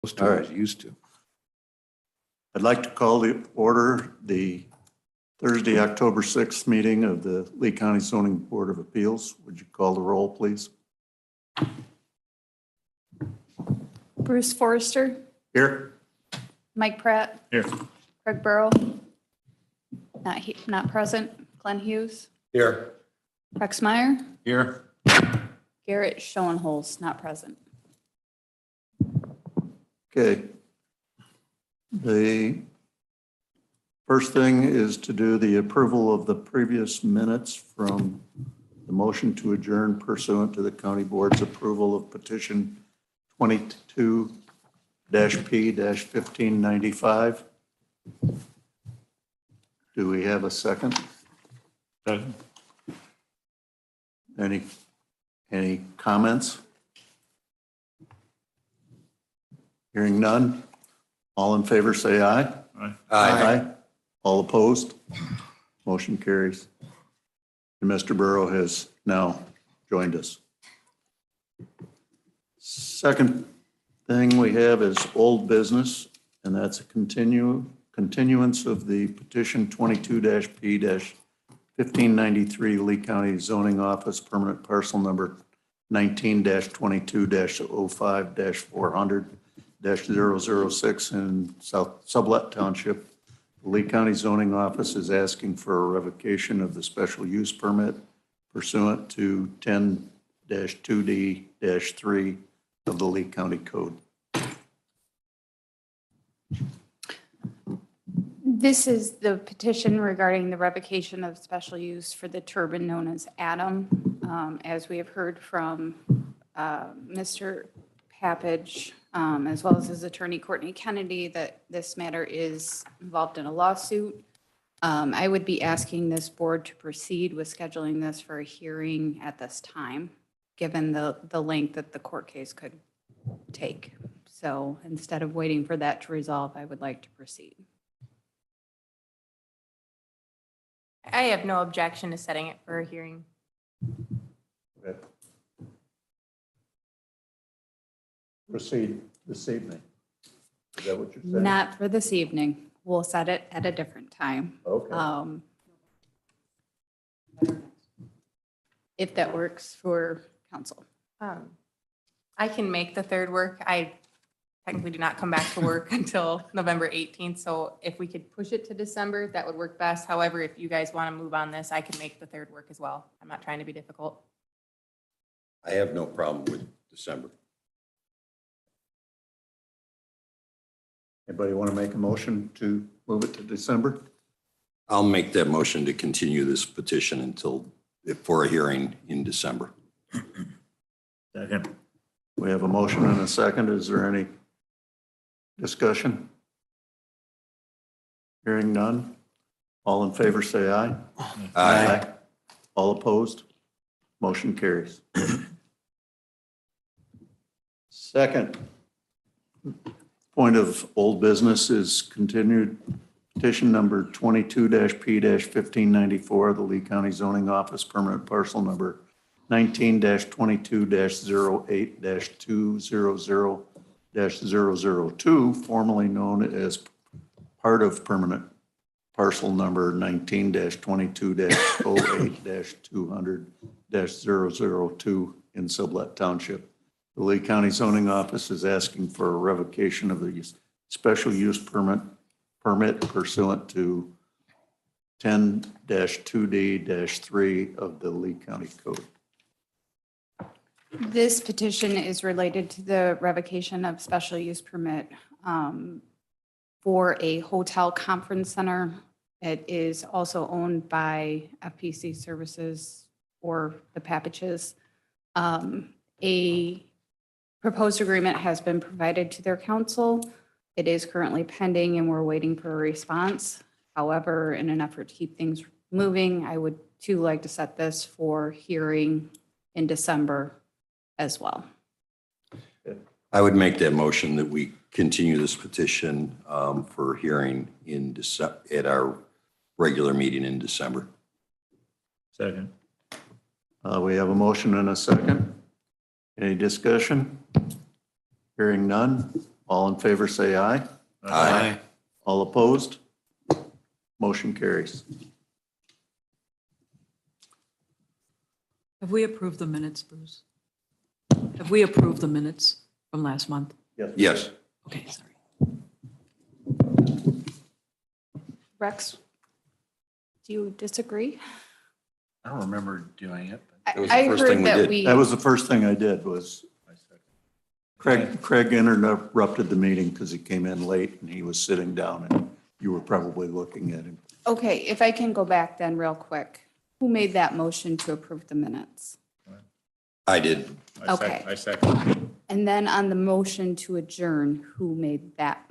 Those two I was used to. I'd like to call the order the Thursday, October 6th meeting of the Lee County Zoning Board of Appeals. Would you call the roll, please? Bruce Forrester, Here. Mike Pratt, Here. Craig Burrow, not present, Glenn Hughes, Here. Rex Meyer, Here. Garrett Schoenholz, not present. Okay. The first thing is to do the approval of the previous minutes from the motion to adjourn pursuant to the county board's approval of petition 22-P-1595. Do we have a second? Second. Any comments? Hearing none. All in favor, say aye. Aye. All opposed? Motion carries. And Mr. Burrow has now joined us. Second thing we have is old business, and that's a continuance of the petition 22-P-1593 Lee County Zoning Office Permanent Parcel Number 19-22-05-400-006 in South Sublet Township. The Lee County Zoning Office is asking for a revocation of the special use permit pursuant to 10-2D-3 of the Lee County Code. This is the petition regarding the revocation of special use for the turbine known as Adam. As we have heard from Mr. Pappage, as well as his attorney Courtney Kennedy, that this matter is involved in a lawsuit. I would be asking this board to proceed with scheduling this for a hearing at this time, given the length that the court case could take. So instead of waiting for that to resolve, I would like to proceed. I have no objection to setting it for a hearing. Proceed this evening. Is that what you're saying? Not for this evening. We'll set it at a different time. Okay. If that works for council. I can make the third work. I technically do not come back to work until November 18th. So if we could push it to December, that would work best. However, if you guys want to move on this, I can make the third work as well. I'm not trying to be difficult. I have no problem with December. Anybody want to make a motion to move it to December? I'll make that motion to continue this petition until, for a hearing in December. Second. We have a motion and a second. Is there any discussion? Hearing none. All in favor, say aye. Aye. All opposed? Motion carries. Second point of old business is continued petition number 22-P-1594, the Lee County Zoning Office Permanent Parcel Number 19-22-08-200-002, formerly known as part of permanent parcel number 19-22-08-200-002 in Sublet Township. The Lee County Zoning Office is asking for a revocation of the special use permit pursuant to 10-2D-3 of the Lee County Code. This petition is related to the revocation of special use permit for a hotel conference center. It is also owned by FPC Services or the Pappages. A proposed agreement has been provided to their council. It is currently pending and we're waiting for a response. However, in an effort to keep things moving, I would too like to set this for hearing in December as well. I would make that motion that we continue this petition for hearing in December, at our regular meeting in December. Second. We have a motion and a second. Any discussion? Hearing none. All in favor, say aye. Aye. All opposed? Motion carries. Have we approved the minutes, Bruce? Have we approved the minutes from last month? Yes. Okay, sorry. Rex, do you disagree? I don't remember doing it. I That was the I first heard thing we that did. we, That was the first thing I did was Craig interrupted the meeting because he came in late and he was sitting down and you were probably looking at him. okay, if I can go back then real quick. Who made that motion to approve the minutes? I did. Okay. I second. And then on the motion to adjourn, who made that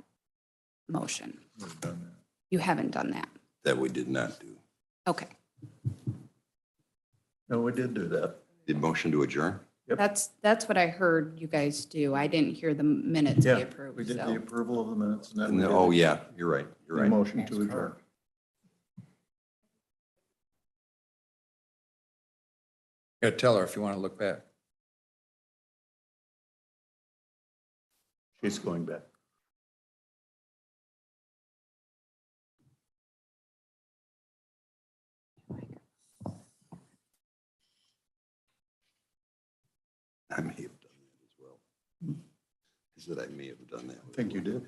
motion? We've done that. You haven't done that. That we did not do. Okay, No, we did do that. Did motion to adjourn? Yep. that's what I heard you guys do. I didn't hear the minutes be We approved, did the so. approval of the minutes and then we did Oh, yeah, you're right. You're the right. motion to adjourn. Yeah, tell her if you want to look back. She's going back. I may have done that as well. He said I may have done that. I think you did.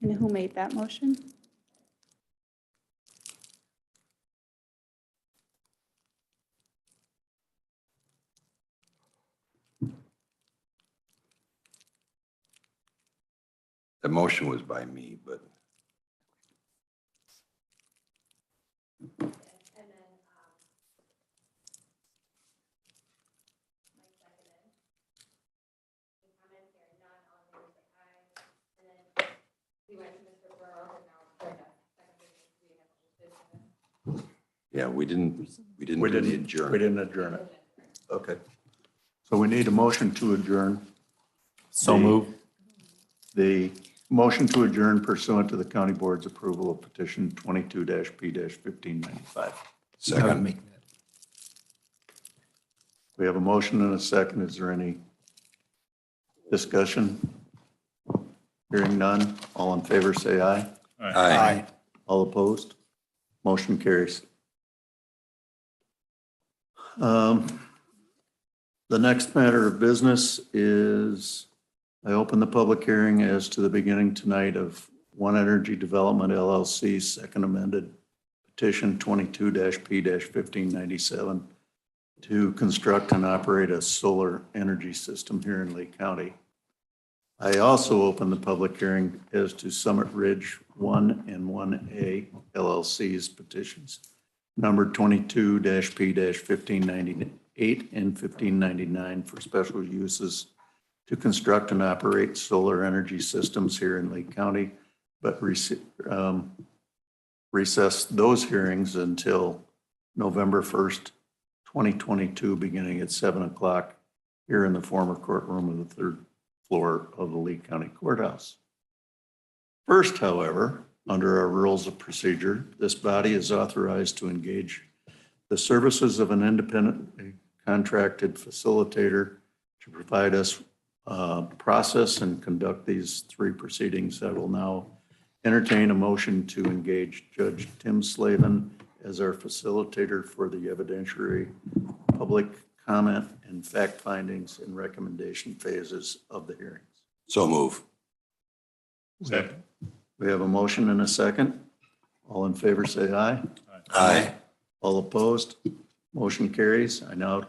And who made that motion? The motion was by me, but yeah, we didn't do the We adjourn. didn't adjourn it. Okay. So we need a motion to adjourn. So move. The motion to adjourn pursuant to the county board's approval of petition 22-P-1595. Second. We have a motion and a second. Is there any discussion? Hearing none. All in favor, say aye. Aye. All opposed? Motion carries. The next matter of business is I open the public hearing as to the beginning tonight of One Energy Development LLC's second amended petition 22-P-1597 to construct and operate a solar energy system here in Lee County. I also open the public hearing as to Summit Ridge 1 and 1A LLC's petitions, number 22-P-1598 and 1599 for special uses to construct and operate solar energy systems here in Lee County, but recess those hearings until November 1st, 2022, beginning at 7 o'clock here in the former courtroom of the third floor of the Lee County Courthouse. First, however, under our rules of procedure, this body is authorized to engage the services of an independent contracted facilitator to provide us process and conduct these three proceedings. I will now entertain a motion to engage Judge Tim Slavin as our facilitator for the evidentiary, public comment, and fact findings and recommendation phases of the hearings. So move. Second. We have a motion and a second. All in favor, say aye. Aye. All opposed? Motion carries. I now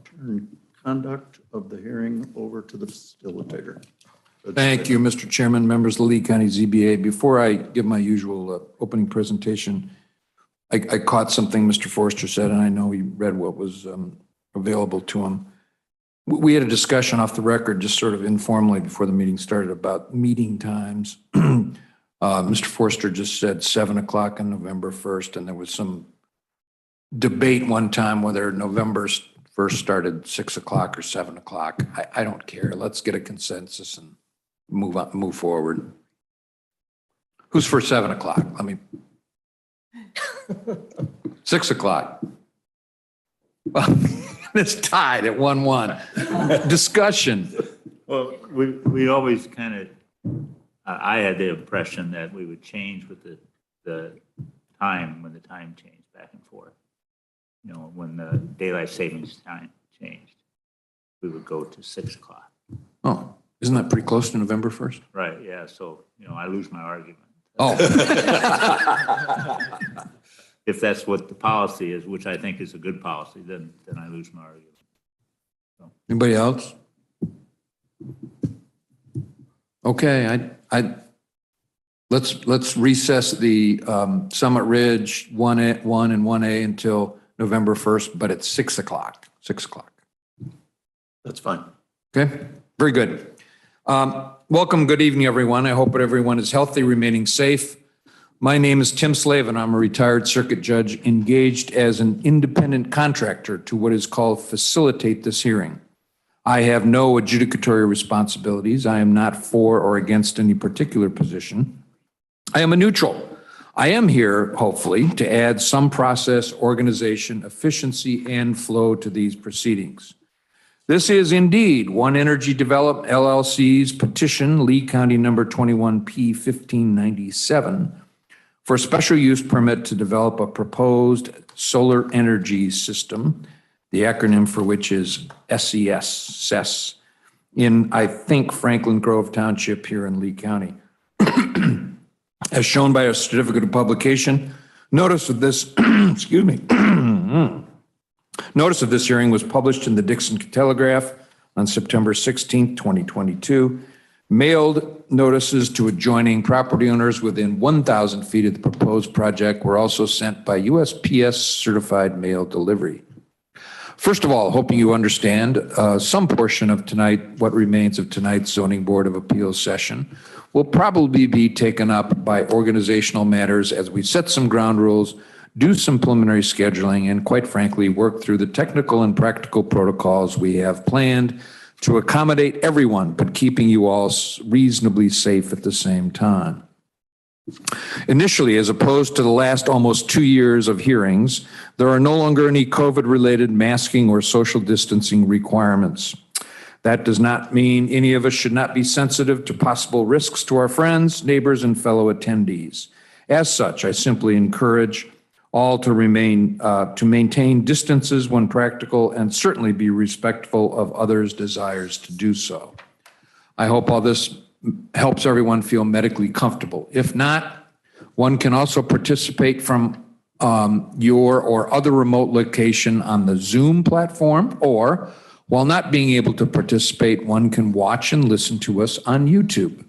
turn conduct of the hearing over to the facilitator. Thank you, Mr. Chairman, members of the Lee County ZBA. Before I give my usual opening presentation, I caught something Mr. Forster said, and I know he read what was available to him. We had a discussion off the record, just sort of informally before the meeting started, about meeting times. Mr. Forster just said 7 o'clock on November 1st, and there was some debate one time whether November first started 6 o'clock or 7 o'clock. I don't care. Let's get a consensus and move forward. Who's for 7 o'clock? Let me. 6 o'clock. Well, it's tied at 1-1. Discussion. Well, we always kind of, I had the impression that we would change with the time, when the time changed back and forth. You know, when the daylight savings time changed, we would go to 6 o'clock. Oh, isn't that pretty close to November 1st? Right, yeah, so, you know, I lose my argument. Oh. If that's what the policy is, which I think is a good policy, then I lose my argument. Anybody else? Okay, let's recess the Summit Ridge 1 and 1A until November 1st, but it's 6 o'clock. 6 o'clock. That's fine. Okay, very good. Welcome, good evening, everyone. I hope that everyone is healthy, remaining safe. My name is Tim Slavin. I'm a retired circuit judge engaged as an independent contractor to what is called facilitate this hearing. I have no adjudicatory responsibilities. I am not for or against any particular position. I am a neutral. I am here, hopefully, to add some process, organization, efficiency, and flow to these proceedings. This is indeed One Energy Develop LLC's petition, Lee County number 21P1597, for a special use permit to develop a proposed solar energy system, the acronym for which is SES, in, I think, Franklin Grove Township here in Lee County. As shown by a certificate of publication, notice of this, excuse me, notice of this hearing was published in the Dixon Telegraph on September 16, 2022. Mailed notices to adjoining property owners within 1,000 feet of the proposed project were also sent by USPS certified mail delivery. First of all, hoping you understand, some portion of tonight, what remains of tonight's Zoning Board of Appeals session, will probably be taken up by organizational matters as we set some ground rules, do some preliminary scheduling, and quite frankly, work through the technical and practical protocols we have planned to accommodate everyone, but keeping you all reasonably safe at the same time. Initially, as opposed to the last almost 2 years of hearings, there are no longer any COVID-related masking or social distancing requirements. That does not mean any of us should not be sensitive to possible risks to our friends, neighbors, and fellow attendees. As such, I simply encourage all to maintain distances when practical and certainly be respectful of others' desires to do so. I hope all this helps everyone feel medically comfortable. If not, one can also participate from your or other remote location on the Zoom platform, or while not being able to participate, one can watch and listen to us on YouTube.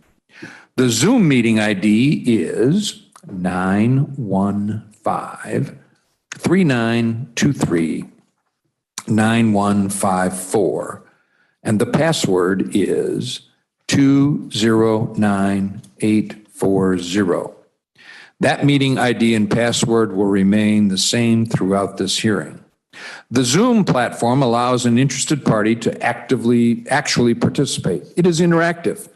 The Zoom meeting ID is 915-3923-9154, and the password is 209840. That meeting ID and password will remain the same throughout this hearing. The Zoom platform allows an interested party to actually participate. It is interactive.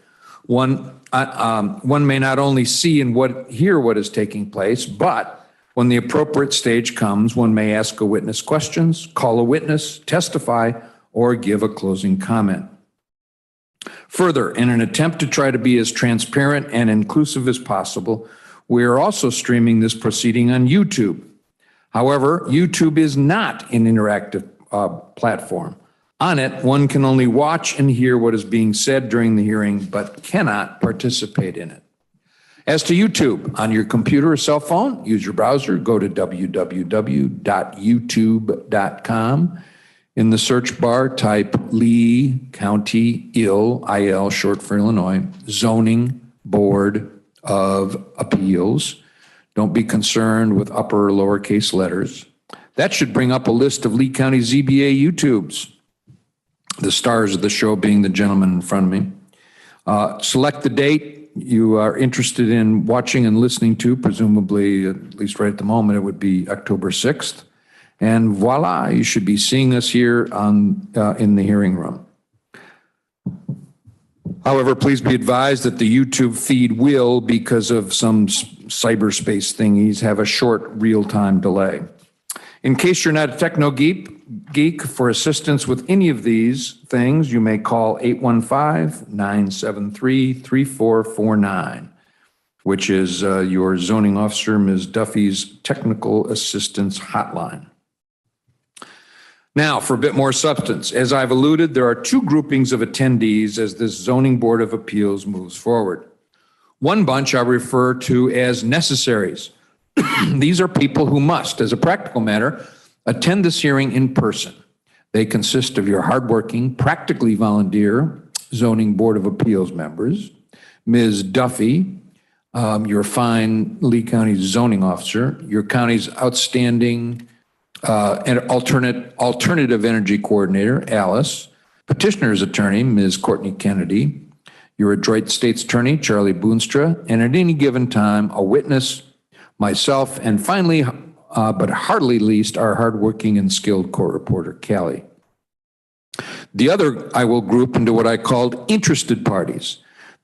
One may not only see and hear what is taking place, but when the appropriate stage comes, one may ask a witness questions, call a witness, testify, or give a closing comment. Further, in an attempt to try to be as transparent and inclusive as possible, we are also streaming this proceeding on YouTube. However, YouTube is not an interactive platform. On it, one can only watch and hear what is being said during the hearing, but cannot participate in it. As to YouTube, on your computer or cell phone, use your browser, go to www.youtube.com. In the search bar, type Lee County IL, short for Illinois, Zoning Board of Appeals. Don't be concerned with upper or lowercase letters. That should bring up a list of Lee County ZBA YouTubes. The stars of the show being the gentleman in front of me. Select the date you are interested in watching and listening to, presumably, at least right at the moment, it would be October 6th. And voila, you should be seeing us here in the hearing room. However, please be advised that the YouTube feed will, because of some cyberspace thingies, have a short real-time delay. In case you're not a techno geek, for assistance with any of these things, you may call 815-973-3449, which is your zoning officer, Ms. Duffy's technical assistance hotline. Now, for a bit more substance, as I've alluded, there are two groupings of attendees as this Zoning Board of Appeals moves forward. One bunch I refer to as necessaries. These are people who must, as a practical matter, attend this hearing in person. They consist of your hardworking, practically volunteer Zoning Board of Appeals members, Ms. Duffy, your fine Lee County zoning officer, your county's outstanding and alternative energy coordinator, Alice, petitioner's attorney, Ms. Courtney Kennedy, your adroit state's attorney, Charlie Boonstra, and at any given time, a witness, myself, and finally, but hardly least, our hardworking and skilled court reporter, Callie. The other I will group into what I called interested parties.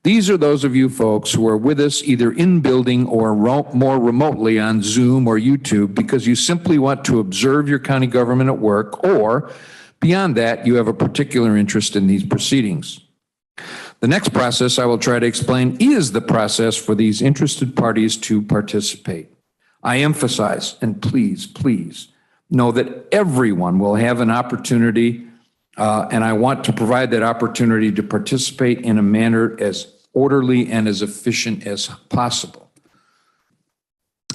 These are those of you folks who are with us either in building or more remotely on Zoom or YouTube because you simply want to observe your county government at work, or beyond that, you have a particular interest in these proceedings. The next process I will try to explain is the process for these interested parties to participate. I emphasize, and please know that everyone will have an opportunity, and I want to provide that opportunity to participate in a manner as orderly and as efficient as possible.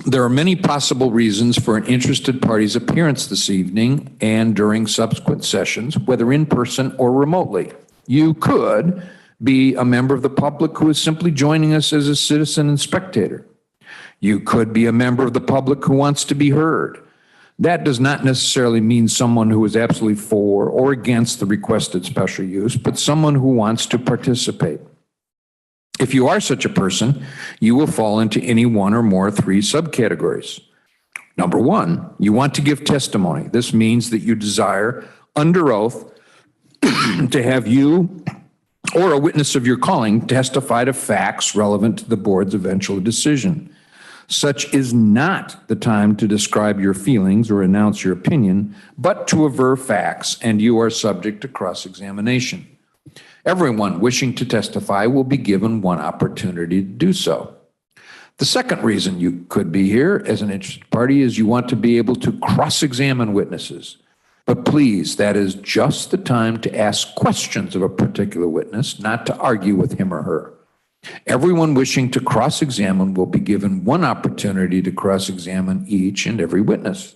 There are many possible reasons for an interested party's appearance this evening and during subsequent sessions, whether in person or remotely. You could be a member of the public who is simply joining us as a citizen and spectator. You could be a member of the public who wants to be heard. That does not necessarily mean someone who is absolutely for or against the requested special use, but someone who wants to participate. If you are such a person, you will fall into any one or more three subcategories. Number one, you want to give testimony. This means that you desire, under oath, to have you or a witness of your calling testify to facts relevant to the board's eventual decision. Such is not the time to describe your feelings or announce your opinion, but to aver facts, and you are subject to cross-examination. Everyone wishing to testify will be given one opportunity to do so. The second reason you could be here as an interested party is you want to be able to cross-examine witnesses. But please, that is just the time to ask questions of a particular witness, not to argue with him or her. Everyone wishing to cross-examine will be given one opportunity to cross-examine each and every witness.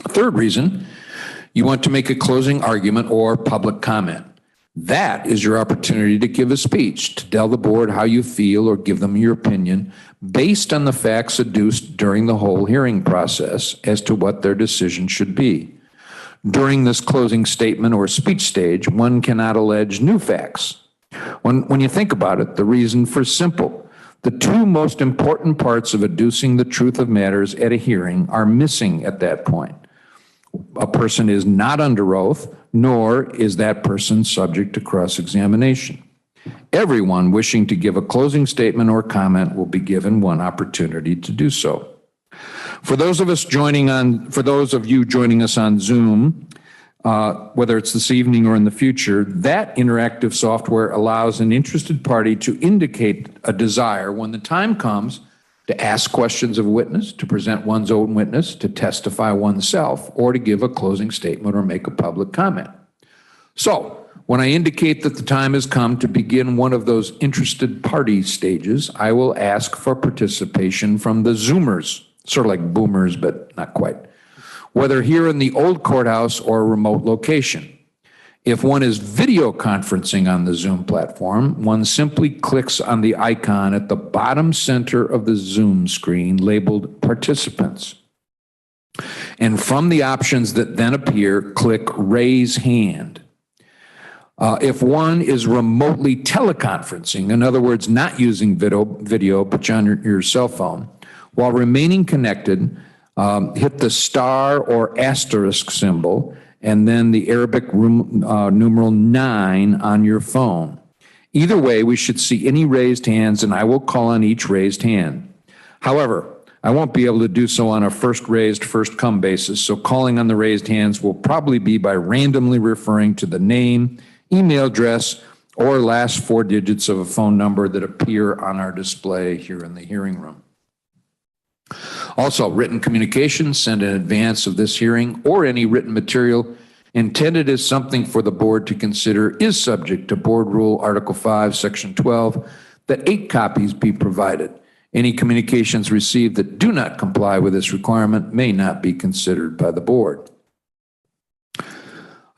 Third reason, you want to make a closing argument or public comment. That is your opportunity to give a speech, to tell the board how you feel or give them your opinion based on the facts adduced during the whole hearing process as to what their decision should be. During this closing statement or speech stage, one cannot allege new facts. When you think about it, the reason for simple. The two most important parts of adducing the truth of matters at a hearing are missing at that point. A person is not under oath, nor is that person subject to cross-examination. Everyone wishing to give a closing statement or comment will be given one opportunity to do so. For those of you joining us on Zoom, whether it's this evening or in the future, that interactive software allows an interested party to indicate a desire when the time comes to ask questions of a witness, to present one's own witness, to testify oneself, or to give a closing statement or make a public comment. So, when I indicate that the time has come to begin one of those interested party stages, I will ask for participation from the Zoomers, sort of like boomers, but not quite, whether here in the old courthouse or a remote location. If one is video conferencing on the Zoom platform, one simply clicks on the icon at the bottom center of the Zoom screen labeled Participants. And from the options that then appear, click Raise Hand. If one is remotely teleconferencing, in other words, not using video but on your cell phone, while remaining connected, hit the star or asterisk symbol, and then the Arabic numeral 9 on your phone. Either way, we should see any raised hands, and I will call on each raised hand. However, I won't be able to do so on a first raised, first come basis, so calling on the raised hands will probably be by randomly referring to the name, email address, or last 4 digits of a phone number that appear on our display here in the hearing room. Also, written communication sent in advance of this hearing or any written material intended as something for the board to consider is subject to Board Rule Article 5, Section 12, that 8 copies be provided. Any communications received that do not comply with this requirement may not be considered by the board.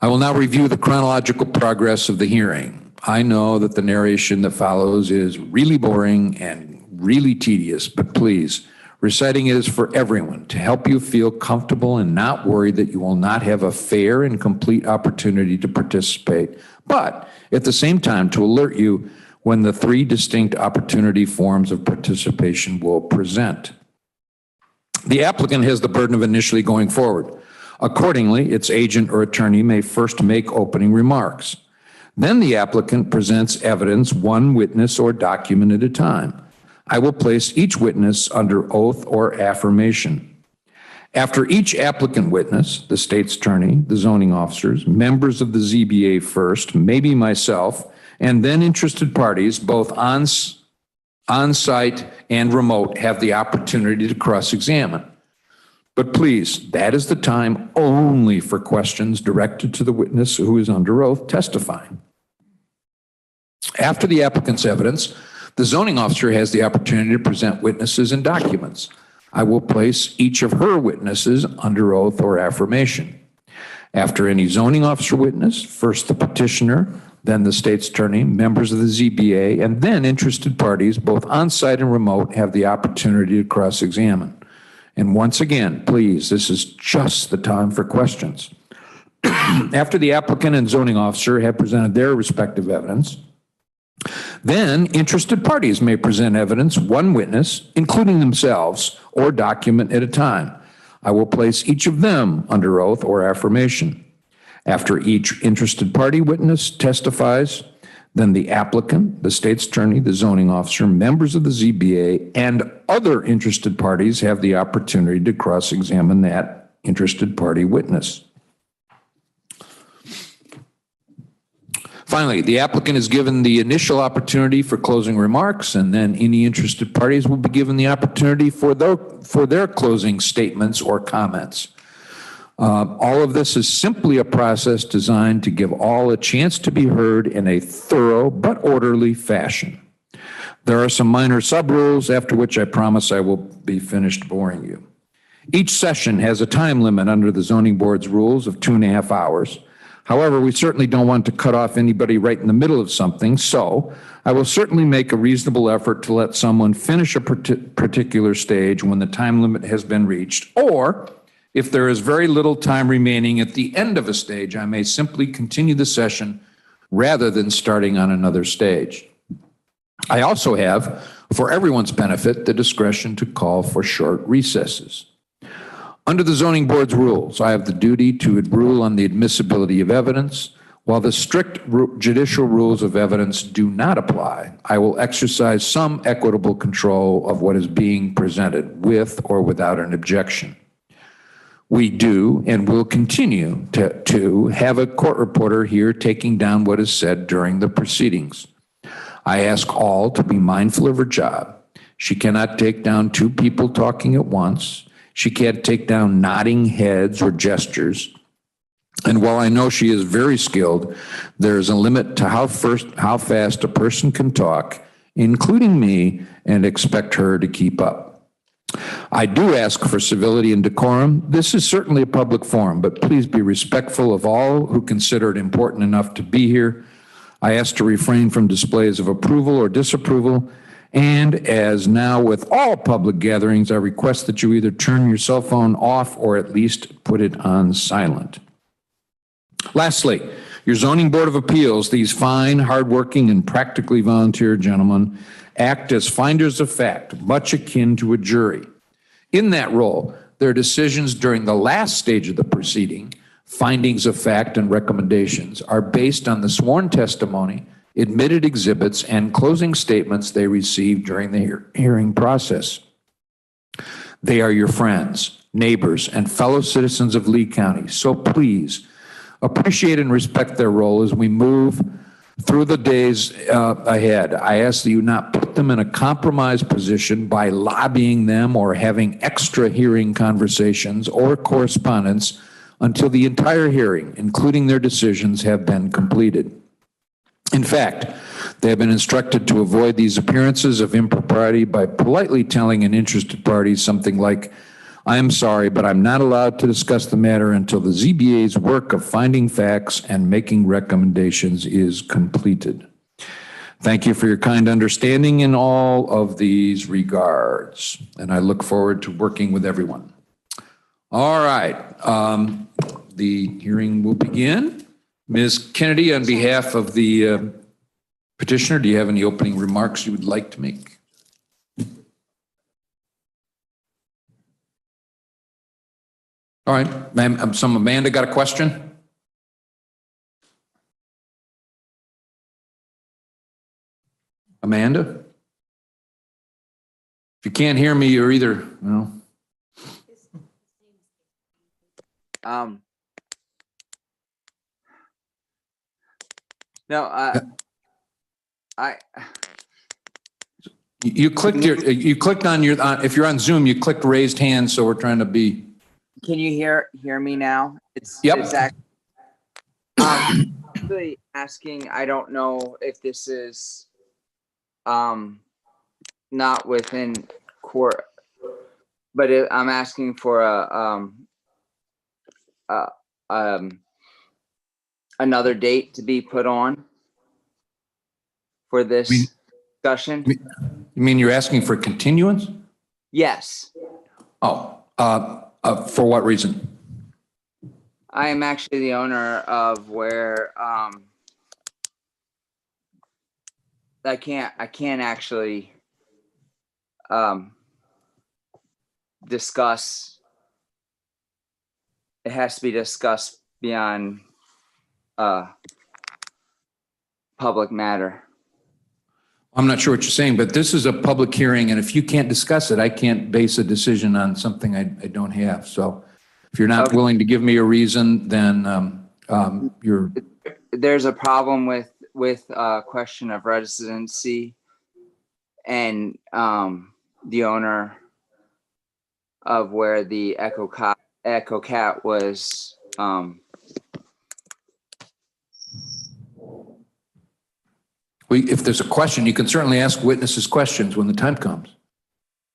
I will now review the chronological progress of the hearing. I know that the narration that follows is really boring and really tedious, but please, reciting it is for everyone to help you feel comfortable and not worried that you will not have a fair and complete opportunity to participate, but at the same time to alert you when the 3 distinct opportunity forms of participation will present. The applicant has the burden of initially going forward. Accordingly, its agent or attorney may first make opening remarks. Then the applicant presents evidence, 1 witness or document at a time. I will place each witness under oath or affirmation. After each applicant witness, the state's attorney, the zoning officers, members of the ZBA first, maybe myself, and then interested parties, both on-site and remote, have the opportunity to cross-examine. But please, that is the time only for questions directed to the witness who is under oath testifying. After the applicant's evidence, the zoning officer has the opportunity to present witnesses and documents. I will place each of her witnesses under oath or affirmation. After any zoning officer witness, first the petitioner, then the state's attorney, members of the ZBA, and then interested parties, both on-site and remote, have the opportunity to cross-examine. And once again, please, this is just the time for questions. After the applicant and zoning officer have presented their respective evidence, then interested parties may present evidence, 1 witness, including themselves, or document at a time. I will place each of them under oath or affirmation. After each interested party witness testifies, then the applicant, the state's attorney, the zoning officer, members of the ZBA, and other interested parties have the opportunity to cross-examine that interested party witness. Finally, the applicant is given the initial opportunity for closing remarks, and then any interested parties will be given the opportunity for their closing statements or comments. All of this is simply a process designed to give all a chance to be heard in a thorough but orderly fashion. There are some minor sub-rules, after which I promise I will be finished boring you. Each session has a time limit under the zoning board's rules of 2.5 hours. However, we certainly don't want to cut off anybody right in the middle of something, so I will certainly make a reasonable effort to let someone finish a particular stage when the time limit has been reached, or if there is very little time remaining at the end of a stage, I may simply continue the session rather than starting on another stage. I also have, for everyone's benefit, the discretion to call for short recesses. Under the zoning board's rules, I have the duty to rule on the admissibility of evidence. While the strict judicial rules of evidence do not apply, I will exercise some equitable control of what is being presented with or without an objection. We do and will continue to have a court reporter here taking down what is said during the proceedings. I ask all to be mindful of her job. She cannot take down 2 people talking at once. She can't take down nodding heads or gestures. And while I know she is very skilled, there is a limit to how fast a person can talk, including me, and expect her to keep up. I do ask for civility and decorum. This is certainly a public forum, but please be respectful of all who consider it important enough to be here. I ask to refrain from displays of approval or disapproval. And as now with all public gatherings, I request that you either turn your cell phone off or at least put it on silent. Lastly, your Zoning Board of Appeals, these fine, hardworking, and practically volunteer gentlemen, act as finders of fact, much akin to a jury. In that role, their decisions during the last stage of the proceeding, findings of fact and recommendations, are based on the sworn testimony, admitted exhibits, and closing statements they received during the hearing process. They are your friends, neighbors, and fellow citizens of Lee County. So please appreciate and respect their role as we move through the days ahead. I ask that you not put them in a compromised position by lobbying them or having extra hearing conversations or correspondence until the entire hearing, including their decisions, have been completed. In fact, they have been instructed to avoid these appearances of impropriety by politely telling an interested party something like, "I am sorry, but I'm not allowed to discuss the matter until the ZBA's work of finding facts and making recommendations is completed." Thank you for your kind understanding in all of these regards, and I look forward to working with everyone. All right, the hearing will begin. Ms. Kennedy, on behalf of the petitioner, do you have any opening remarks you would like to make? All right, ma'am, Amanda got a question? Amanda? If you can't hear me, you're either, well. No, You clicked on your, if you're on Zoom, you clicked raised hand, so we're trying to be. can you hear me now? Yep. It's actually asking, I don't know if this is not within court, but I'm asking for another date to be put on for this discussion. You mean you're asking for continuance? Yes, Oh, for what reason? I am actually the owner of where I can't actually discuss. It has to be discussed beyond public matter. I'm not sure what you're saying, but this is a public hearing, and if you can't discuss it, I can't base a decision on something I don't have. So if you're not Okay. willing to give me a reason, then you're. There's a problem with question of residency, and the owner of where the Echo Cat was If there's a question, you can certainly ask witnesses questions when the time comes.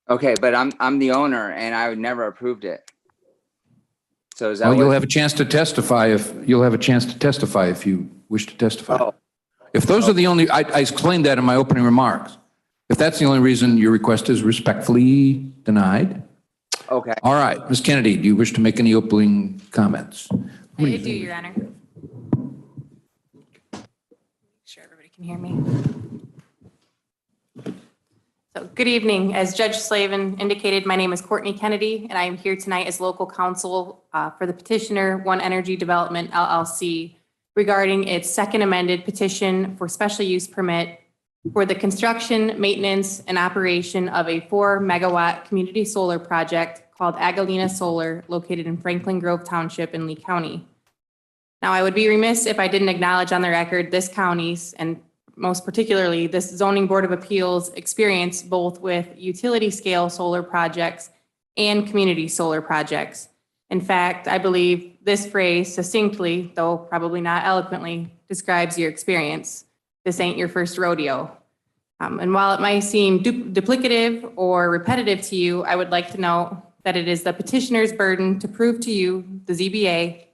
okay, but I'm the owner and I would never approved it. So is that Well, you'll what? have a chance to testify if you wish to testify. Oh. If those are the only, I explained that in my opening remarks. If that's the only reason your request is respectfully denied. Okay. All right, Ms. Kennedy, do you wish to make any opening comments? I do, Your Honor. Make sure everybody can hear me. So, good evening. As Judge Slavin indicated, my name is Courtney Kennedy, and I am here tonight as local counsel for the petitioner, One Energy Development LLC, regarding its second amended petition for special use permit for the construction, maintenance, and operation of a 4-megawatt community solar project called Agalena Solar, located in Franklin Grove Township in Lee County. Now, I would be remiss if I didn't acknowledge on the record this county's, and most particularly this zoning board of appeals, experience both with utility scale solar projects and community solar projects. In fact, I believe this phrase succinctly, though probably not eloquently, describes your experience. This ain't your first rodeo. And while it might seem duplicative or repetitive to you, I would like to note that it is the petitioner's burden to prove to you, the ZBA,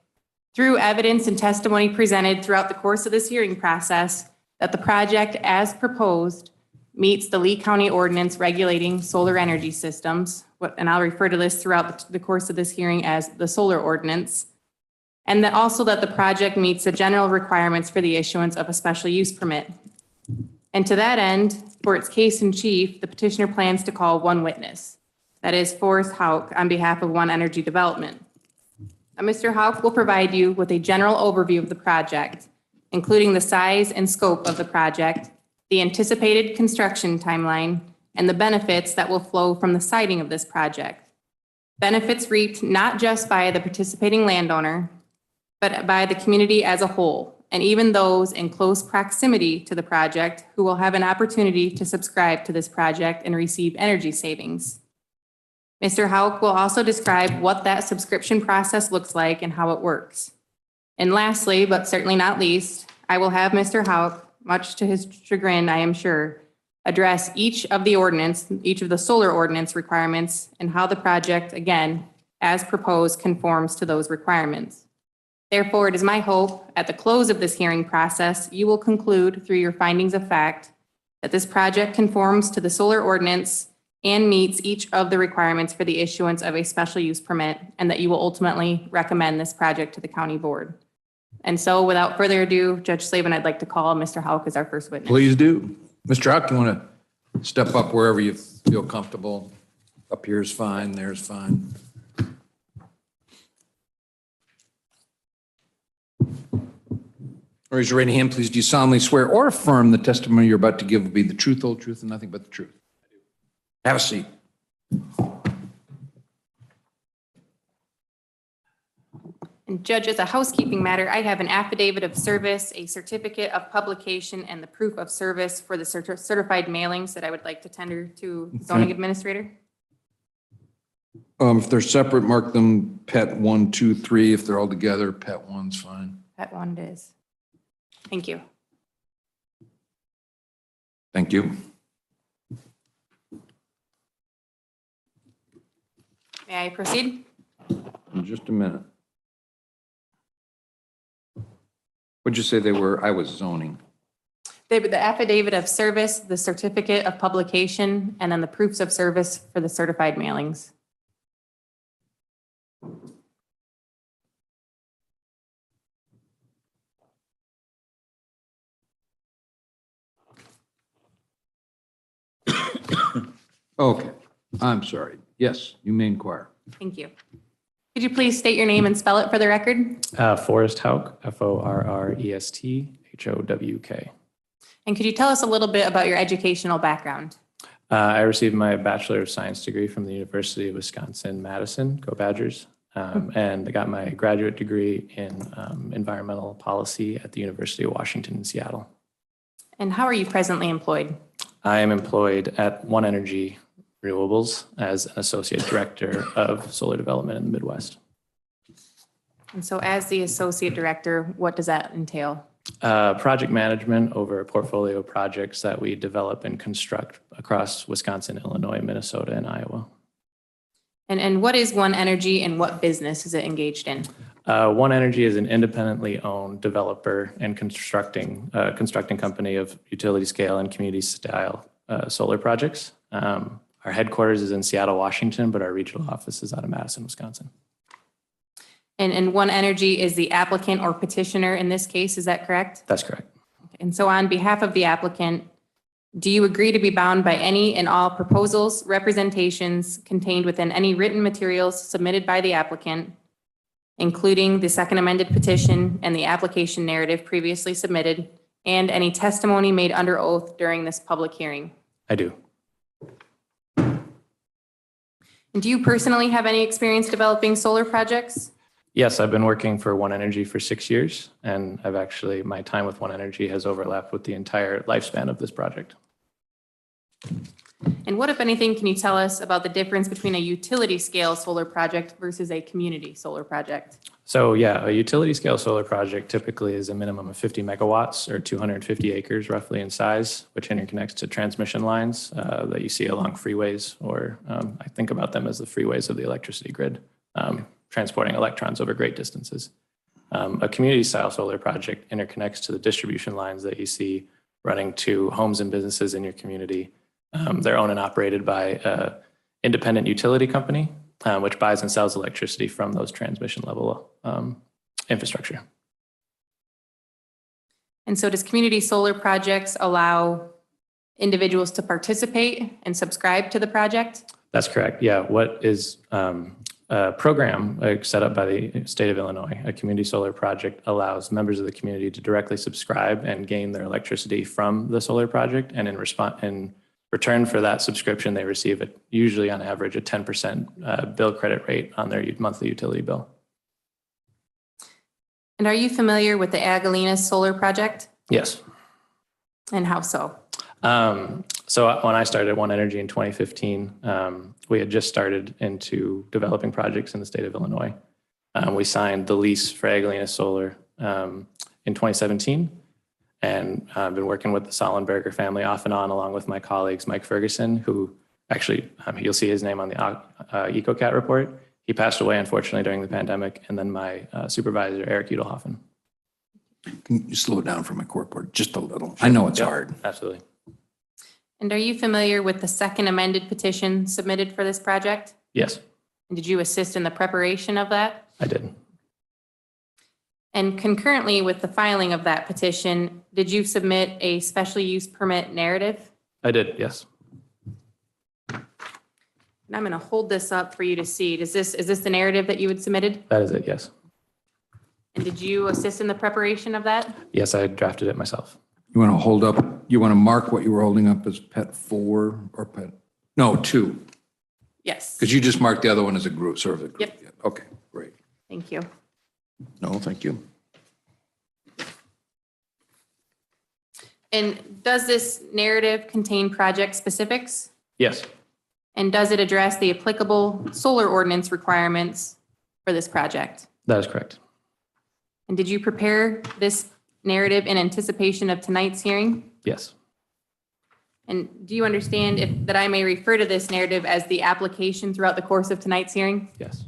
through evidence and testimony presented throughout the course of this hearing process, that the project as proposed meets the Lee County Ordinance regulating solar energy systems, and I'll refer to this throughout the course of this hearing as the solar ordinance, and that also that the project meets the general requirements for the issuance of a special use permit. And to that end, for its case in chief, the petitioner plans to call one witness. that is Forrest Hauk, on behalf of One Energy Development. Now, Mr. Hauk will provide you with a general overview of the project, including the size and scope of the project, the anticipated construction timeline, and the benefits that will flow from the siting of this project. Benefits reaped not just by the participating landowner, but by the community as a whole, and even those in close proximity to the project who will have an opportunity to subscribe to this project and receive energy savings. Mr. Hauk will also describe what that subscription process looks like and how it works. And lastly, but certainly not least, I will have Mr. Hauk, much to his chagrin, I am sure, address each of the solar ordinance requirements and how the project, again, as proposed, conforms to those requirements. Therefore, it is my hope at the close of this hearing process, you will conclude through your findings of fact that this project conforms to the solar ordinance and meets each of the requirements for the issuance of a special use permit, and that you will ultimately recommend this project to the county board. And so without further ado, Judge Slavin, I'd like to call Mr. Hauk as our first witness. Please do. Mr. Hauk, you want to step up wherever you feel comfortable? Up here is fine, there's fine. Raise your right hand, please. Do you solemnly swear or affirm the testimony you're about to give will be the truth, whole truth, and nothing but the truth? Have a seat. And Judge, as a housekeeping matter, I have an affidavit of service, a certificate of publication, and the proof of service for the certified mailings that I would like to tender to zoning administrator. If they're separate, mark them pet 1, 2, 3. If they're all together, pet 1's fine. That one it is. Thank you. Thank you. May I proceed? In just a minute. What'd you say they were? I was zoning. The affidavit of service, the certificate of publication, and then the proofs of service for the certified mailings. Okay, I'm sorry. Yes, you may inquire. Thank you. Could you please state your name and spell it for the record? Forrest Hauk, Forrest And could you tell us a little bit about your educational background? I received my Bachelor of Science degree from the University of Wisconsin-Madison, go Badgers, and I got my graduate degree in environmental policy at the University of Washington in Seattle. And how are you presently employed? I am employed at One Energy Renewables as an Associate Director of Solar Development in the Midwest. And so as the Associate Director, what does that entail? Project management over a portfolio of projects that we develop and construct across Wisconsin, Illinois, Minnesota, and Iowa. And what is One Energy and what business is it engaged in? One Energy is an independently owned developer and constructing company of utility scale and community style solar projects. Our headquarters is in Seattle, Washington, but our regional office is out of Madison, Wisconsin. And One Energy is the applicant or petitioner in this case, is that correct? That's correct. And so on behalf of the applicant, do you agree to be bound by any and all proposals, representations contained within any written materials submitted by the applicant, including the second amended petition and the application narrative previously submitted, and any testimony made under oath during this public hearing? I do. And do you personally have any experience developing solar projects? Yes, I've been working for One Energy for 6 years, and my time with One Energy has overlapped with the entire lifespan of this project. And what, if anything, can you tell us about the difference between a utility scale solar project versus a community solar project? So yeah, a utility scale solar project typically is a minimum of 50 megawatts or 250 acres roughly in size, which interconnects to transmission lines that you see along freeways, or I think about them as the freeways of the electricity grid, transporting electrons over great distances. A community style solar project interconnects to the distribution lines that you see running to homes and businesses in your community. They're owned and operated by an independent utility company, which buys and sells electricity from those transmission level infrastructure. And so does community solar projects allow individuals to participate and subscribe to the project? That's correct. Yeah. What is a program set up by the state of Illinois, a community solar project, allows members of the community to directly subscribe and gain their electricity from the solar project. And in return for that subscription, they receive usually on average a 10% bill credit rate on their monthly utility bill. And are you familiar with the Agalinas solar project? Yes. And how so? So when I started at One Energy in 2015, we had just started into developing projects in the state of Illinois. We signed the lease for Agalinas Solar in 2017, and I've been working with the Sollenberger family off and on, along with my colleagues, Mike Ferguson, who actually, you'll see his name on the EcoCat report. He passed away, unfortunately, during the pandemic, and then my supervisor, Eric Udelhoffen. Can you slow down for my court board just a little? I know it's Yep, hard. Absolutely. And are you familiar with the second amended petition submitted for this project? Yes, And did you assist in the preparation of that? I did. And concurrently with the filing of that petition, did you submit a special use permit narrative? I did, yes. And I'm going to hold this up for you to see. Is this the narrative that you had submitted? That is it, yes. And did you assist in the preparation of that? Yes, I drafted it myself. You want to hold up, you want to mark what you were holding up as pet 4 or pet, no, 2, Yes. because you just marked the other one as a group, sort of a group. Yep. Yeah, okay, great. Thank you. No, thank you. And does this narrative contain project specifics? Yes, And does it address the applicable solar ordinance requirements for this project? that is correct. And did you prepare this narrative in anticipation of tonight's hearing? Yes, And do you understand that I may refer to this narrative as the application throughout the course of tonight's hearing? yes.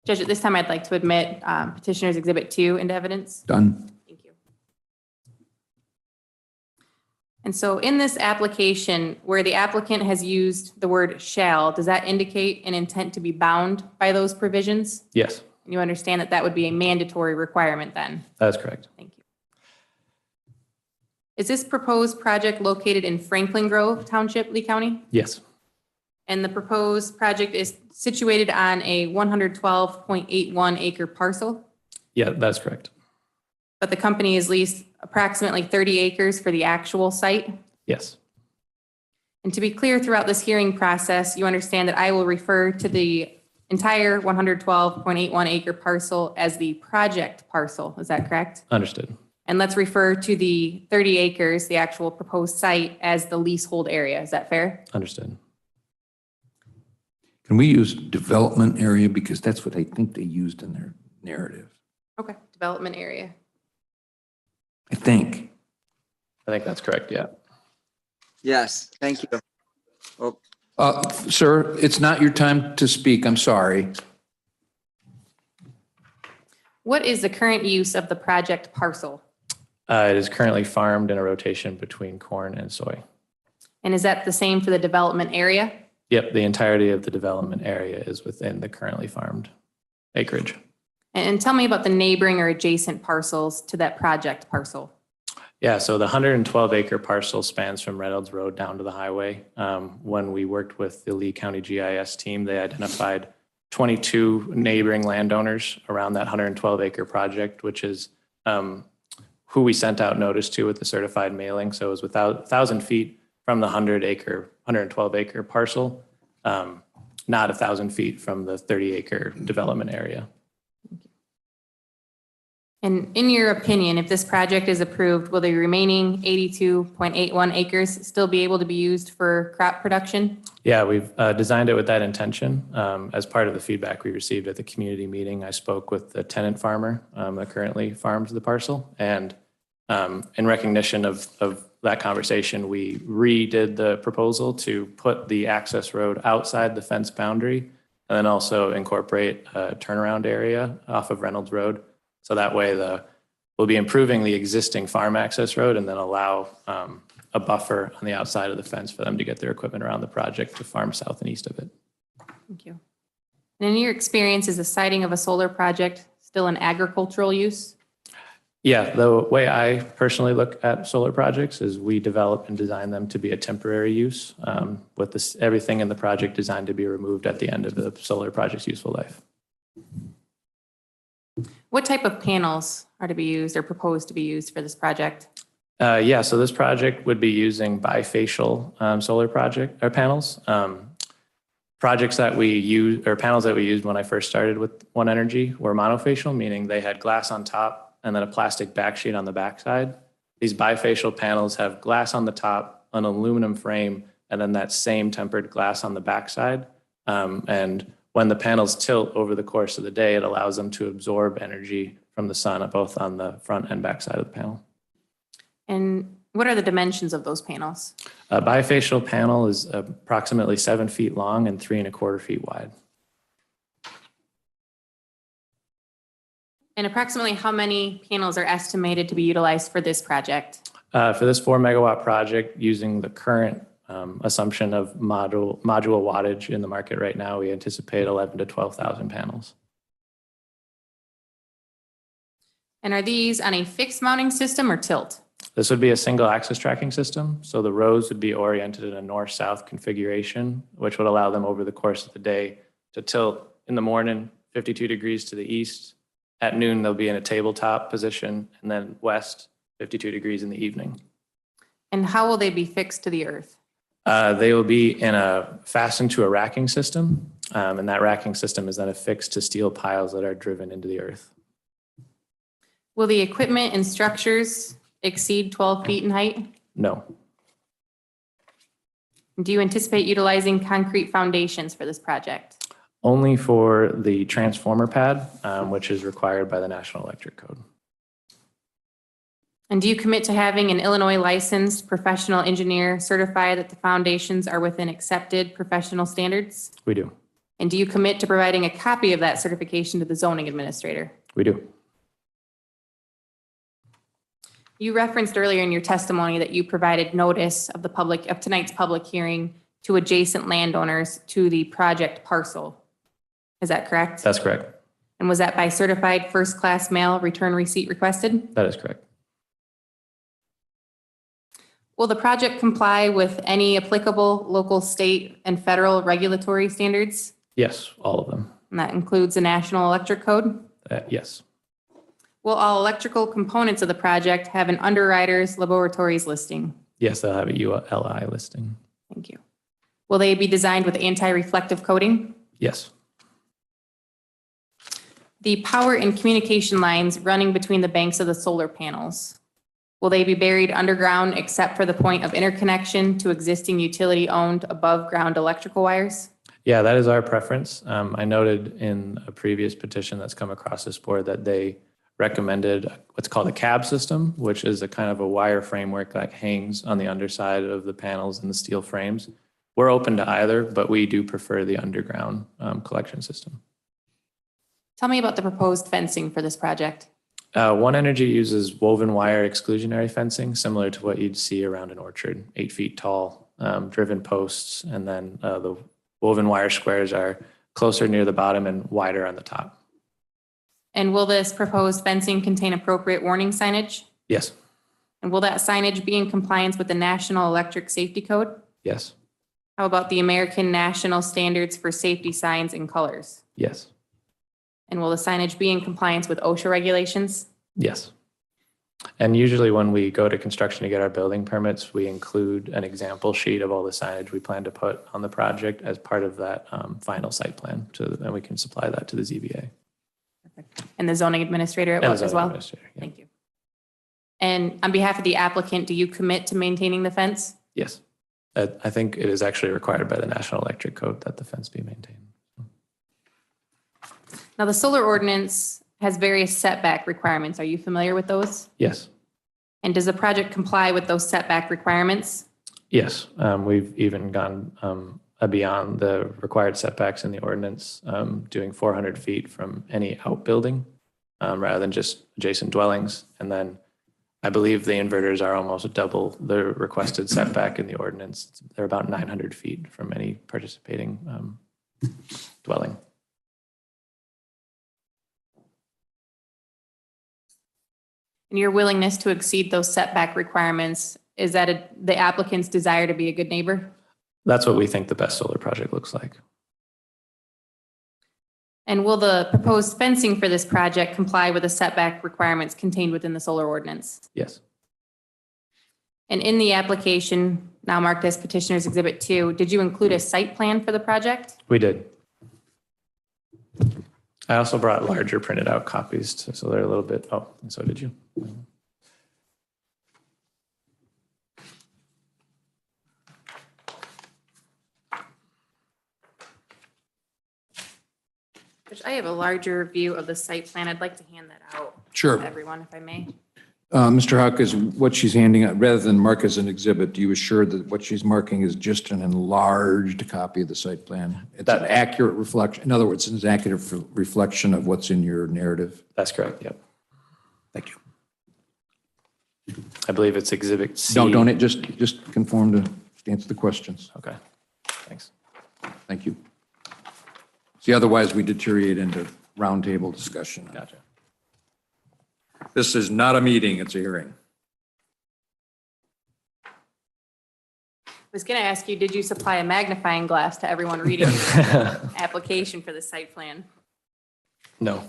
Judge, at this time, I'd like to admit Petitioner's Exhibit 2 into evidence. Done. Thank you. And so in this application, where the applicant has used the word shall, does that indicate an intent to be bound by those provisions? Yes, And you understand that that would be a mandatory requirement then? that is correct. Thank you. Is this proposed project located in Franklin Grove Township, Lee County? Yes, And the proposed project is situated on a 112.81 acre parcel, yeah, that's correct. but the company has leased approximately 30 acres for the actual site. Yes, And to be clear throughout this hearing process, you understand that I will refer to the entire 112.81 acre parcel as the project parcel. Is that correct? understood. And let's refer to the 30 acres, the actual proposed site, as the leasehold area. Is that fair? Understood. Can we use development area, because that's what I think they used in their narrative, Okay. Development area. I think. I think that's correct, yeah. Yes, thank you. Sir, it's not your time to speak, I'm sorry. What is the current use of the project parcel? It is currently farmed in a rotation between corn and soy. And is that the same for the development area? Yep, the entirety of the development area is within the currently farmed acreage. And tell me about the neighboring or adjacent parcels to that project parcel. Yeah, so the 112 acre parcel spans from Reynolds Road down to the highway. When we worked with the Lee County GIS team, they identified 22 neighboring landowners around that 112 acre project, which is who we sent out notice to with the certified mailing. So it was without 1,000 feet from the 112 acre parcel, not 1,000 feet from the 30 acre development area. And in your opinion, if this project is approved, will the remaining 82.81 acres still be able to be used for crop production? Yeah, we've designed it with that intention. As part of the feedback we received at the community meeting, I spoke with the tenant farmer that currently farms the parcel. And in recognition of that conversation, we redid the proposal to put the access road outside the fence boundary and then also incorporate a turnaround area off of Reynolds Road. So that way we'll be improving the existing farm access road and then allow a buffer on the outside of the fence for them to get their equipment around the project to farm south and east of it. Thank you. And in your experience, is the siting of a solar project still an agricultural use? Yeah, the way I personally look at solar projects is we develop and design them to be a temporary use, with this, everything in the project designed to be removed at the end of the solar project's useful life. What type of panels are to be used or proposed to be used for this project? Yeah, so this project would be using bifacial solar project or panels. Projects that we use, or panels that we used when I first started with One Energy, were monofacial, meaning they had glass on top and then a plastic backsheet on the backside. These bifacial panels have glass on the top, an aluminum frame, and then that same tempered glass on the backside. And when the panels tilt over the course of the day, it allows them to absorb energy from the sun, both on the front and back side of the panel. And what are the dimensions of those panels? A bifacial panel is approximately 7 feet long and 3¼ feet wide. And approximately how many panels are estimated to be utilized for this project? For this 4 megawatt project, using the current assumption of module wattage in the market right now, we anticipate 11 to 12,000 panels. And are these on a fixed mounting system or tilt? This would be a single axis tracking system. So the rows would be oriented in a north-south configuration, which would allow them over the course of the day to tilt in the morning 52 degrees to the east. At noon, they'll be in a tabletop position, and then west 52 degrees in the evening. And how will they be fixed to the earth? They will be fastened to a racking system, and that racking system is then affixed to steel piles that are driven into the earth. Will the equipment and structures exceed 12 feet in height? No. Do you anticipate utilizing concrete foundations for this project? Only for the transformer pad, which is required by the National Electric Code. And do you commit to having an Illinois licensed professional engineer certify that the foundations are within accepted professional standards? We do. And do you commit to providing a copy of that certification to the zoning administrator? We do. You referenced earlier in your testimony that you provided notice of tonight's public hearing to adjacent landowners to the project parcel. Is that correct? That's correct. And was that by certified first-class mail, return receipt requested? That is correct. Will the project comply with any applicable local, state, and federal regulatory standards? Yes, all of them. And that includes the National Electric Code? Yes. Will all electrical components of the project have an underwriter's laboratories listing? Yes, they'll have a ULI listing. Thank you. Will they be designed with anti-reflective coating? Yes. The power and communication lines running between the banks of the solar panels, will they be buried underground except for the point of interconnection to existing utility-owned above-ground electrical wires? Yeah, that is our preference. I noted in a previous petition that's come across this board that they recommended what's called a cab system, which is a kind of a wire framework that hangs on the underside of the panels and the steel frames. We're open to either, but we do prefer the underground collection system. Tell me about the proposed fencing for this project. One Energy uses woven wire exclusionary fencing, similar to what you'd see around an orchard, 8 feet tall, driven posts, and then the woven wire squares are closer near the bottom and wider on the top. And will this proposed fencing contain appropriate warning signage? Yes. And will that signage be in compliance with the National Electric Safety Code? Yes. How about the American National Standards for Safety Signs and Colors? Yes. And will the signage be in compliance with OSHA regulations? Yes. And usually when we go to construction to get our building permits, we include an example sheet of all the signage we plan to put on the project as part of that final site plan, and we can supply that to the ZBA. And the zoning administrator And the as zoning well? administrator, yeah. Thank you. And on behalf of the applicant, do you commit to maintaining the fence? Yes. I think it is actually required by the National Electric Code that the fence be maintained. Now, the solar ordinance has various setback requirements. Are you familiar with those? Yes. And does the project comply with those setback requirements? Yes. We've even gone beyond the required setbacks in the ordinance, doing 400 feet from any outbuilding rather than just adjacent dwellings. And then I believe the inverters are almost double the requested setback in the ordinance. They're about 900 feet from any participating dwelling. And your willingness to exceed those setback requirements, is that the applicant's desire to be a good neighbor? That's what we think the best solar project looks like. And will the proposed fencing for this project comply with the setback requirements contained within the solar ordinance? Yes. And in the application, now marked as Petitioner's Exhibit 2, did you include a site plan for the project? We did. I also brought larger printed out copies, so they're a little bit, oh, and so did you. Which I have a larger view of the site plan. I'd like to hand that out Sure. to everyone, if I may. Mr. Huck, is what she's handing out, rather than mark as an exhibit, do you assure that what she's marking is just an enlarged copy of the site plan? It's an accurate reflection, in other words, it's an accurate reflection of what's in your narrative? That's correct, yep. Thank you. I believe it's Exhibit C. No, don't it, just conform to answer the questions. Okay, thanks. Thank you. See, otherwise we deteriorate into roundtable discussion. Gotcha. This is not a meeting, it's a hearing. I was going to ask you, did you supply a magnifying glass to everyone reading the application for the site plan? No.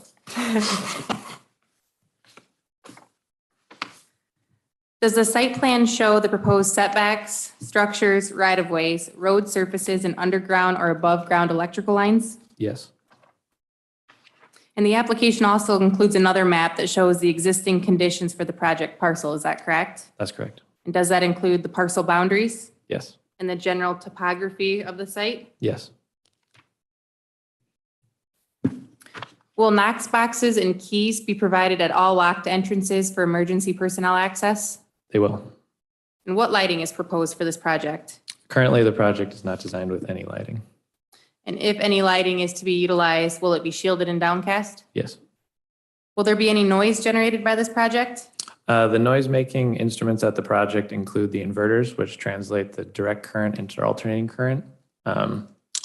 Does the site plan show the proposed setbacks, structures, right-of-ways, road surfaces, and underground or above-ground electrical lines? Yes. And the application also includes another map that shows the existing conditions for the project parcel, is that correct? That's correct. And does that include the parcel boundaries Yes. and the general topography of the site? Yes. Will Knox boxes and keys be provided at all locked entrances for emergency personnel access? They will. And what lighting is proposed for this project? Currently, the project is not designed with any lighting. And if any lighting is to be utilized, will it be shielded and downcast? Yes. Will there be any noise generated by this project? The noise-making instruments at the project include the inverters, which translate the direct current into alternating current.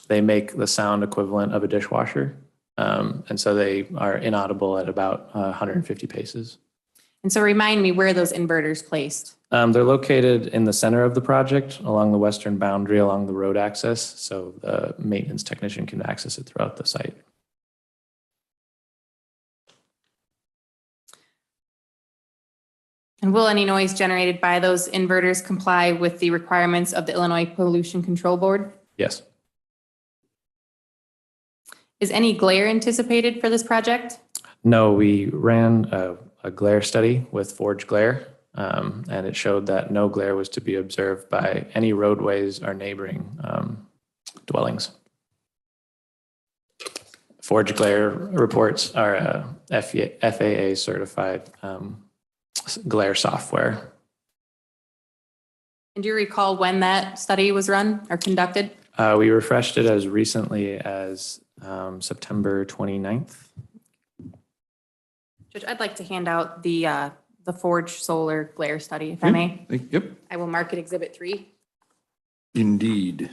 They make the sound equivalent of a dishwasher. And so they are inaudible at about 150 paces. And so remind me where those inverters placed. They're located in the center of the project along the western boundary along the road access. So the maintenance technician can access it throughout the site. And will any noise generated by those inverters comply with the requirements of the Illinois Pollution Control Board? Yes. Is any glare anticipated for this project? No, we ran a glare study with Forge Glare, and it showed that no glare was to be observed by any roadways or neighboring dwellings. Forge Glare reports are FAA certified glare software. And do you recall when that study was run or conducted? We refreshed it as recently as September 29th. Judge, I'd like to hand out the Forge Solar Glare Study, if I may. Yep, I will mark it Exhibit 3. indeed.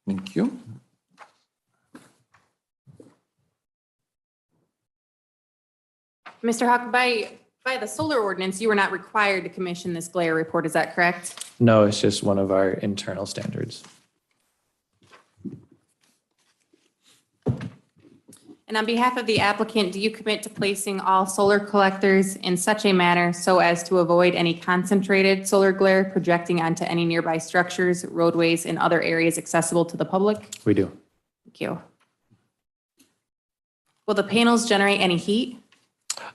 Thank you. Mr. Huck, by the solar ordinance, you were not required to commission this glare report, is that correct? No, it's just one of our internal standards. And on behalf of the applicant, do you commit to placing all solar collectors in such a manner so as to avoid any concentrated solar glare projecting onto any nearby structures, roadways, and other areas accessible to the public? We do. Thank you. Will the panels generate any heat?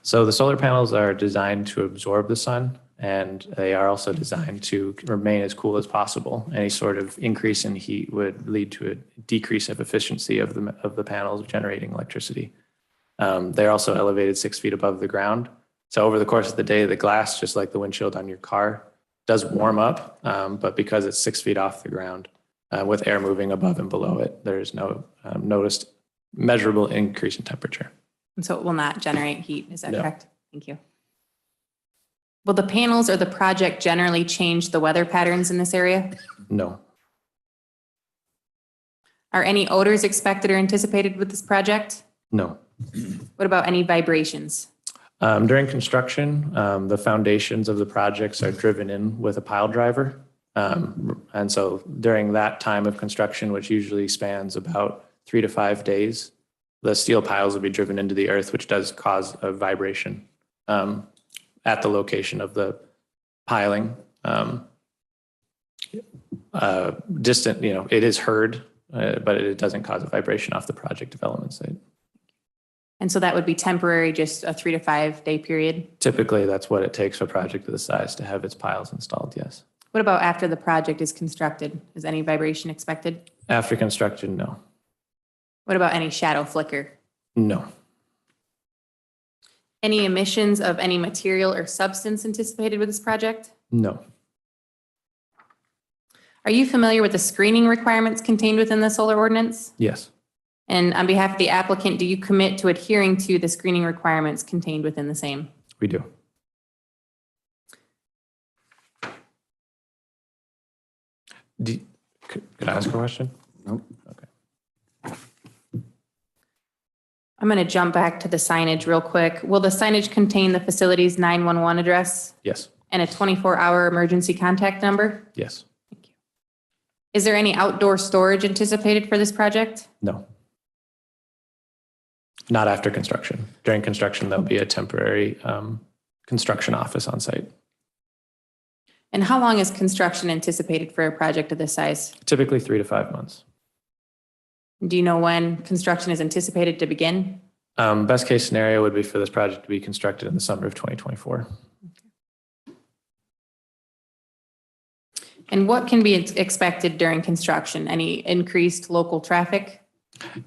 So the solar panels are designed to absorb the sun, and they are also designed to remain as cool as possible. Any sort of increase in heat would lead to a decrease of efficiency of the panels generating electricity. They're also elevated 6 feet above the ground. So over the course of the day, the glass, just like the windshield on your car, does warm up, but because it's 6 feet off the ground, with air moving above and below it. There is no noticed measurable increase in temperature. And so it will not generate heat, is that No. correct? Thank you. Will the panels or the project generally change the weather patterns in this area? No. Are any odors expected or anticipated with this project? No. What about any vibrations? During construction, the foundations of the projects are driven in with a pile driver. And so during that time of construction, which usually spans about 3 to 5 days, the steel piles will be driven into the earth, which does cause a vibration at the location of the piling. Distant, it is heard, but it doesn't cause a vibration off the project development site. And so that would be temporary, just a 3 to 5 day period? Typically, that's what it takes for a project of this size to have its piles installed, yes. What about after the project is constructed? Is any vibration expected? After construction, no. What about any shadow flicker? No. Any emissions of any material or substance anticipated with this project? No. Are you familiar with the screening requirements contained within the solar ordinance? Yes. And on behalf of the applicant, do you commit to adhering to the screening requirements contained within the same? We do. Could I ask a question? Nope. Okay. I'm going to jump back to the signage real quick. Will the signage contain the facility's 911 address Yes. and a 24-hour emergency contact number? Yes. Thank you. Is there any outdoor storage anticipated for this project? No. Not after construction. During construction, there'll be a temporary construction office on site. And how long is construction anticipated for a project of this size? Typically 3 to 5 months. Do you know when construction is anticipated to begin? Best case scenario would be for this project to be constructed in the summer of 2024. And what can be expected during construction? Any increased local traffic?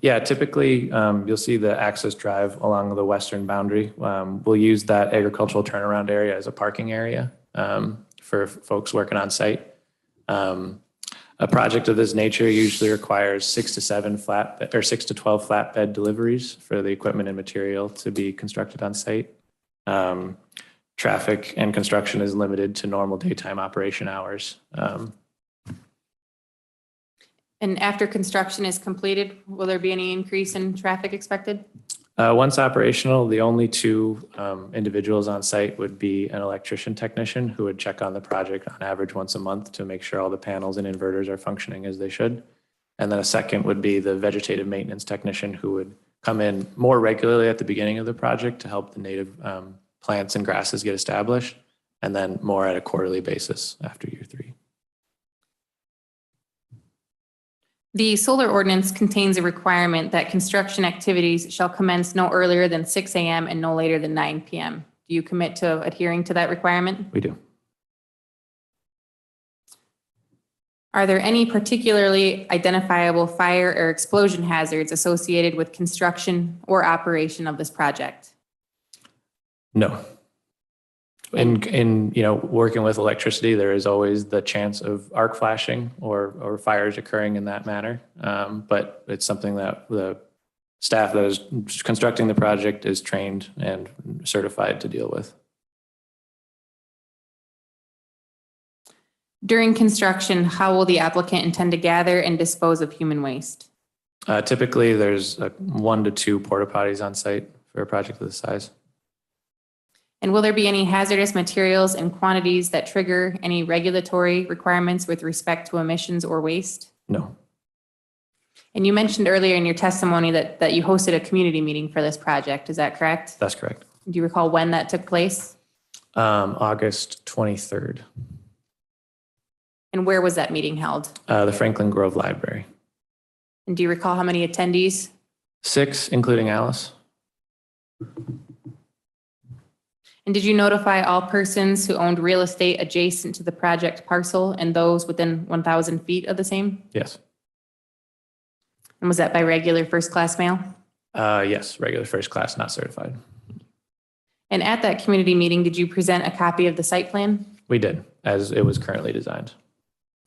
Yeah, typically you'll see the access drive along the western boundary. We'll use that agricultural turnaround area as a parking area for folks working on site. A project of this nature usually requires 6 to 12 flatbed deliveries for the equipment and material to be constructed on site. Traffic and construction is limited to normal daytime operation hours. And after construction is completed, will there be any increase in traffic expected? Once operational, the only 2 individuals on site would be an electrician technician who would check on the project on average once a month to make sure all the panels and inverters are functioning as they should. And then a second would be the vegetative maintenance technician who would come in more regularly at the beginning of the project to help the native plants and grasses get established, and then more at a quarterly basis after year 3. The solar ordinance contains a requirement that construction activities shall commence no earlier than 6 a.m. and no later than 9 p.m. Do you commit to adhering to that requirement? We do. Are there any particularly identifiable fire or explosion hazards associated with construction or operation of this project? No. In working with electricity, there is always the chance of arc flashing or fires occurring in that manner. But it's something that the staff that is constructing the project is trained and certified to deal with. During construction, how will the applicant intend to gather and dispose of human waste? Typically, there's 1 to 2 porta potties on site for a project of this size. And will there be any hazardous materials and quantities that trigger any regulatory requirements with respect to emissions or waste? No. And you mentioned earlier in your testimony that you hosted a community meeting for this project. Is that correct? That's correct. Do you recall when that took place? August 23rd. And where was that meeting held? The Franklin Grove Library. And do you recall how many attendees? 6, including Alice. And did you notify all persons who owned real estate adjacent to the project parcel and those within 1,000 feet of the same? Yes. And was that by regular first-class mail? Yes, regular first class, not certified. And at that community meeting, did you present a copy of the site plan? We did, as it was currently designed.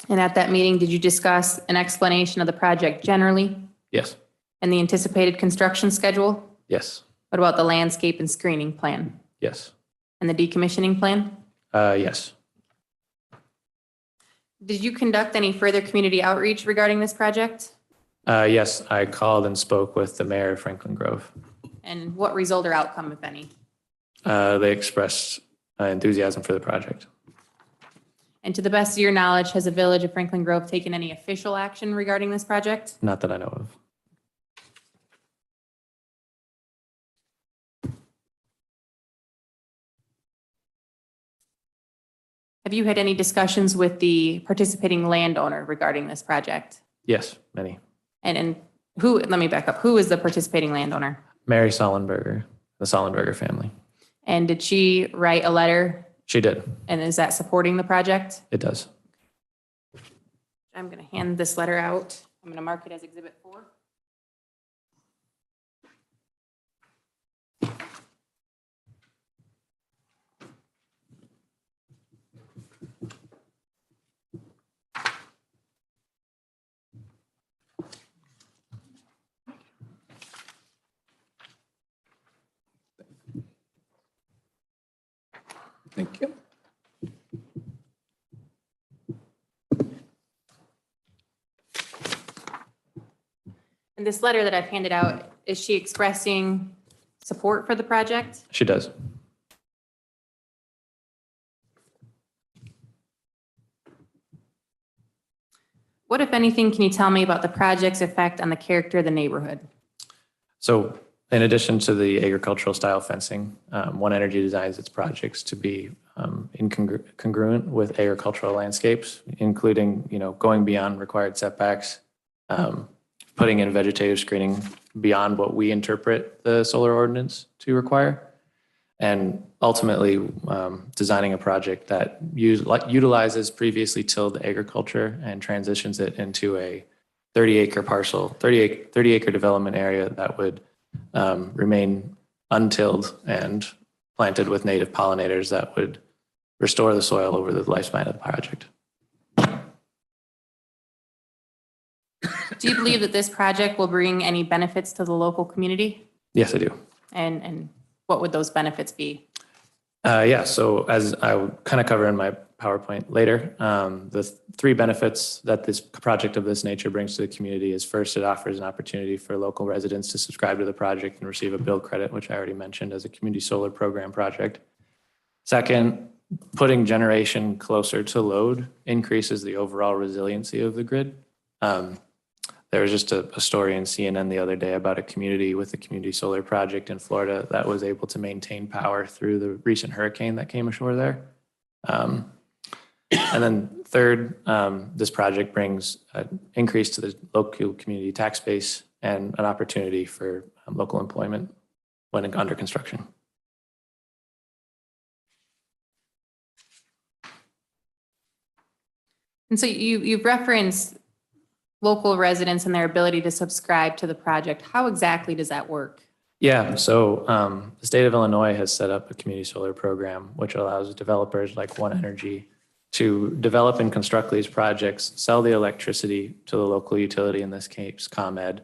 And at that meeting, did you discuss an explanation of the project generally Yes, and the anticipated construction schedule? yes, What about the landscape and screening plan yes, and the decommissioning plan? yes. Did you conduct any further community outreach regarding this project? Yes, I called and spoke with the mayor of Franklin Grove. And what result or outcome, if any? They expressed enthusiasm for the project. And to the best of your knowledge, has the village of Franklin Grove taken any official action regarding this project? Not that I know of. Have you had any discussions with the participating landowner regarding this project? Yes, many. And who, let me back up, who is the participating landowner? Mary Sollenberger, the Sollenberger family. And did she write a letter, She did. and is that supporting the project? It does. I'm going to hand this letter out. I'm going to mark it as Exhibit 4. Thank you. And this letter that I've handed out, is she expressing support for the project? She does. What, if anything, can you tell me about the project's effect on the character of the neighborhood? So in addition to the agricultural style fencing, One Energy designs its projects to be congruent with agricultural landscapes, including, going beyond required setbacks, putting in vegetative screening beyond what we interpret the solar ordinance to require, and ultimately designing a project that utilizes previously tilled agriculture and transitions it into a 30-acre parcel, 30-acre development area that would remain untilled and planted with native pollinators that would restore the soil over the lifespan of the project. Do you believe that this project will bring any benefits to the local community? Yes, I do. And what would those benefits be? Yeah, so as I will kind of cover in my PowerPoint later, the three benefits that this project of this nature brings to the community is, first, it offers an opportunity for local residents to subscribe to the project and receive a bill credit, which I already mentioned as a community solar program project. Second, putting generation closer to load increases the overall resiliency of the grid. There was just a story in CNN the other day about a community with a community solar project in Florida that was able to maintain power through the recent hurricane that came ashore there. And then third, this project brings an increase to the local community tax base and an opportunity for local employment when under construction. And so you've referenced local residents and their ability to subscribe to the project. How exactly does that work? Yeah, so the state of Illinois has set up a community solar program, which allows developers like One Energy to develop and construct these projects, sell the electricity to the local utility, in this case, ComEd,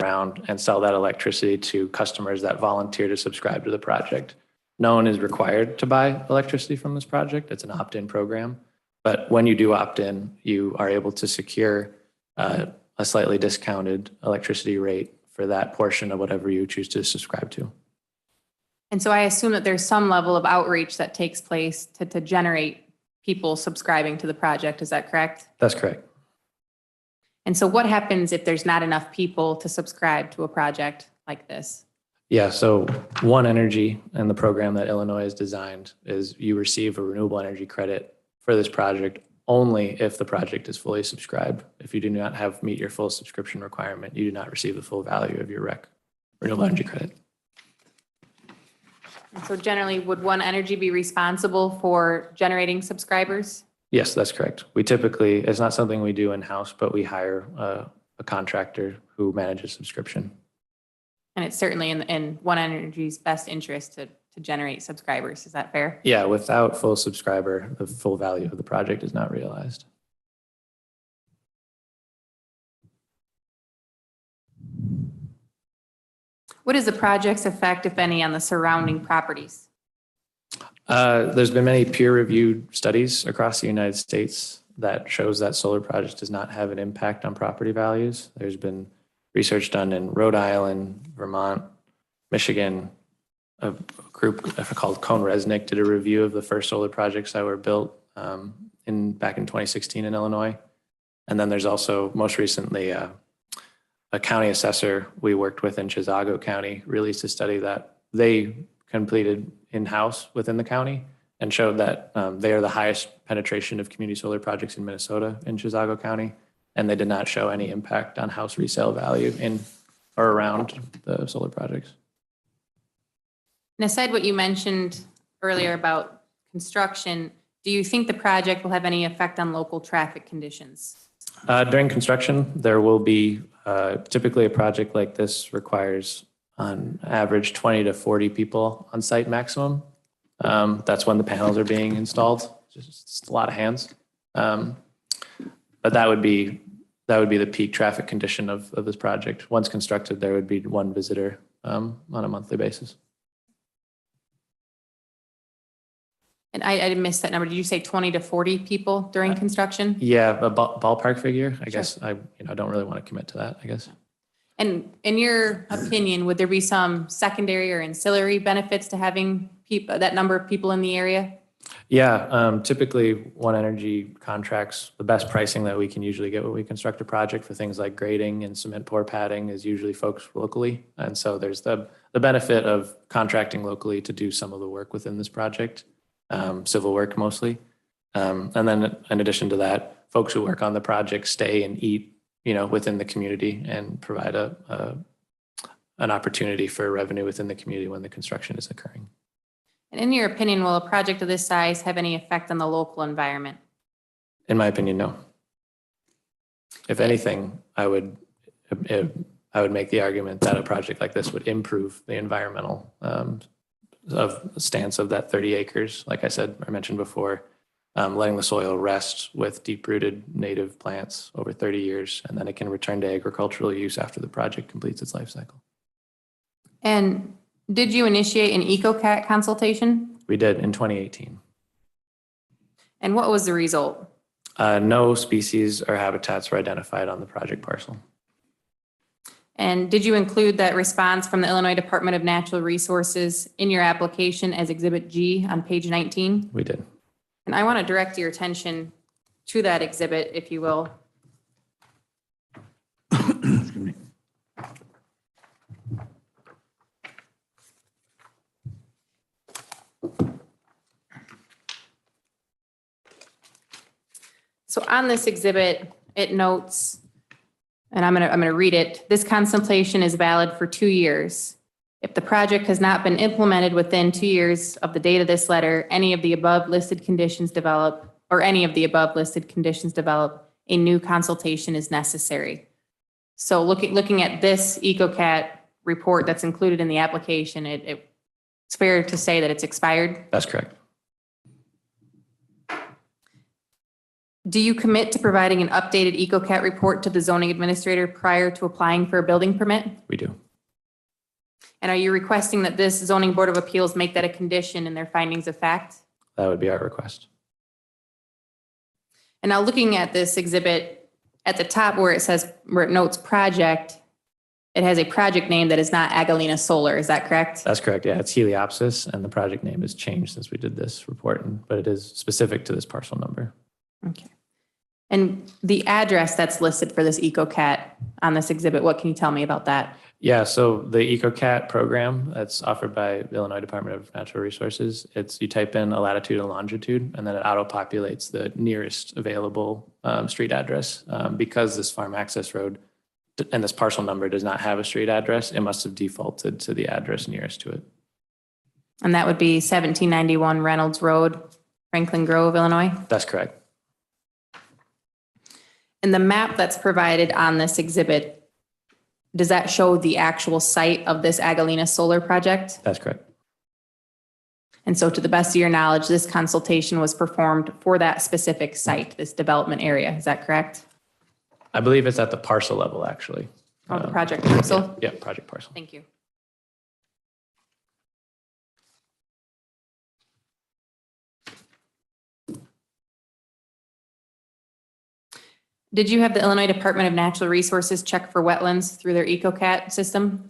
around and sell that electricity to customers that volunteer to subscribe to the project. No one is required to buy electricity from this project. It's an opt-in program. But when you do opt in, you are able to secure a slightly discounted electricity rate for that portion of whatever you choose to subscribe to. And so I assume that there's some level of outreach that takes place to generate people subscribing to the project. Is that correct? That's correct. And so what happens if there's not enough people to subscribe to a project like this? Yeah, so One Energy and the program that Illinois has designed is you receive a renewable energy credit for this project only if the project is fully subscribed. If you do not meet your full subscription requirement, you do not receive the full value of your renewable energy credit. And so generally, would One Energy be responsible for generating subscribers? Yes, that's correct. We typically, it's not something we do in-house, but we hire a contractor who manages subscription. And it's certainly in One Energy's best interest to to generate subscribers. Is that fair? Yeah, without full subscriber, the full value of the project is not realized. What is the project's effect, if any, on the surrounding properties? There's been many peer-reviewed studies across the United States that shows that solar project does not have an impact on property values. There's been research done in Rhode Island, Vermont, Michigan. A group called Cohn-Resnick did a review of the first solar projects that were built back in 2016 in Illinois. And then there's also most recently a county assessor we worked with in Chisago County released a study that they completed in-house within the county and showed that they are the highest penetration of community solar projects in Minnesota in Chisago County. And they did not show any impact on house resale value in or around the solar projects. And aside what you mentioned earlier about construction, do you think the project will have any effect on local traffic conditions? During construction, there will be typically a project like this requires on average 20 to 40 people on site maximum. That's when the panels are being installed. Just a lot of hands. But that would be the peak traffic condition of this project. Once constructed, there would be one visitor on a monthly basis. And I missed that number. Did you say 20 to 40 people during construction? Yeah, a ballpark figure. I guess I don't really want to commit to that, I guess. And in your opinion, would there be some secondary or ancillary benefits to having that number of people in the area? Yeah, typically One Energy contracts, the best pricing that we can usually get when we construct a project for things like grading and cement pour padding is usually folks locally. And so there's the benefit of contracting locally to do some of the work within this project, civil work mostly. And then in addition to that, folks who work on the project stay and eat, within the community and provide an opportunity for revenue within the community when the construction is occurring. And in your opinion, will a project of this size have any effect on the local environment? In my opinion, no. If anything, I would make the argument that a project like this would improve the environmental stance of that 30 acres. Like I mentioned before, letting the soil rest with deep-rooted native plants over 30 years, and then it can return to agricultural use after the project completes its life cycle. And did you initiate an EcoCat consultation? We did in 2018. And what was the result? No species or habitats were identified on the project parcel. And did you include that response from the Illinois Department of Natural Resources in your application as Exhibit G on page 19? We did. And I want to direct your attention to that exhibit, if you will. Excuse me. So on this exhibit, it notes, and I'm going to read it. This consultation is valid for 2 years. If the project has not been implemented within 2 years of the date of this letter, any of the above listed conditions develop, a new consultation is necessary. So looking at this EcoCat report that's included in the application, it's fair to say that it's expired. That's correct. Do you commit to providing an updated EcoCat report to the zoning administrator prior to applying for a building permit? We do. And are you requesting that this zoning board of appeals make that a condition in their findings of fact? That would be our request. And now looking at this exhibit at the top where it notes project, it has a project name that is not Agalena Solar. Is that correct? That's correct. Yeah, it's Heliopsis, and the project name has changed since we did this report, but it is specific to this parcel number. Okay. And the address that's listed for this EcoCat on this exhibit, what can you tell me about that? Yeah, so the EcoCat program that's offered by the Illinois Department of Natural Resources, you type in a latitude and longitude, and then it auto-populates the nearest available street address. Because this farm access road and this parcel number does not have a street address, it must have defaulted to the address nearest to it. And that would be 1791 Reynolds Road, Franklin Grove, Illinois? That's correct. And the map that's provided on this exhibit, does that show the actual site of this Agalena solar project? That's correct. And so to the best of your knowledge, this consultation was performed for that specific site, this development area. Is that correct? I believe it's at the parcel level, actually. Oh, the project parcel? Yeah, project parcel. Thank you. Did you have the Illinois Department of Natural Resources check for wetlands through their EcoCat system?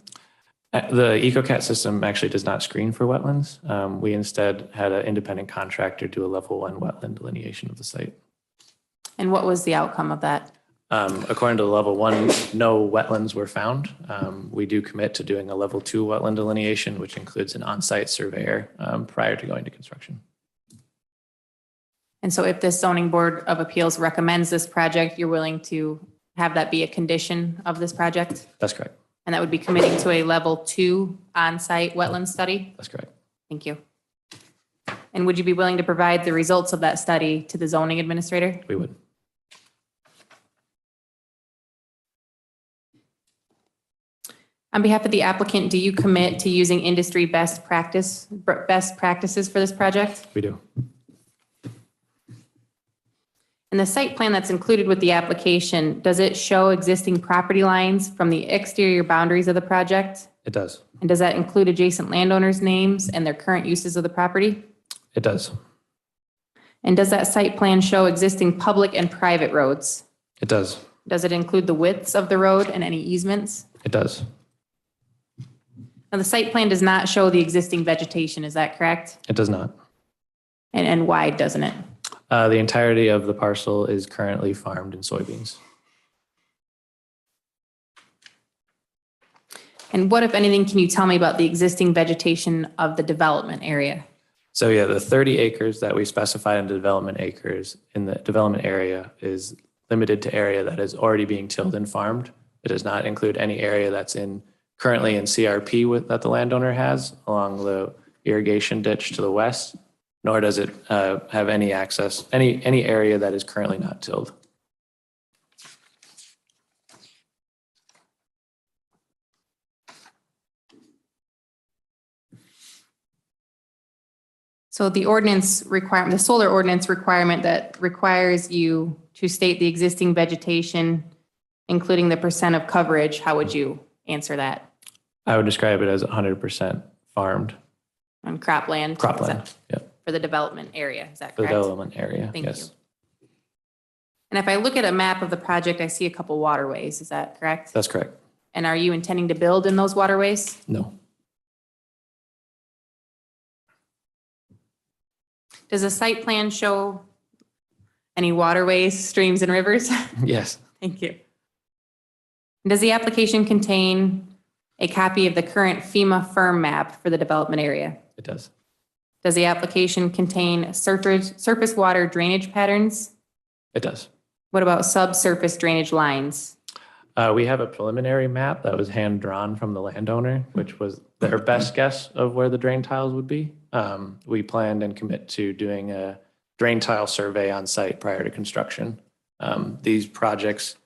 The EcoCat system actually does not screen for wetlands. We instead had an independent contractor do a level 1 wetland delineation of the site. And what was the outcome of that? According to level 1, no wetlands were found. We do commit to doing a level 2 wetland delineation, which includes an on-site surveyor prior to going to construction. And so if this zoning board of appeals recommends this project, you're willing to have that be a condition of this project? That's correct. And that would be committing to a level 2 on-site wetland study? That's correct. Thank you. And would you be willing to provide the results of that study to the zoning administrator? We would. On behalf of the applicant, do you commit to using industry best practices for this project? We do. And the site plan that's included with the application, does it show existing property lines from the exterior boundaries of the project? It does. And does that include adjacent landowners' names and their current uses of the property? It does. And does that site plan show existing public and private roads? It does. Does it include the widths of the road and any easements? It does. Now, the site plan does not show the existing vegetation, is that correct? It does not. And why doesn't it? The entirety of the parcel is currently farmed in soybeans. And what, if anything, can you tell me about the existing vegetation of the development area? So yeah, the 30 acres that we specified in the development acres in the development area is limited to area that is already being tilled and farmed. It does not include any area that's currently in CRP that the landowner has along the irrigation ditch to the west, nor does it have any access, any area that is currently not tilled. So the ordinance requirement, the solar ordinance requirement that requires you to state the existing vegetation, including the percent of coverage, how would you answer that? I would describe it as 100% farmed. On cropland? Cropland, yeah. For the development area, is that The correct? development area, Thank you. yes. And if I look at a map of the project, I see a couple waterways, is that correct? That's correct. And are you intending to build in those waterways? No. Does the site plan show any waterways, streams, and rivers? Yes, Thank you. Does the application contain a copy of the current FEMA firm map for the development area? it does. Does the application contain surface water drainage patterns? It does. What about subsurface drainage lines? We have a preliminary map that was hand drawn from the landowner, which was their best guess of where the drain tiles would be. We planned and commit to doing a drain tile survey on site prior to construction. These projects,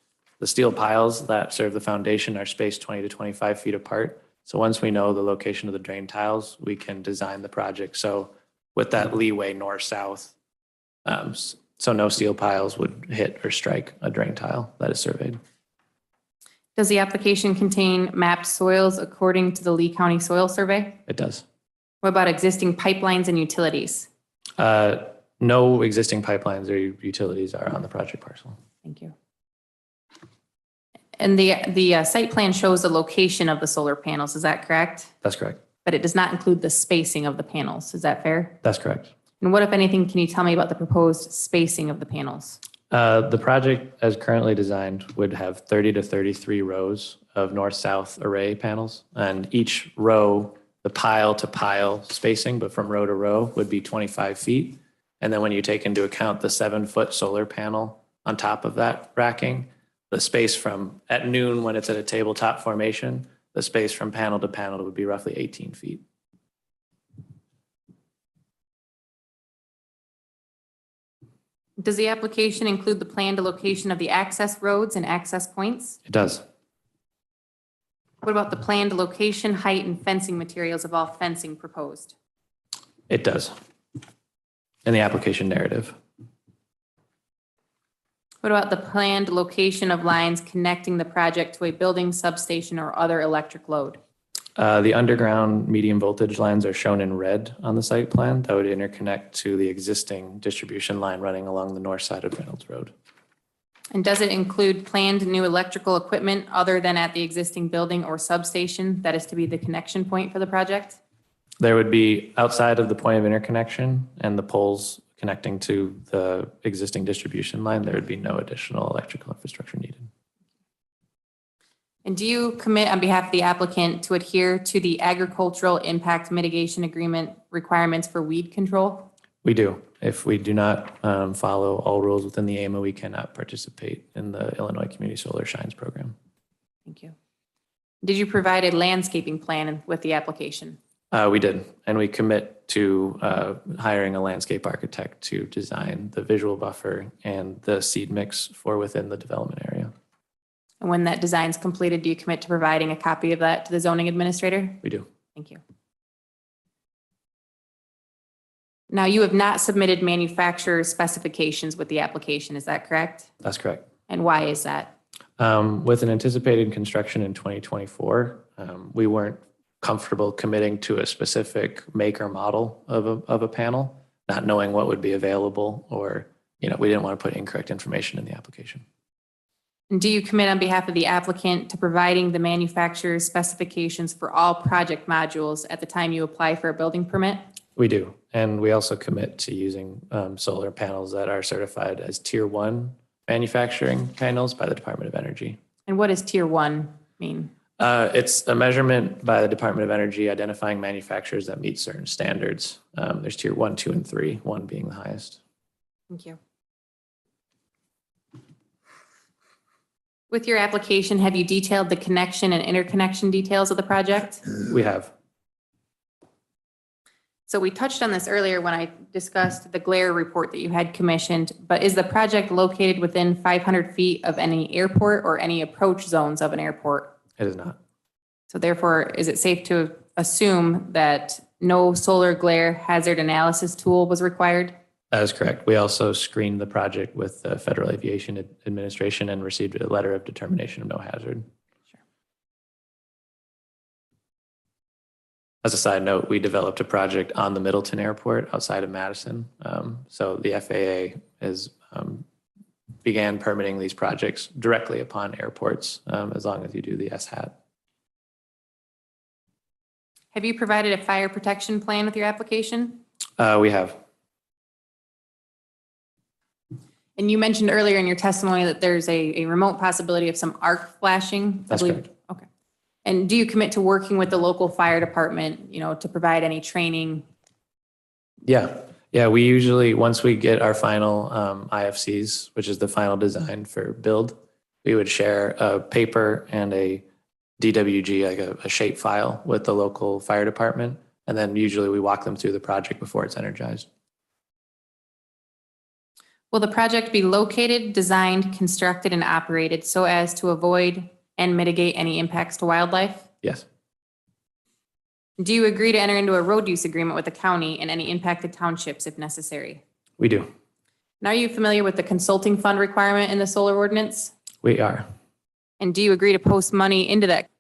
the steel piles that serve the foundation are spaced 20 to 25 feet apart. So once we know the location of the drain tiles, we can design the project. So with that leeway north-south, so no steel piles would hit or strike a drain tile that is surveyed. Does the application contain mapped soils according to the Lee County Soil Survey? It does. What about existing pipelines and utilities? No existing pipelines or utilities are on the project parcel. Thank you. And the site plan shows the location of the solar panels, is that correct? That's correct. But it does not include the spacing of the panels, is that fair? That's correct. And what, if anything, can you tell me about the proposed spacing of the panels? The project as currently designed would have 30 to 33 rows of north-south array panels. And each row, the pile to pile spacing, but from row to row would be 25 feet. And then when you take into account the 7-foot solar panel on top of that racking, the space from at noon when it's at a tabletop formation, the space from panel to panel would be roughly 18 feet. Does the application include the planned location of the access roads and access points? It does. What about the planned location, height, and fencing materials of all fencing proposed? It does. In the application narrative. What about the planned location of lines connecting the project to a building, substation, or other electric load? The underground medium voltage lines are shown in red on the site plan that would interconnect to the existing distribution line running along the north side of Reynolds Road. And does it include planned new electrical equipment other than at the existing building or substation that is to be the connection point for the project? There would be outside of the point of interconnection and the poles connecting to the existing distribution line, there would be no additional electrical infrastructure needed. And do you commit on behalf of the applicant to adhere to the agricultural impact mitigation agreement requirements for weed control? We do. If we do not follow all rules within the AMA, we cannot participate in the Illinois Community Solar Shines program. Thank you. Did you provide a landscaping plan with the application? We did, and we commit to hiring a landscape architect to design the visual buffer and the seed mix for within the development area. And when that design is completed, do you commit to providing a copy of that to the zoning administrator? We do. Thank you. Now, you have not submitted manufacturer specifications with the application, is that correct? That's correct. And why is that? With an anticipated construction in 2024, we weren't comfortable committing to a specific make or model of a panel, not knowing what would be available, or, we didn't want to put incorrect information in the application. And do you commit on behalf of the applicant to providing the manufacturer's specifications for all project modules at the time you apply for a building permit? We do. And we also commit to using solar panels that are certified as Tier 1 manufacturing panels by the Department of Energy. And what does Tier 1 mean? It's a measurement by the Department of Energy identifying manufacturers that meet certain standards. There's Tier 1, 2, and 3, 1 being the highest. Thank you. With your application, have you detailed the connection and interconnection details of the project? We have. So we touched on this earlier when I discussed the glare report that you had commissioned, but is the project located within 500 feet of any airport or any approach zones of an airport? It is not. So therefore, is it safe to assume that no solar glare hazard analysis tool was required? That is correct. We also screened the project with the Federal Aviation Administration and received a letter of determination of no hazard. Sure. As a side note, we developed a project on the Middleton Airport outside of Madison. So the FAA has began permitting these projects directly upon airports, as long as you do the SHAT. Have you provided a fire protection plan with your application? We have. And you mentioned earlier in your testimony that there's a remote possibility of some arc flashing. That's correct. Okay. And do you commit to working with the local fire department, to provide any training? Yeah. Yeah, we usually, once we get our final IFCs, which is the final design for build, we would share a paper and a DWG, like a shape file with the local fire department. And then usually we walk them through the project before it's energized. Will the project be located, designed, constructed, and operated so as to avoid and mitigate any impacts to wildlife? Yes. Do you agree to enter into a road use agreement with the county and any impacted townships if necessary? We do. And are you familiar with the consulting fund requirement in the solar ordinance? We are. And do you agree to post money into that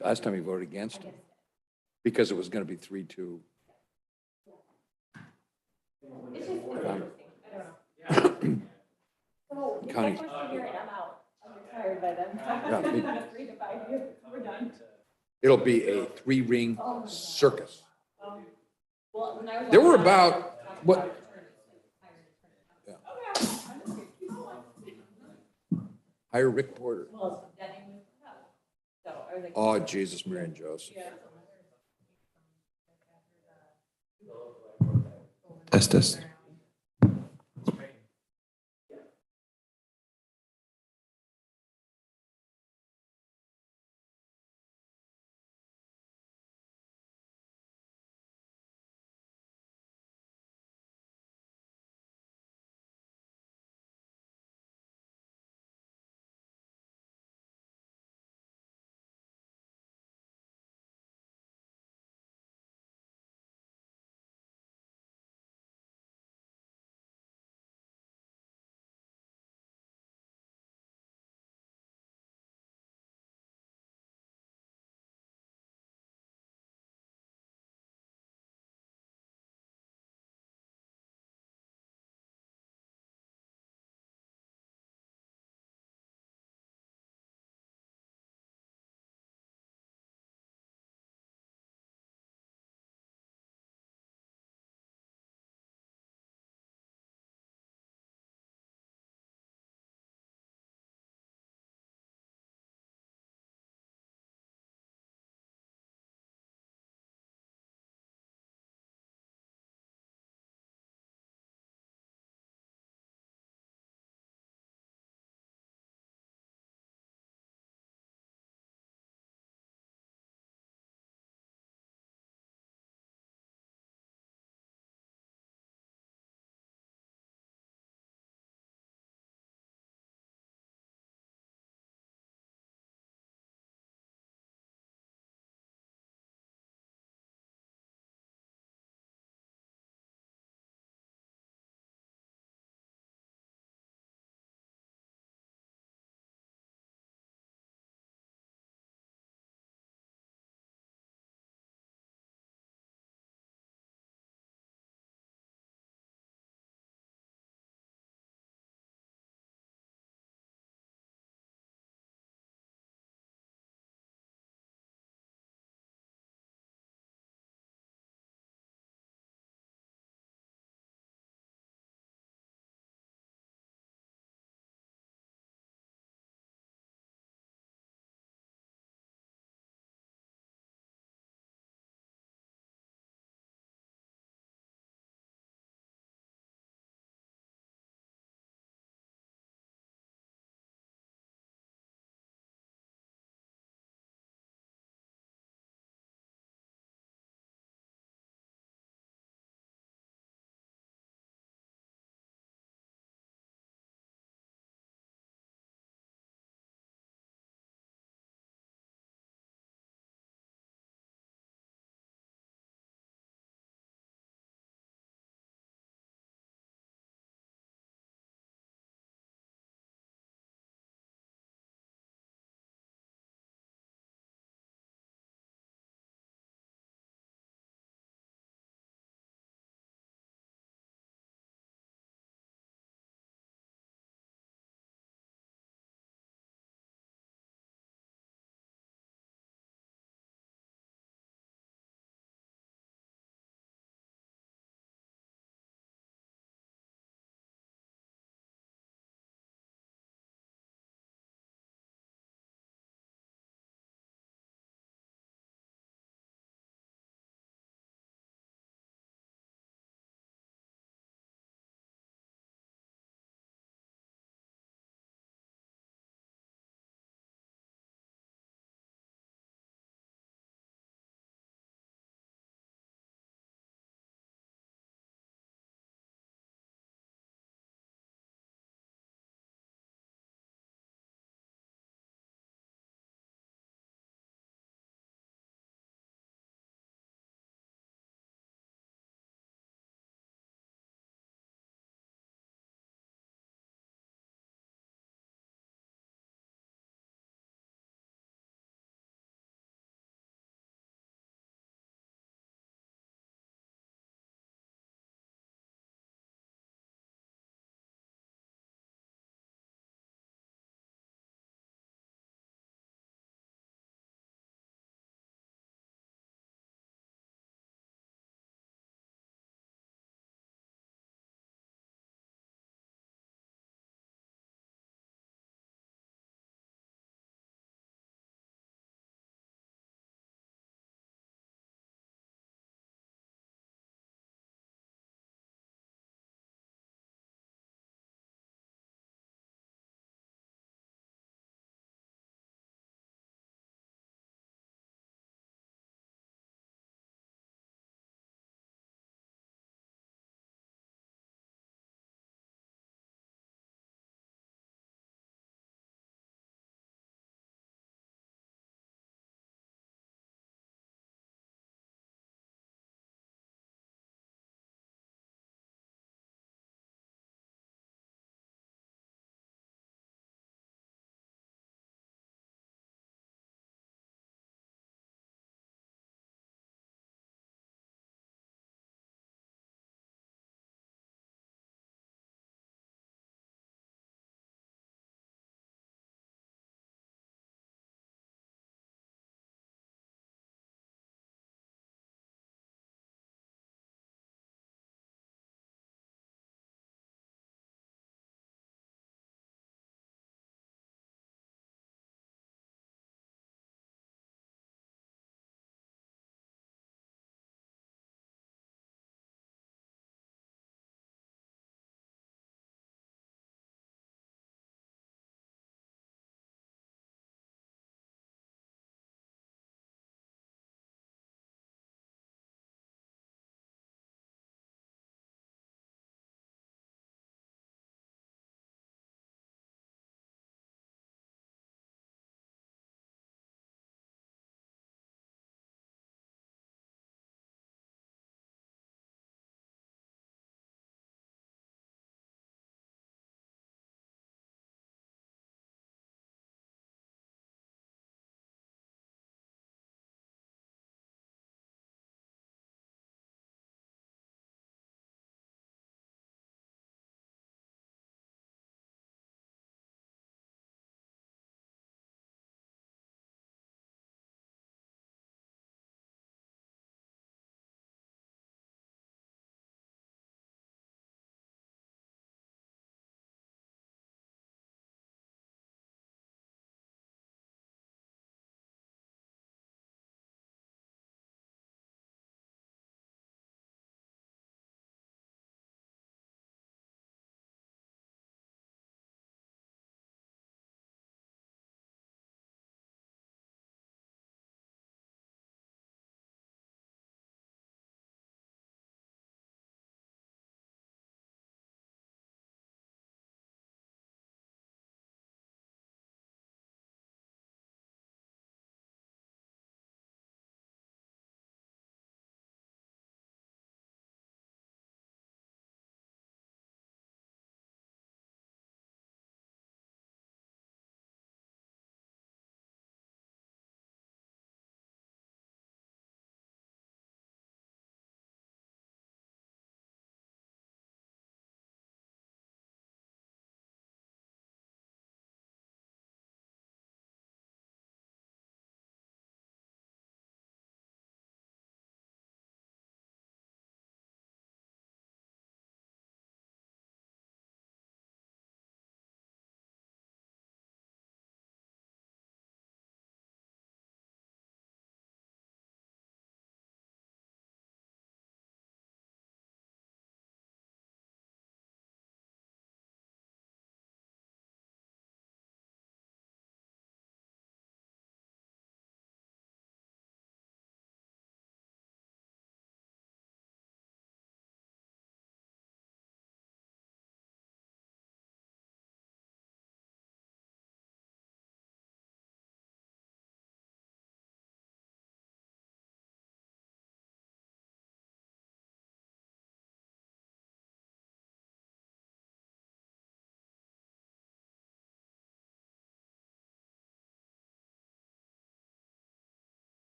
Last time you voted against it? Because it was going to be 3-2. Connie. Yeah, it'll be a 3-ring circus. There were about, what? Yeah. Hire Rick Porter. Oh, Jesus, Mary and Joseph. Test.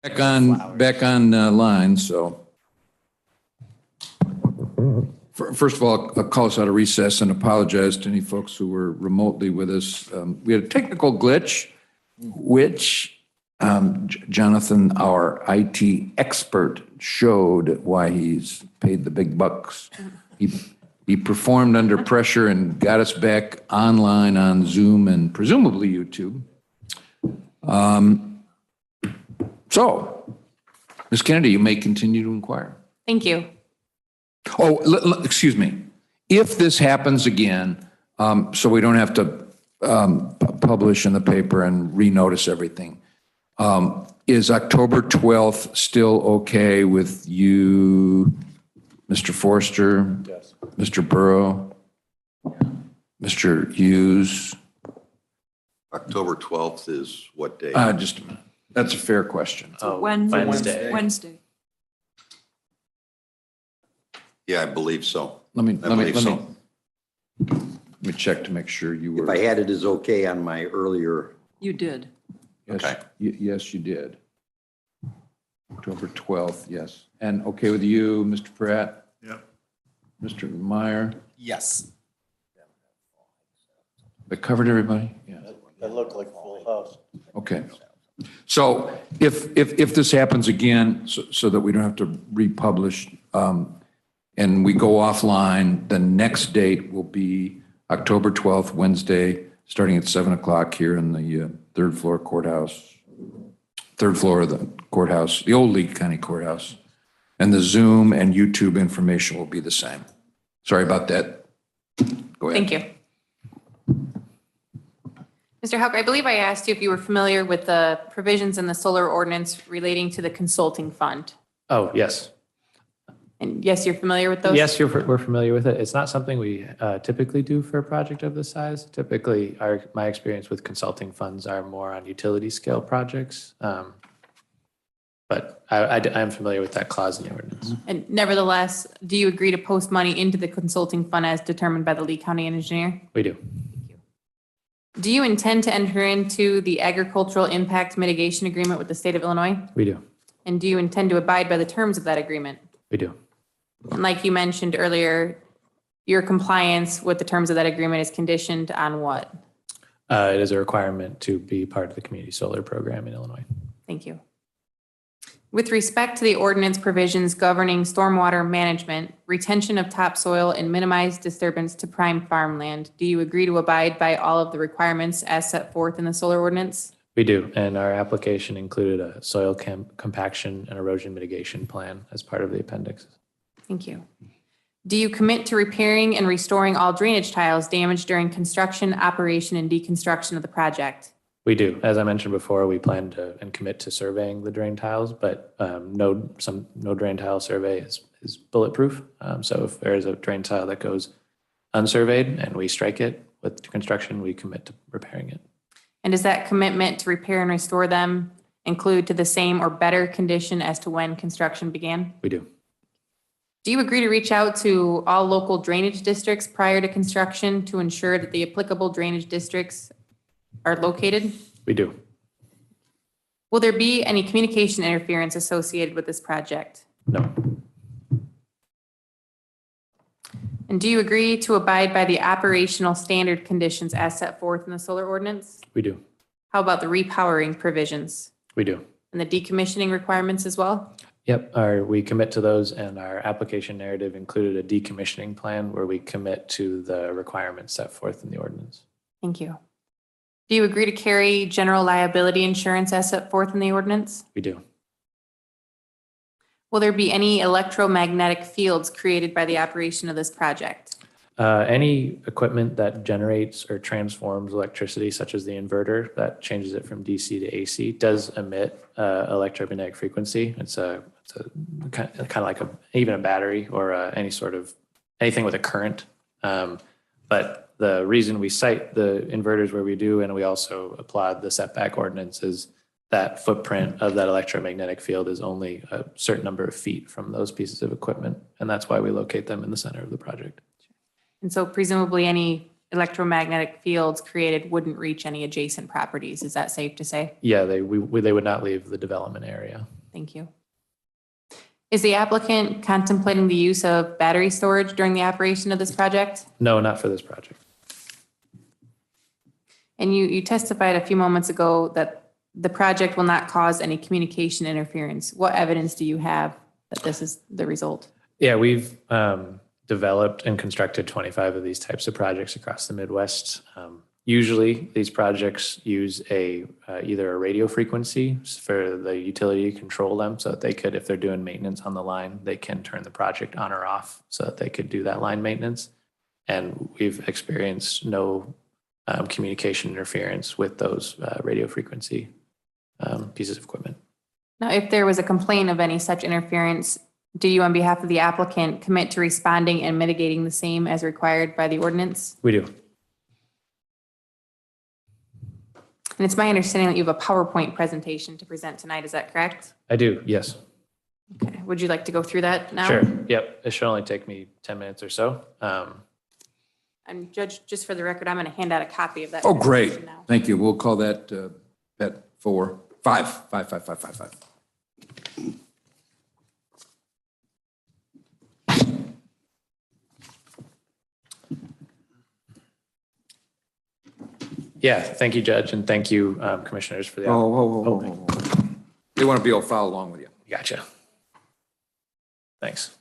Back on line, so. First of all, I'll call us out of recess and apologize to any folks who were remotely with us. We had a technical glitch, which Jonathan, our IT expert, showed why he's paid the big bucks. He performed under pressure and got us back online on Zoom and presumably YouTube. So, Ms. Kennedy, you may continue to inquire. Thank you. Oh, excuse me. If this happens again, so we don't have to publish in the paper and renotice everything, is October 12th still okay with you, Mr. Forster? Yes. Mr. Burrow? Mr. Hughes? October 12th is what day? Just a minute. That's a fair question. Wednesday. Wednesday. Yeah, I believe so. Let me believe check to make sure you If were. I had it as okay on my earlier, You did. Yes, Okay. Yes, you did. October 12th, yes. And okay with you, Mr. Pratt? Yep. Mr. Meyer? Yes. That covered everybody? Yeah. That looked like a full house. Okay. So if this happens again, so that we don't have to republish, and we go offline, the next date will be October 12th, Wednesday, starting at 7 o'clock here in the third floor of the courthouse, the old Lee County Courthouse. And the Zoom and YouTube information will be the same. Sorry about that. Go ahead. Thank you. Mr. Houck, I believe I asked you if you were familiar with the provisions in the solar ordinance relating to the consulting fund. Oh, yes. And yes, you're familiar with those? Yes, we're familiar with it. It's not something we typically do for a project of this size. Typically, my experience with consulting funds are more on utility scale projects. But I am familiar with that clause in the ordinance. And nevertheless, do you agree to post money into the consulting fund as determined by the Lee County engineer? We do. Do you intend to enter into the agricultural impact mitigation agreement with the state of Illinois? We do. And do you intend to abide by the terms of that agreement? We do. And like you mentioned earlier, your compliance with the terms of that agreement is conditioned on what? It is a requirement to be part of the community solar program in Illinois. Thank you. With respect to the ordinance provisions governing stormwater management, retention of topsoil, and minimized disturbance to prime farmland, do you agree to abide by all of the requirements as set forth in the solar ordinance? We do. And our application included a soil compaction and erosion mitigation plan as part of the appendix. Thank you. Do you commit to repairing and restoring all drainage tiles damaged during construction, operation, and deconstruction of the project? We do. As I mentioned before, we plan to and commit to surveying the drain tiles, but no drain tile survey is bulletproof. So if there is a drain tile that goes unsurveyed and we strike it with construction, we commit to repairing it. And does that commitment to repair and restore them include to the same or better condition as to when construction began? We do. Do you agree to reach out to all local drainage districts prior to construction to ensure that the applicable drainage districts are located? We do. Will there be any communication interference associated with this project? No. And do you agree to abide by the operational standard conditions as set forth in the solar ordinance? We do. How about the repowering provisions We do. and the decommissioning requirements as well? Yep, we commit to those, and our application narrative included a decommissioning plan where we commit to the requirements set forth in the ordinance. Thank you. Do you agree to carry general liability insurance as set forth in the ordinance? We do. Will there be any electromagnetic fields created by the operation of this project? Any equipment that generates or transforms electricity, such as the inverter that changes it from DC to AC, does emit electromagnetic frequency. It's a kind of like even a battery or anything with a current. But the reason we cite the inverters where we do, and we also applaud the setback ordinance, is that footprint of that electromagnetic field is only a certain number of feet from those pieces of equipment. And that's why we locate them in the center of the project. And so presumably any electromagnetic fields created wouldn't reach any adjacent properties. Is that safe to say? Yeah, they would not leave the development area. Thank you. Is the applicant contemplating the use of battery storage during the operation of this project? No, not for this project. And you testified a few moments ago that the project will not cause any communication interference. What evidence do you have that this is the result? Yeah, we've developed and constructed 25 of these types of projects across the Midwest. Usually, these projects use either a radio frequency for the utility to control them so that they could, if they're doing maintenance on the line, they can turn the project on or off so that they could do that line maintenance. And we've experienced no communication interference with those radio frequency pieces of equipment. Now, if there was a complaint of any such interference, do you, on behalf of the applicant, commit to responding and mitigating the same as required by the ordinance? We do. And it's my understanding that you have a PowerPoint presentation to present tonight. Is that correct? I do, yes. Okay. Would you like to go through that now? Sure. Yep. It should only take me 10 minutes or so. And Judge, just for the record, I'm going to hand out a copy of that. Oh, great. presentation now. Thank you. We'll call that bet 4, 5. Yeah, thank you, Judge, and thank you, Commissioners, for the. Oh. They want to be able to follow along with you. Gotcha. Thanks.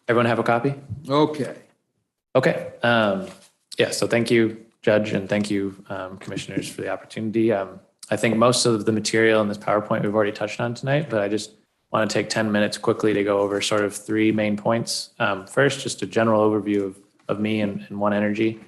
Everyone have a copy? Okay. Okay. Yeah, so thank you, Judge, and thank you, Commissioners, for the opportunity. I think most of the material in this PowerPoint we've already touched on tonight, but I just want to take 10 minutes quickly to go over sort of 3 main points. First, just a general overview of me and One Energy.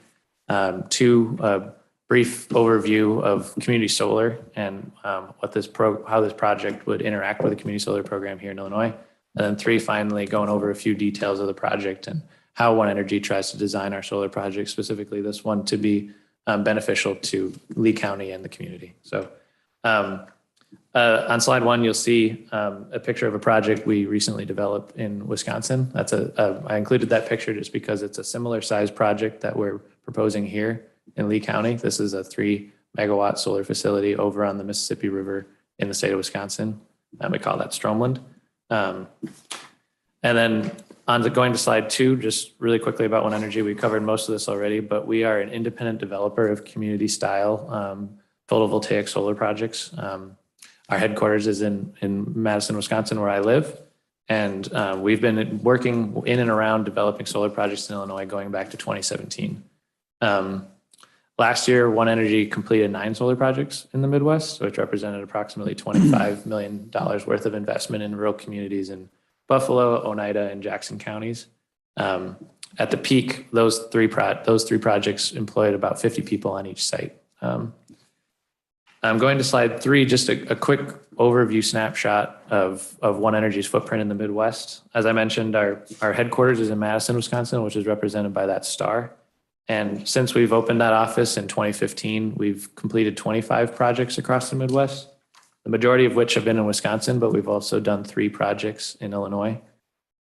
2, a brief overview of community solar and how this project would interact with the community solar program here in Illinois. And then 3, finally, going over a few details of the project and how One Energy tries to design our solar project, specifically this one, to be beneficial to Lee County and the community. So on slide 1, you'll see a picture of a project we recently developed in Wisconsin. I included that picture just because it's a similar size project that we're proposing here in Lee County. This is a 3 megawatt solar facility over on the Mississippi River in the state of Wisconsin. And we call that Stromeland. And then going to slide 2, just really quickly about One Energy. We covered most of this already, but we are an independent developer of community style photovoltaic solar projects. Our headquarters is in Madison, Wisconsin, where I live. And we've been working in and around developing solar projects in Illinois going back to 2017. Last year, One Energy completed 9 solar projects in the Midwest, which represented approximately $25 million worth of investment in rural communities in Buffalo, Oneida, and Jackson counties. At the peak, those three projects employed about 50 people on each site. I'm going to slide 3, just a quick overview snapshot of One Energy's footprint in the Midwest. As I mentioned, our headquarters is in Madison, Wisconsin, which is represented by that star. And since we've opened that office in 2015, we've completed 25 projects across the Midwest, the majority of which have been in Wisconsin, but we've also done 3 projects in Illinois.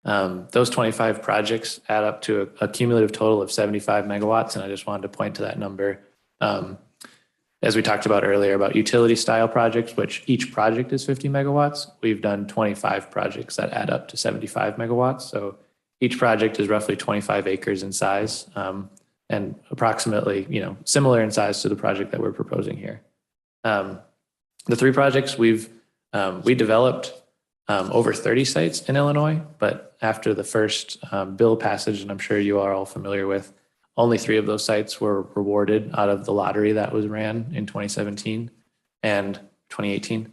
Those 25 projects add up to a cumulative total of 75 megawatts, and I just wanted to point to that number. As we talked about earlier about utility style projects, which each project is 50 megawatts, we've done 25 projects that add up to 75 megawatts. So each project is roughly 25 acres in size, and approximately, similar in size to the project that we're proposing here. The 3 projects we developed over 30 sites in Illinois, but after the first bill passage, and I'm sure you are all familiar with, only 3 of those sites were rewarded out of the lottery that was ran in 2017 and 2018.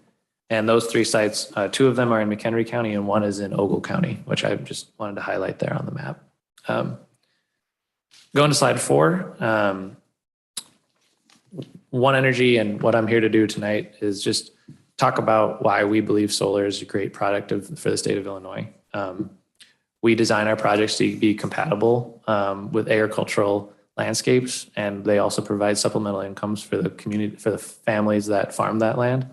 And those 3 sites, 2 of them are in McHenry County and 1 is in Ogle County, which I just wanted to highlight there on the map. Going to slide 4, One Energy, and what I'm here to do tonight is just talk about why we believe solar is a great product for the state of Illinois. We design our projects to be compatible with agricultural landscapes, and they also provide supplemental incomes for the community, for the families that farm that land.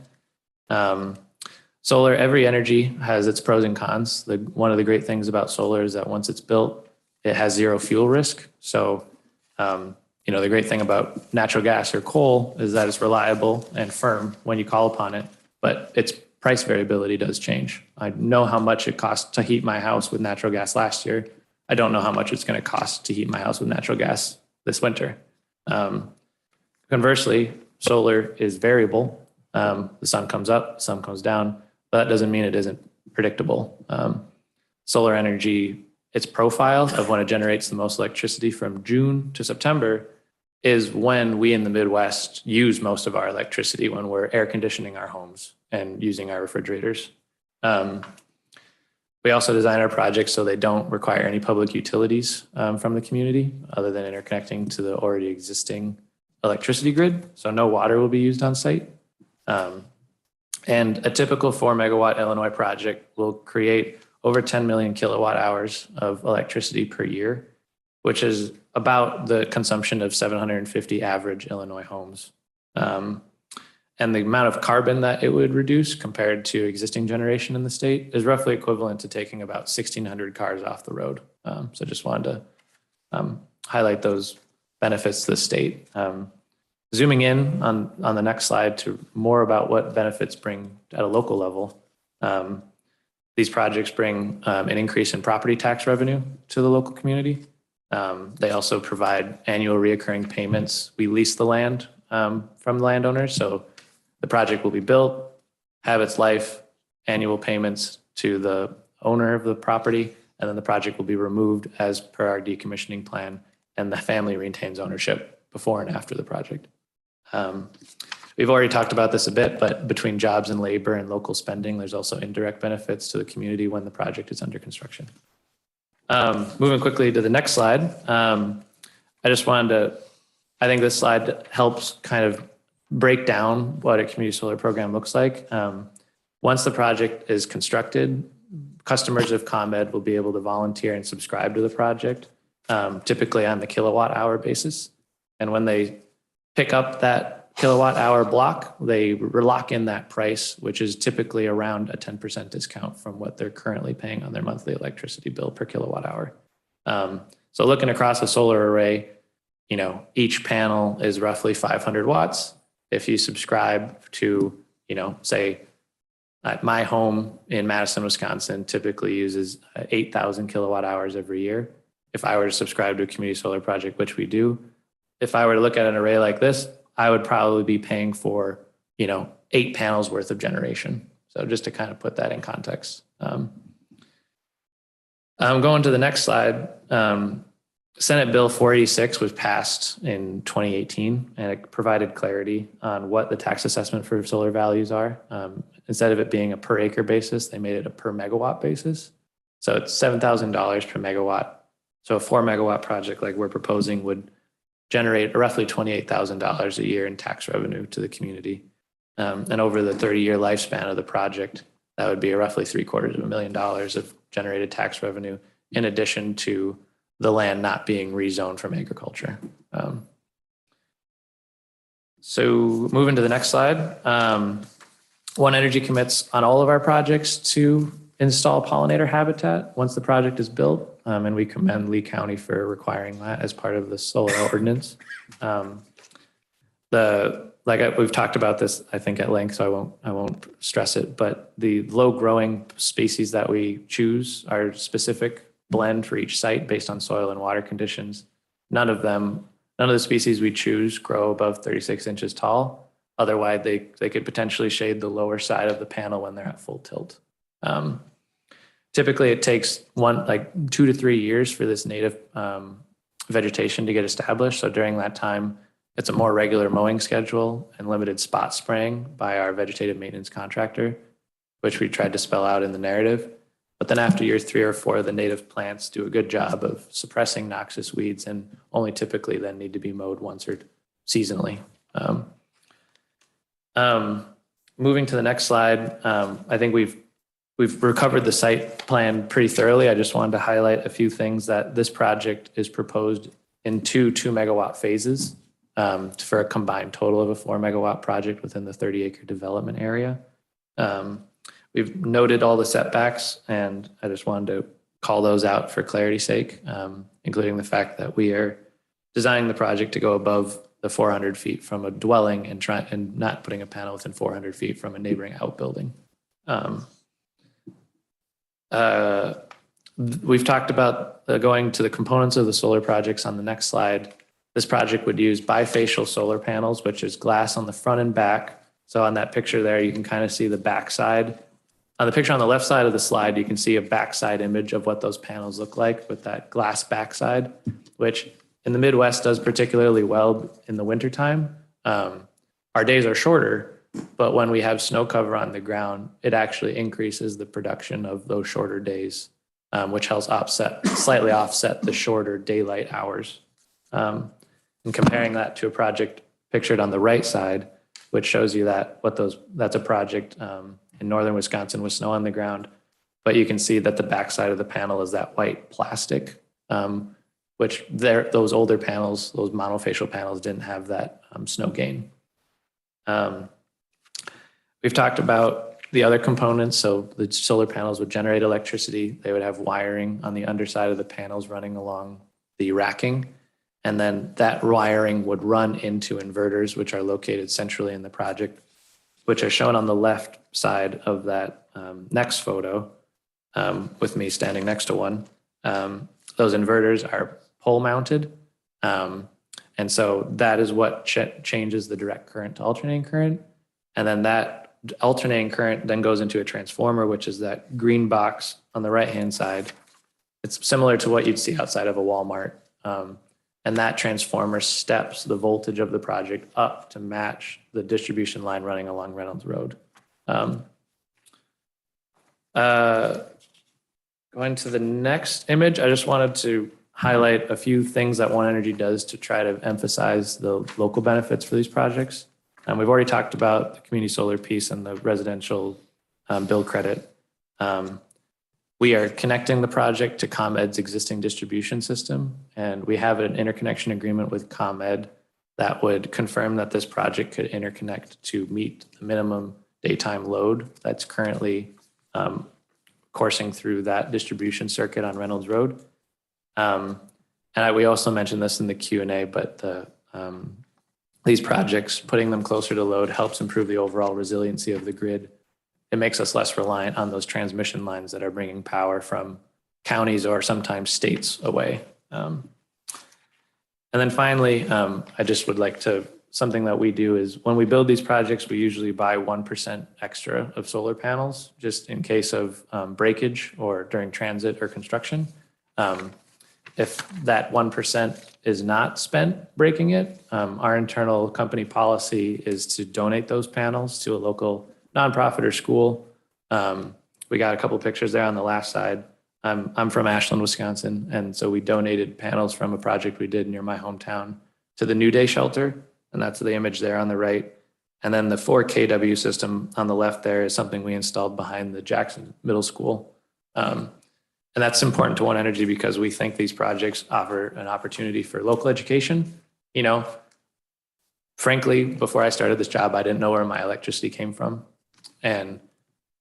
Solar, every energy has its pros and cons. One of the great things about solar is that once it's built, it has zero fuel risk. So, the great thing about natural gas or coal is that it's reliable and firm when you call upon it, but its price variability does change. I know how much it cost to heat my house with natural gas last year. I don't know how much it's going to cost to heat my house with natural gas this winter. Conversely, solar is variable. The sun comes up, the sun comes down, but that doesn't mean it isn't predictable. Solar energy, its profile of when it generates the most electricity from June to September is when we in the Midwest use most of our electricity, when we're air conditioning our homes and using our refrigerators. We also design our projects so they don't require any public utilities from the community other than interconnecting to the already existing electricity grid. So no water will be used on site. And a typical 4 megawatt Illinois project will create over 10 million kilowatt hours of electricity per year, which is about the consumption of 750 average Illinois homes. And the amount of carbon that it would reduce compared to existing generation in the state is roughly equivalent to taking about 1,600 cars off the road. So just wanted to highlight those benefits to the state. Zooming in on the next slide to more about what benefits bring at a local level. These projects bring an increase in property tax revenue to the local community. They also provide annual reoccurring payments. We lease the land from the landowners, so the project will be built, have its life, annual payments to the owner of the property, and then the project will be removed as per our decommissioning plan, and the family retains ownership before and after the project. We've already talked about this a bit, but between jobs and labor and local spending, there's also indirect benefits to the community when the project is under construction. Moving quickly to the next slide, I think this slide helps kind of break down what a community solar program looks like. Once the project is constructed, customers of ComEd will be able to volunteer and subscribe to the project, typically on the kilowatt hour basis. And when they pick up that kilowatt hour block, they lock in that price, which is typically around a 10% discount from what they're currently paying on their monthly electricity bill per kilowatt hour. So looking across a solar array, each panel is roughly 500 watts. If you subscribe to, say, my home in Madison, Wisconsin typically uses 8,000 kilowatt hours every year. If I were to subscribe to a community solar project, which we do, if I were to look at an array like this, I would probably be paying for, 8 panels worth of generation. So just to kind of put that in context. I'm going to the next slide. Senate Bill 486 was passed in 2018, and it provided clarity on what the tax assessment for solar values are. Instead of it being a per acre basis, they made it a per megawatt basis. So it's $7,000 per megawatt. So a 4 megawatt project like we're proposing would generate roughly $28,000 a year in tax revenue to the community. And over the 30-year lifespan of the project, that would be roughly $750,000 of generated tax revenue, in addition to the land not being rezoned from agriculture. So moving to the next slide. One Energy commits on all of our projects to install pollinator habitat once the project is built. And we commend Lee County for requiring that as part of the solar ordinance. We've talked about this, I think, at length, so I won't stress it, but the low growing species that we choose are specific blend for each site based on soil and water conditions. None of the species we choose grow above 36 inches tall. Otherwise, they could potentially shade the lower side of the panel when they're at full tilt. Typically, it takes 2 to 3 years for this native vegetation to get established. So during that time, it's a more regular mowing schedule and limited spot spraying by our vegetative maintenance contractor, which we tried to spell out in the narrative. But then after year 3 or 4, the native plants do a good job of suppressing noxious weeds and only typically then need to be mowed once or seasonally. Moving to the next slide, I think we've recovered the site plan pretty thoroughly. I just wanted to highlight a few things that this project is proposed in two 2-megawatt phases for a combined total of a 4-megawatt project within the 30-acre development area. We've noted all the setbacks, and I just wanted to call those out for clarity's sake, including the fact that we are designing the project to go above the 400 feet from a dwelling and not putting a panel within 400 feet from a neighboring outbuilding. We've talked about going to the components of the solar projects on the next slide. This project would use bifacial solar panels, which is glass on the front and back. So on that picture there, you can kind of see the backside. On the picture on the left side of the slide, you can see a backside image of what those panels look like with that glass backside, which in the Midwest does particularly well in the wintertime. Our days are shorter, but when we have snow cover on the ground, it actually increases the production of those shorter days, which helps slightly offset the shorter daylight hours. And comparing that to a project pictured on the right side, which shows you that's a project in northern Wisconsin with snow on the ground. But you can see that the backside of the panel is that white plastic, which those older panels, those monofacial panels, didn't have that snow gain. We've talked about the other components. So the solar panels would generate electricity. They would have wiring on the underside of the panels running along the racking. And then that wiring would run into inverters, which are located centrally in the project, which are shown on the left side of that next photo, with me standing next to one. Those inverters are pole mounted. And so that is what changes the direct current to alternating current. And then that alternating current then goes into a transformer, which is that green box on the right-hand side. It's similar to what you'd see outside of a Walmart. And that transformer steps the voltage of the project up to match the distribution line running along Reynolds Road. Going to the next image, I just wanted to highlight a few things that One Energy does to try to emphasize the local benefits for these projects. We've already talked about the community solar piece and the residential bill credit. We are connecting the project to ComEd's existing distribution system, and we have an interconnection agreement with ComEd that would confirm that this project could interconnect to meet the minimum daytime load that's currently coursing through that distribution circuit on Reynolds Road. We also mentioned this in the Q&A, but these projects, putting them closer to load, helps improve the overall resiliency of the grid. It makes us less reliant on those transmission lines that are bringing power from counties or sometimes states away. And then finally, I just would like to, something that we do is when we build these projects, we usually buy 1% extra of solar panels, just in case of breakage or during transit or construction. If that 1% is not spent breaking it, our internal company policy is to donate those panels to a local nonprofit or school. We got a couple of pictures there on the last side. I'm from Ashland, Wisconsin, and so we donated panels from a project we did near my hometown to the New Day shelter, and that's the image there on the right. And then the 4 kW system on the left there is something we installed behind the Jackson Middle School. And that's important to One Energy because we think these projects offer an opportunity for local education. You know, frankly, before I started this job, I didn't know where my electricity came from. And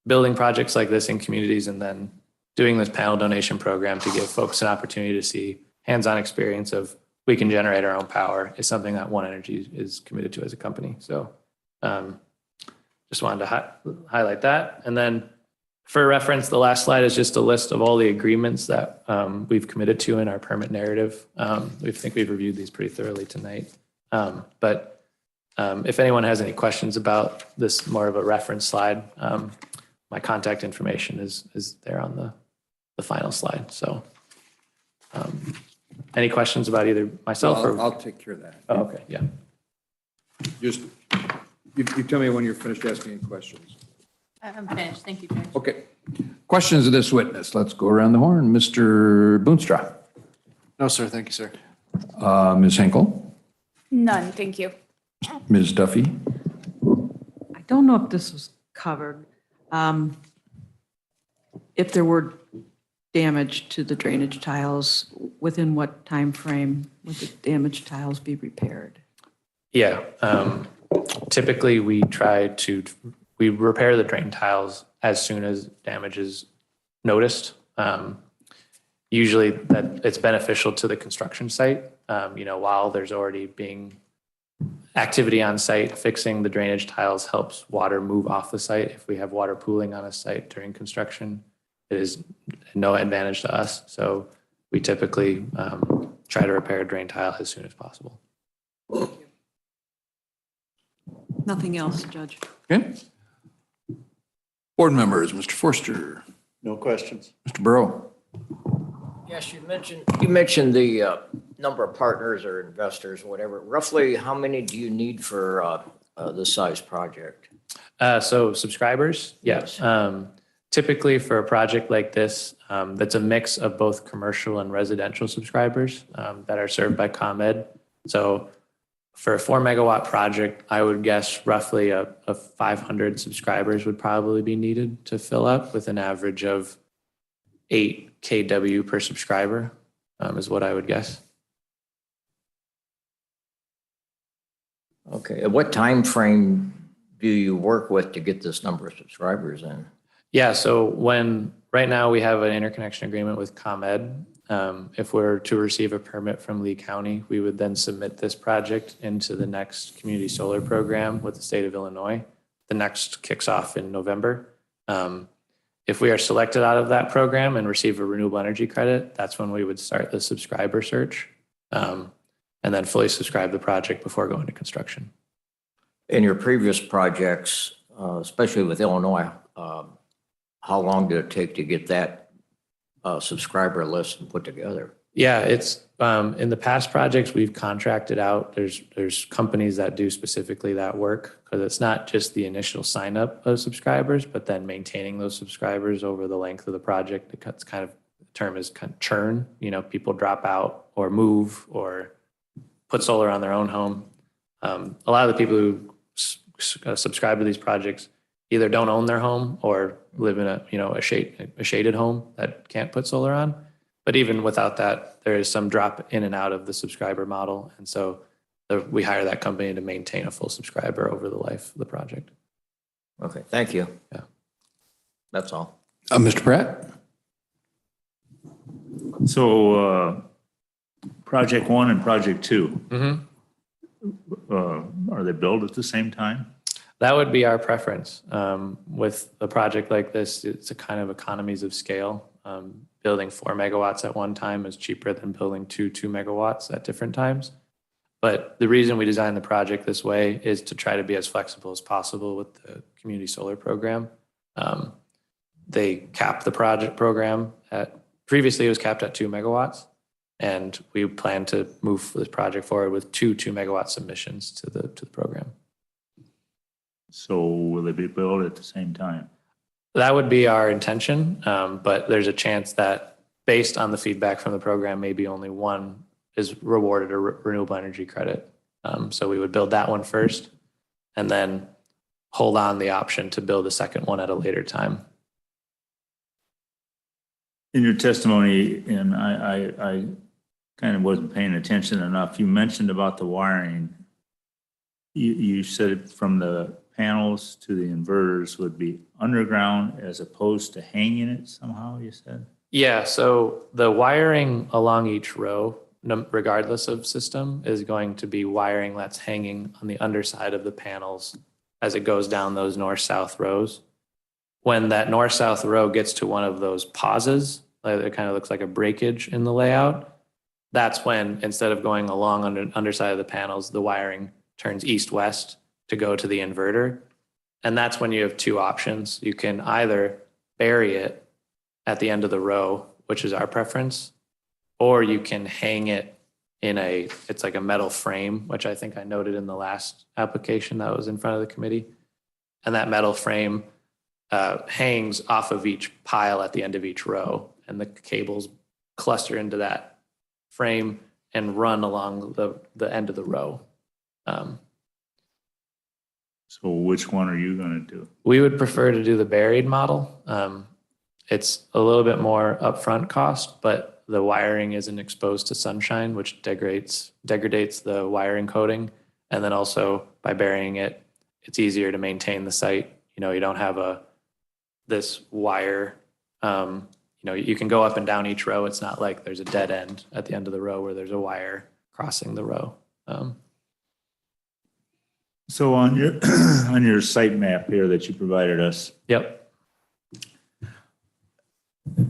building projects like this in communities and then doing this panel donation program to give folks an opportunity to see hands-on experience of we can generate our own power is something that One Energy is committed to as a company. So just wanted to highlight that. And then for reference, the last slide is just a list of all the agreements that we've committed to in our permit narrative. We think we've reviewed these pretty thoroughly tonight. But if anyone has any questions about this, more of a reference slide, my contact information is there on the final slide. So any questions about either myself or? I'll take care of that. Oh, okay, yeah. Just, you tell me when you're finished asking any questions. I'm finished. Thank you, Judge. Okay. Questions of this witness. Let's go around the horn. Mr. Boonstra. No, sir. Thank you, sir. Ms. Henkel. None, thank you. Ms. Duffy. I don't know if this was covered. If there were damage to the drainage tiles, within what time frame would the damaged tiles be repaired? Yeah, typically we repair the drain tiles as soon as damage is noticed. Usually that it's beneficial to the construction site, while there's already being activity on site, fixing the drainage tiles helps water move off the site. If we have water pooling on a site during construction, it is no advantage to us. So we typically try to repair a drain tile as soon as possible. Nothing else, Judge. Okay. Board members, Mr. Forster, No questions. Mr. Burrow. Yes, you mentioned the number of partners or investors, whatever. Roughly, how many do you need for this size project? So subscribers, yes. Typically for a project like this, that's a mix of both commercial and residential subscribers that are served by ComEd. So for a 4 megawatt project, I would guess roughly a 500 subscribers would probably be needed to fill up, with an average of 8 kW per subscriber, is what I would guess. Okay, what time frame do you work with to get this number of subscribers in? Yeah, so right now we have an interconnection agreement with ComEd. If we're to receive a permit from Lee County, we would then submit this project into the next community solar program with the state of Illinois. The next kicks off in November. If we are selected out of that program and receive a renewable energy credit, that's when we would start the subscriber search, and then fully subscribe the project before going to construction. In your previous projects, especially with Illinois, how long did it take to get that subscriber list put together? Yeah, it's in the past projects we've contracted out. There's companies that do specifically that work, because it's not just the initial sign up of subscribers, but then maintaining those subscribers over the length of the project. It's kind of, the term is kind of churn. People drop out or move or put solar on their own home. A lot of the people who subscribe to these projects either don't own their home or live in a shaded home that can't put solar on. But even without that, there is some drop in and out of the subscriber model. And so we hire that company to maintain a full subscriber over the life of the project. Okay, thank you. Yeah. That's all. Mr. Pratt? So project 1 and project 2, Mm-hmm. are they built at the same time? That would be our preference. With a project like this, it's a kind of economies of scale. Building 4 megawatts at one time is cheaper than building 2 megawatts at different times. But the reason we designed the project this way is to try to be as flexible as possible with the community solar program. They capped the project program previously it was capped at 2 megawatts. And we plan to move this project forward with 2 megawatt submissions to the program. So will they be built at the same time? That would be our intention, but there's a chance that based on the feedback from the program, maybe only one is rewarded a renewable energy credit. So we would build that one first and then hold on the option to build a second one at a later time. In your testimony, and I kind of wasn't paying attention enough, you mentioned about the wiring. You said from the panels to the inverters would be underground as opposed to hanging it somehow, you said? Yeah, so the wiring along each row, regardless of system, is going to be wiring that's hanging on the underside of the panels as it goes down those north-south rows. When that north-south row gets to one of those pauses, it kind of looks like a breakage in the layout, that's when, instead of going along underside of the panels, the wiring turns east-west to go to the inverter. And that's when you have 2 options. You can either bury it at the end of the row, which is our preference, or you can hang it in it's like a metal frame, which I think I noted in the last application that was in front of the committee. And that metal frame hangs off of each pile at the end of each row, and the cables cluster into that frame and run along the end of the row. So which one are you going to do? We would prefer to do the buried model. it's a little bit more upfront cost, but the wiring isn't exposed to sunshine, which degrades the wiring coating. And then also by burying it, it's easier to maintain the site. You know, you don't have this wire, you know, you can go up and down each row. It's not like there's a dead end at the end of the row where there's a wire crossing the row. So on your, on your site map here that you provided us, Yep. I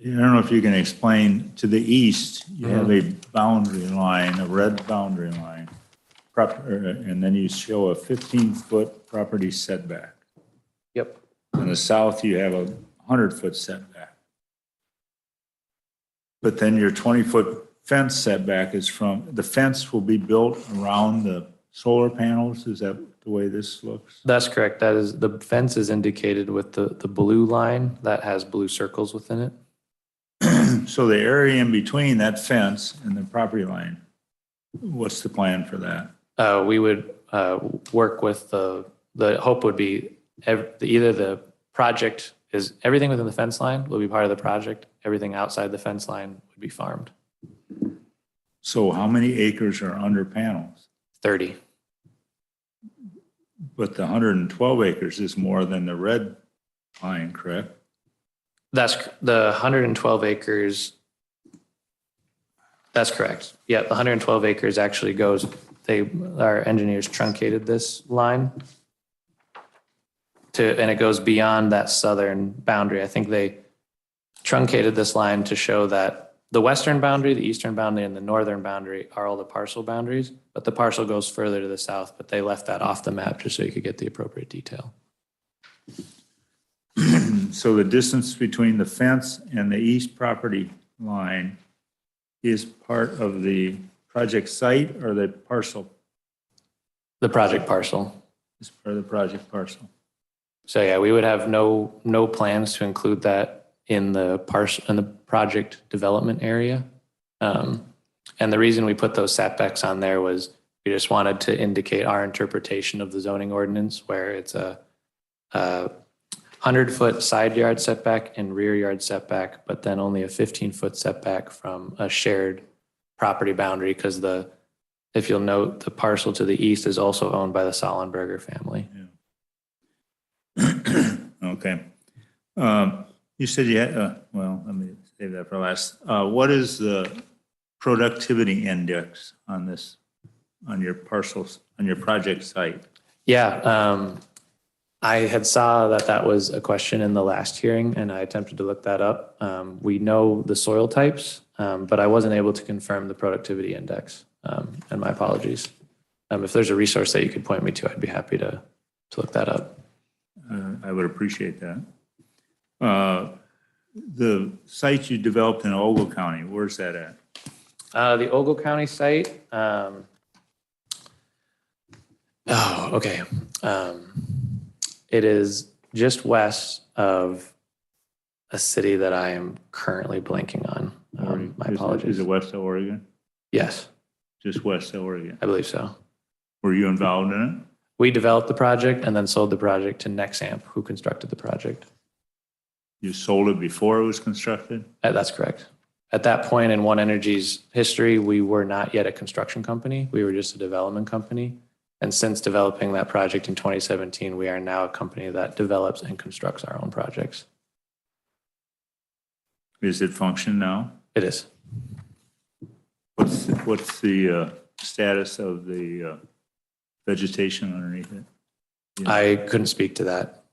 don't know if you can explain, to the east, you have a boundary line, a red boundary line, and then you show a 15-foot property setback. Yep. In the south, you have a 100-foot setback. But then your 20-foot fence setback is from, the fence will be built around the solar panels? Is that the way this looks? That's correct. That is, the fence is indicated with the blue line that has blue circles within it. So the area in between that fence and the property line, what's the plan for that? We would work with the hope would be either the project is everything within the fence line will be part of the project. Everything outside the fence line would be farmed. So how many acres are under panels? 30. But the 112 acres is more than the red line, correct? That's the 112 acres. That's correct. Yeah, the 112 acres actually goes, our engineers truncated this line and it goes beyond that southern boundary. I think they truncated this line to show that the western boundary, the eastern boundary, and the northern boundary are all the parcel boundaries, but the parcel goes further to the south, but they left that off the map just so you could get the appropriate detail. So the distance between the fence and the east property line is part of the project site or the parcel? The project parcel. Is part of the project parcel. So yeah, we would have no plans to include that in the project development area. And the reason we put those setbacks on there was we just wanted to indicate our interpretation of the zoning ordinance where it's a 100-foot side yard setback and rear yard setback, but then only a 15-foot setback from a shared property boundary because if you'll note, the parcel to the east is also owned by the Sollenberger family. Yeah. Okay. You said you had, well, let me save that for last. What is the productivity index on this, on your parcels, on your project site? Yeah, I had saw that was a question in the last hearing and I attempted to look that up. We know the soil types, but I wasn't able to confirm the productivity index, and my apologies. If there's a resource that you could point me to, I'd be happy to look that up. I would appreciate that. The site you developed in Ogle County, where's that at? The Ogle County site. Okay. It is just west of a city that I am currently blanking on. My apologies. Is it west of Oregon? Yes, Just west of Oregon. I believe so. Were you involved in it? We developed the project and then sold the project to Nexamp, who constructed the project. You sold it before it was constructed? That's correct. At that point in One Energy's history, we were not yet a construction company. We were just a development company. And since developing that project in 2017, we are now a company that develops and constructs our own projects. Is it function now? It is. What's the status of the vegetation underneath it? Yeah. I couldn't speak to that.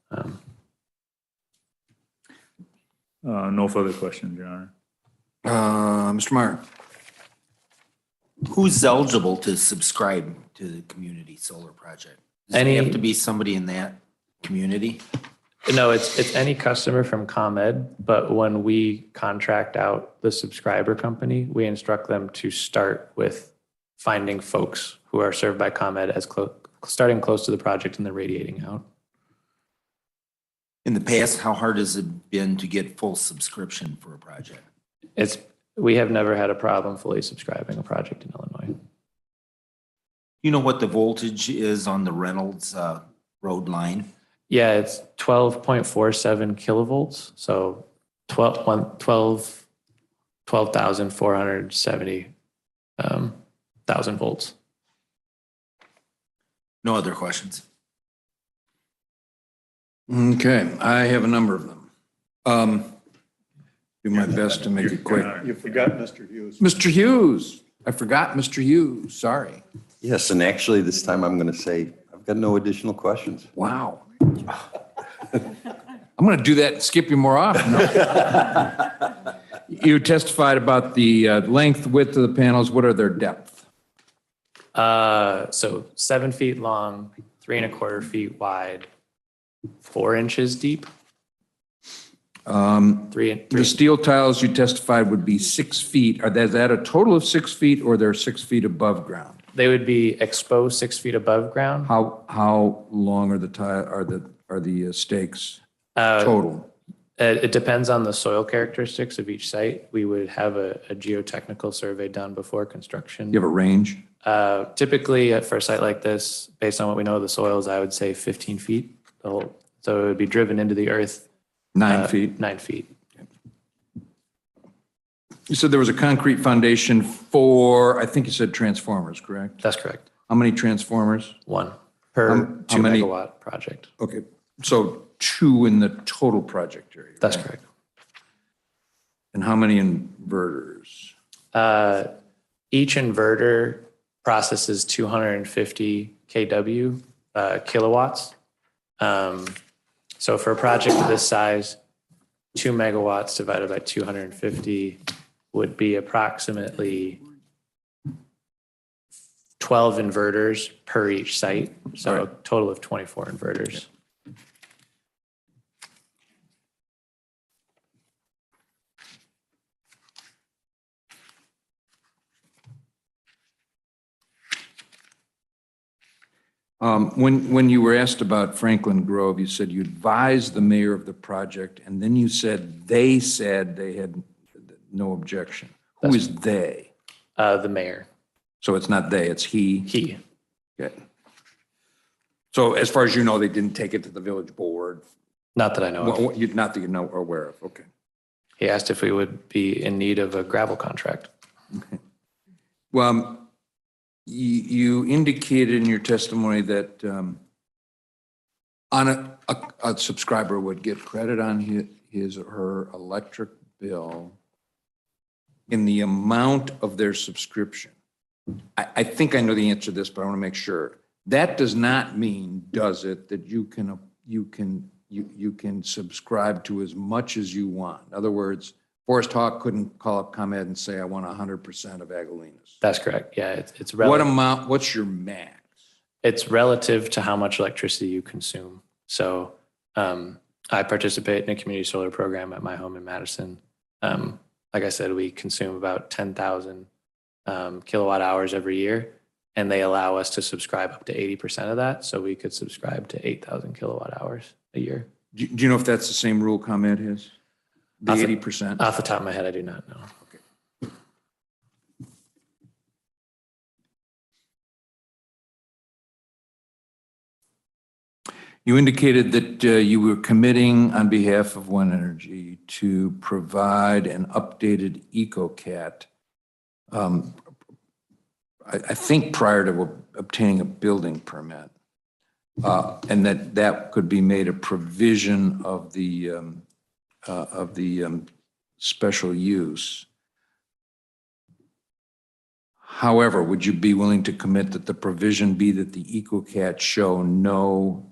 No further questions, Your Honor. Mr. Meyer. Who's eligible to subscribe to the community solar project? Does it have to be somebody in that community? No, it's any customer from ComEd, but when we contract out the subscriber company, we instruct them to start with finding folks who are served by ComEd as starting close to the project and then radiating out. In the past, how hard has it been to get full subscription for a project? We have never had a problem fully subscribing a project in Illinois. You know what the voltage is on the Reynolds road line? Yeah, it's 12.47 kilovolts, so 12,470 thousand volts. No other questions? Okay, I have a number of them. Do my best to make it quick. You forgot Mr. Hughes. Mr. Hughes, I forgot Mr. Hughes, sorry. Yes, and actually this time I'm going to say, I've got no additional questions. Wow. I'm going to do that and skip you more often. No. You testified about the length, width of the panels. What are their depth? So 7 feet long, 3¼ feet wide, 4 inches deep. The steel tiles you testified would be 6 feet. Is that a total of 6 feet or they're 6 feet above ground? They would be exposed 6 feet above ground. How long are the stakes total? It depends on the soil characteristics of each site. We would have a geotechnical survey done before construction. You have a range? Typically, for a site like this, based on what we know of the soils, I would say 15 feet. So it would be driven into the earth. 9 feet? 9 feet. You said there was a concrete foundation for, I think you said transformers, correct? That's correct. How many transformers? 1 per How 2 many- megawatt project. Okay, so 2 in the total project area. That's right? correct. And how many inverters? Each inverter processes 250 kW kilowatts. So for a project of this size, 2 megawatts divided by 250 would be approximately 12 inverters per each site. So a total of 24 inverters. When you were asked about Franklin Grove, you said you advised the mayor of the project, and then you said they had no objection. Who is they? The mayor. So it's not they, it's he? He. Okay. So as far as you know, they didn't take it to the village board? Not that I know of. Not that you know or aware of, okay. He asked if we would be in need of a gravel contract. Okay. Well, you indicated in your testimony that on a subscriber would get credit on his or her electric bill in the amount of their subscription. I think I know the answer to this, but I want to make sure. That does not mean, does it, that you can subscribe to as much as you want? In other words, Forest Hawk couldn't call up ComEd and say, I want 100% of Agolinas. That's correct. Yeah, it's What amount, what's your max? It's relative to how much electricity you consume. So I participate in a community solar program at my home in Madison. Like I said, we consume about 10,000 kilowatt hours every year, and they allow us to subscribe up to 80% of that. So we could subscribe to 8,000 kilowatt hours a year. Do you know if that's the same rule ComEd has? The 80%? Off the top of my head, I do not know. Okay. You indicated that you were committing on behalf of One Energy to provide an updated EcoCat, I think prior to obtaining a building permit, and that could be made a provision of the special use. However, would you be willing to commit that the provision be that the EcoCat show no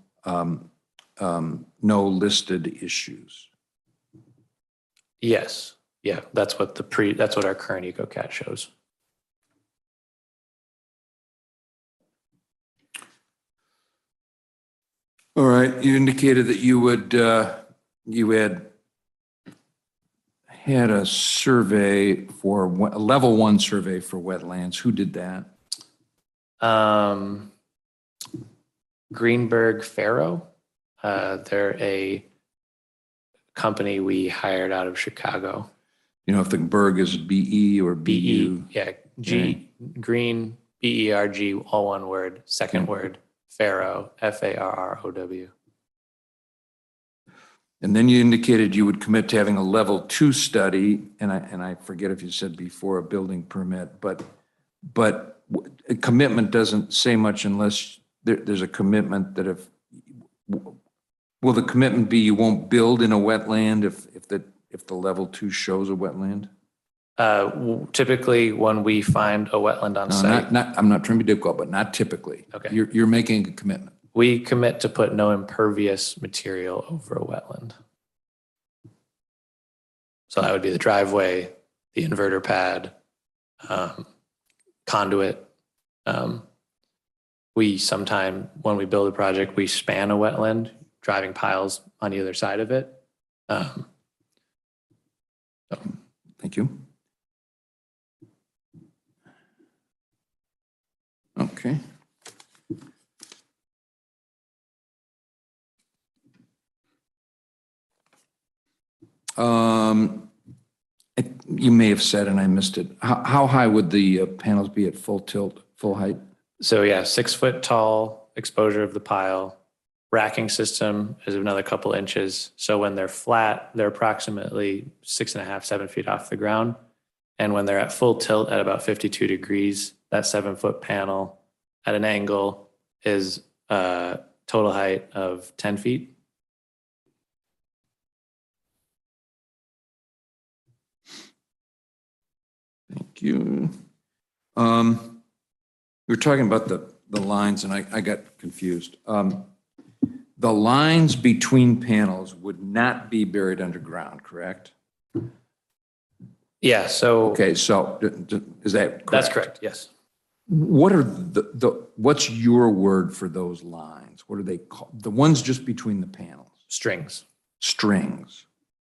listed issues? Yes. Yeah, that's what that's what our current EcoCat shows. All right. You indicated that you had a survey for a level 1 survey for wetlands. Who did that? Greenberg Faro. They're a company we hired out of Chicago. You know if the Berg is BE or BU? Yeah, Green, BERG, all one word, second word, Faro, FARROW. And then you indicated you would commit to having a level 2 study, and I forget if you said before a building permit, but a commitment doesn't say much unless there's a commitment that will the commitment be you won't build in a wetland if the level 2 shows a wetland? Typically, when we find a wetland on No, site, I'm not trying to be difficult, but not typically. Okay. You're making a commitment. we commit to put no impervious material over a wetland. So that would be the driveway, the inverter pad, conduit. We sometime, when we build a project, we span a wetland, driving piles on either side of it. Thank you. Okay. You may have said, and I missed it, how high would the panels be at full tilt, full height? So yeah, 6 foot tall exposure of the pile. Racking system is another couple inches. So when they're flat, they're approximately 6.5, 7 feet off the ground. And when they're at full tilt at about 52 degrees, that 7 foot panel at an angle is a total height of 10 feet. Thank you. We were talking about the lines, and I got confused. The lines between panels would not be buried underground, correct? Yeah, so Okay, so is that correct? that's correct, yes. What are what's your word for those lines? What are they called? The ones just between the panels? Strings, Strings.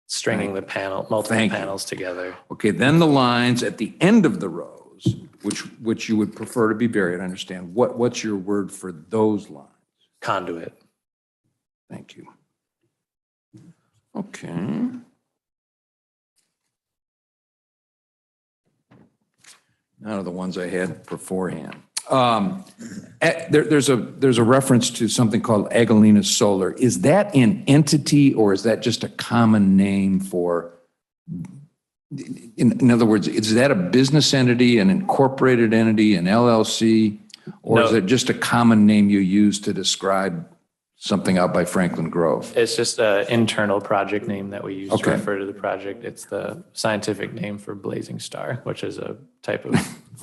stringing the panel, multiple Thank you. panels together. Okay, then the lines at the end of the rows, which you would prefer to be buried, I understand. What's your word for those lines? Conduit. Thank you. Okay. None of the ones I had beforehand. There's a reference to something called Agalena Solar. Is that an entity or is that just a common name for, in other words, is that a business entity, an incorporated entity, an LLC? Or is No. it just a common name you use to describe something out by Franklin Grove? It's just an internal project name that we use to Okay. refer to the project. It's the scientific name for blazing star, which is a type of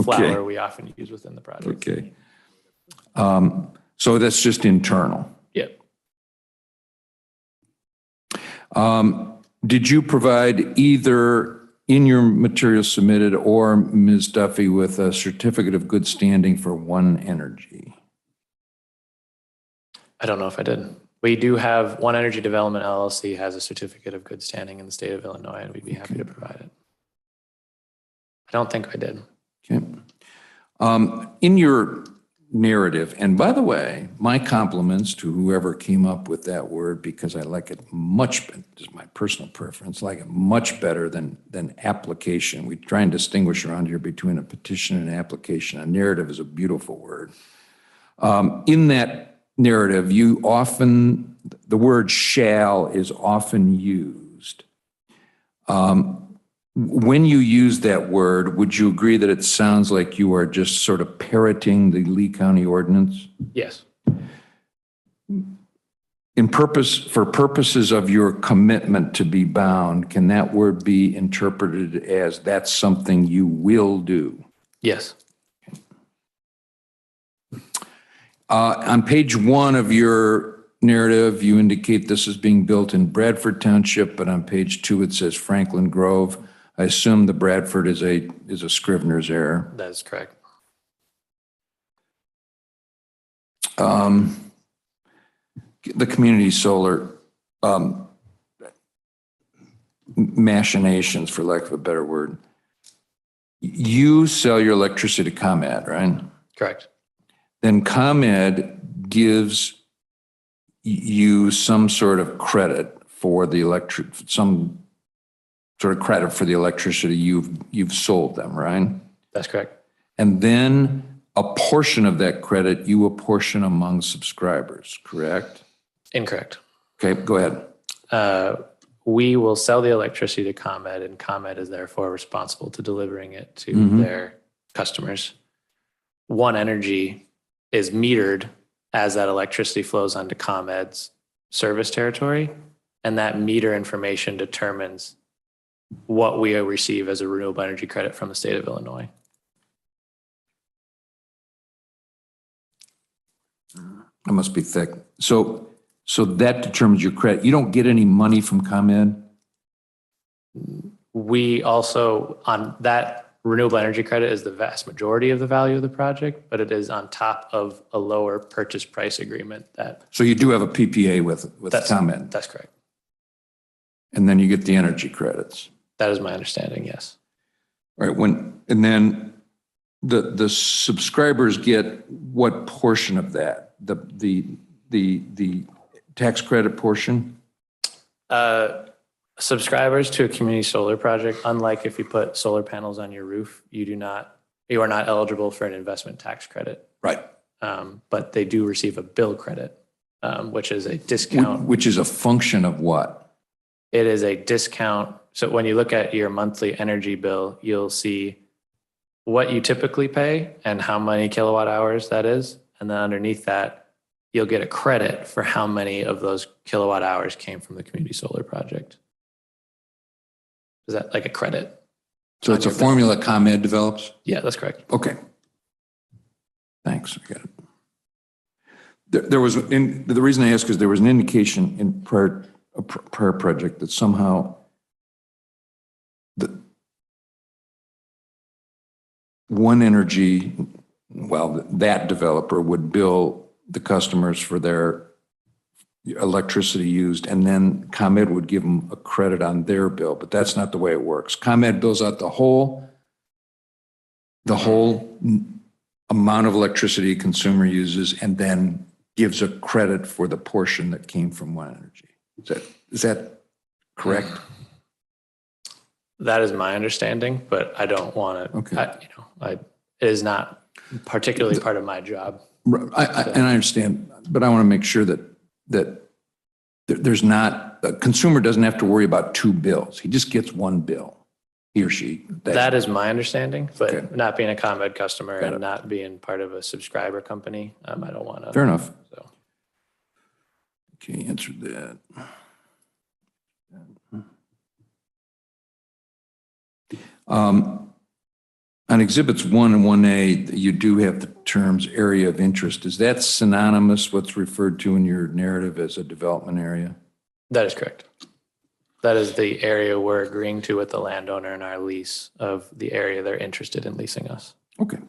flower we often use within the project. Okay. So that's just internal. Yep. Did you provide either in your materials submitted or Ms. Duffy with a certificate of good standing for One Energy? I don't know if I did. We do have One Energy Development LLC has a certificate of good standing in the state of Illinois, and we'd be happy to provide it. I don't think I did. Okay. In your narrative, and by the way, my compliments to whoever came up with that word, because I like it much, just my personal preference, like it much better than application. We try and distinguish around here between a petition and an application. A narrative is a beautiful word. In that narrative, the word shall is often used. When you use that word, would you agree that it sounds like you are just sort of parroting the Lee County ordinance? Yes. For purposes of your commitment to be bound, can that word be interpreted as that's something you will do? Yes. On page 1 of your narrative, you indicate this is being built in Bradford Township, but on page 2 it says Franklin Grove. I assume the Bradford is a Scrivener's error. That is correct. The community solar machinations, for lack of a better word. You sell your electricity to ComEd, right? Correct. Then ComEd gives you some sort of credit for the electricity you've sold them, right? That's correct. And then a portion of that credit you apportion among subscribers, correct? Incorrect. Okay, go ahead. We will sell the electricity to ComEd, and ComEd is therefore responsible to delivering it to their customers. One Energy is metered as that electricity flows onto ComEd's service territory, and that meter information determines what we receive as a renewable energy credit from the state of Illinois. It must be thick. So that determines your credit. You don't get any money from ComEd? We also, on that renewable energy credit is the vast majority of the value of the project, but it is on top of a lower purchase price agreement that. So you do have a PPA with ComEd? That's correct. And then you get the energy credits? That is my understanding, yes. All right, and then the subscribers get what portion of that? The tax credit portion? Subscribers to a community solar project, unlike if you put solar panels on your roof, you are not eligible for an investment tax credit. Right. But they do receive a bill credit, which is a discount. Which is a function of what? It is a discount. So when you look at your monthly energy bill, you'll see what you typically pay and how many kilowatt hours that is. And then underneath that, you'll get a credit for how many of those kilowatt hours came from the community solar project. Is that like a credit? So it's a formula ComEd develops? Yeah, that's correct. Okay. Thanks, I got it. There was, the reason I ask is there was an indication in a prior project that somehow One Energy, well, that developer would bill the customers for their electricity used, and then ComEd would give them a credit on their bill, but that's not the way it works. ComEd bills out the whole amount of electricity a consumer uses and then gives a credit for the portion that came from One Energy. Is that correct? That is my understanding, but I don't want to, Okay. it is not particularly part of my job. And I understand, but I want to make sure that there's not, a consumer doesn't have to worry about two bills. He just gets one bill, he or she. That is my understanding, but Okay. not being a ComEd customer Got and it. not being part of a subscriber company, I don't want to. Fair enough. So. Okay, answered that. On exhibits 1 and 1A, you do have the terms area of interest. Is that synonymous, what's referred to in your narrative as a development area? That is correct. That is the area we're agreeing to with the landowner in our lease of the area they're interested in leasing us. Okay.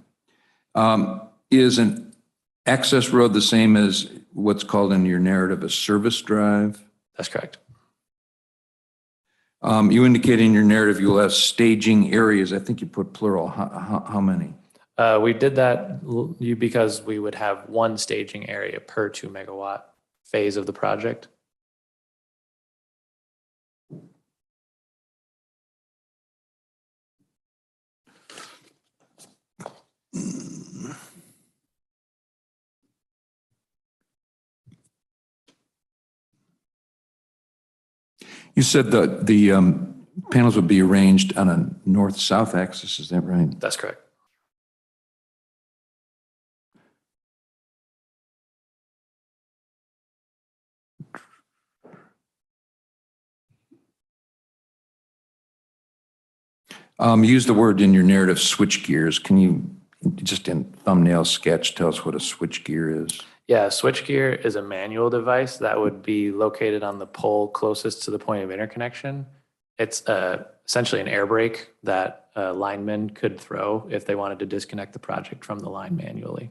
Is an access road the same as what's called in your narrative a service drive? That's correct. You indicate in your narrative you'll have staging areas. I think you put plural. How many? We did that because we would have one staging area per 2 megawatt phase of the project. You said the panels would be arranged on a north-south axis. Is that right? That's correct. Use the word in your narrative switch gears. Can you just in thumbnail sketch tell us what a switch gear is? Yeah, switchgear is a manual device that would be located on the pole closest to the point of interconnection. It's essentially an air brake that a lineman could throw if they wanted to disconnect the project from the line manually.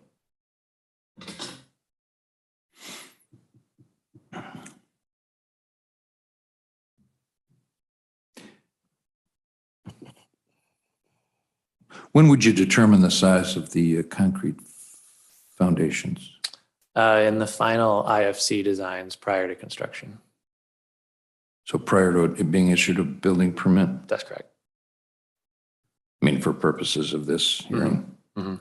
When would you determine the size of the concrete foundations? In the final IFC designs prior to construction. So prior to it being issued a building permit? That's correct. I mean, for purposes of this hearing? Mm-hmm.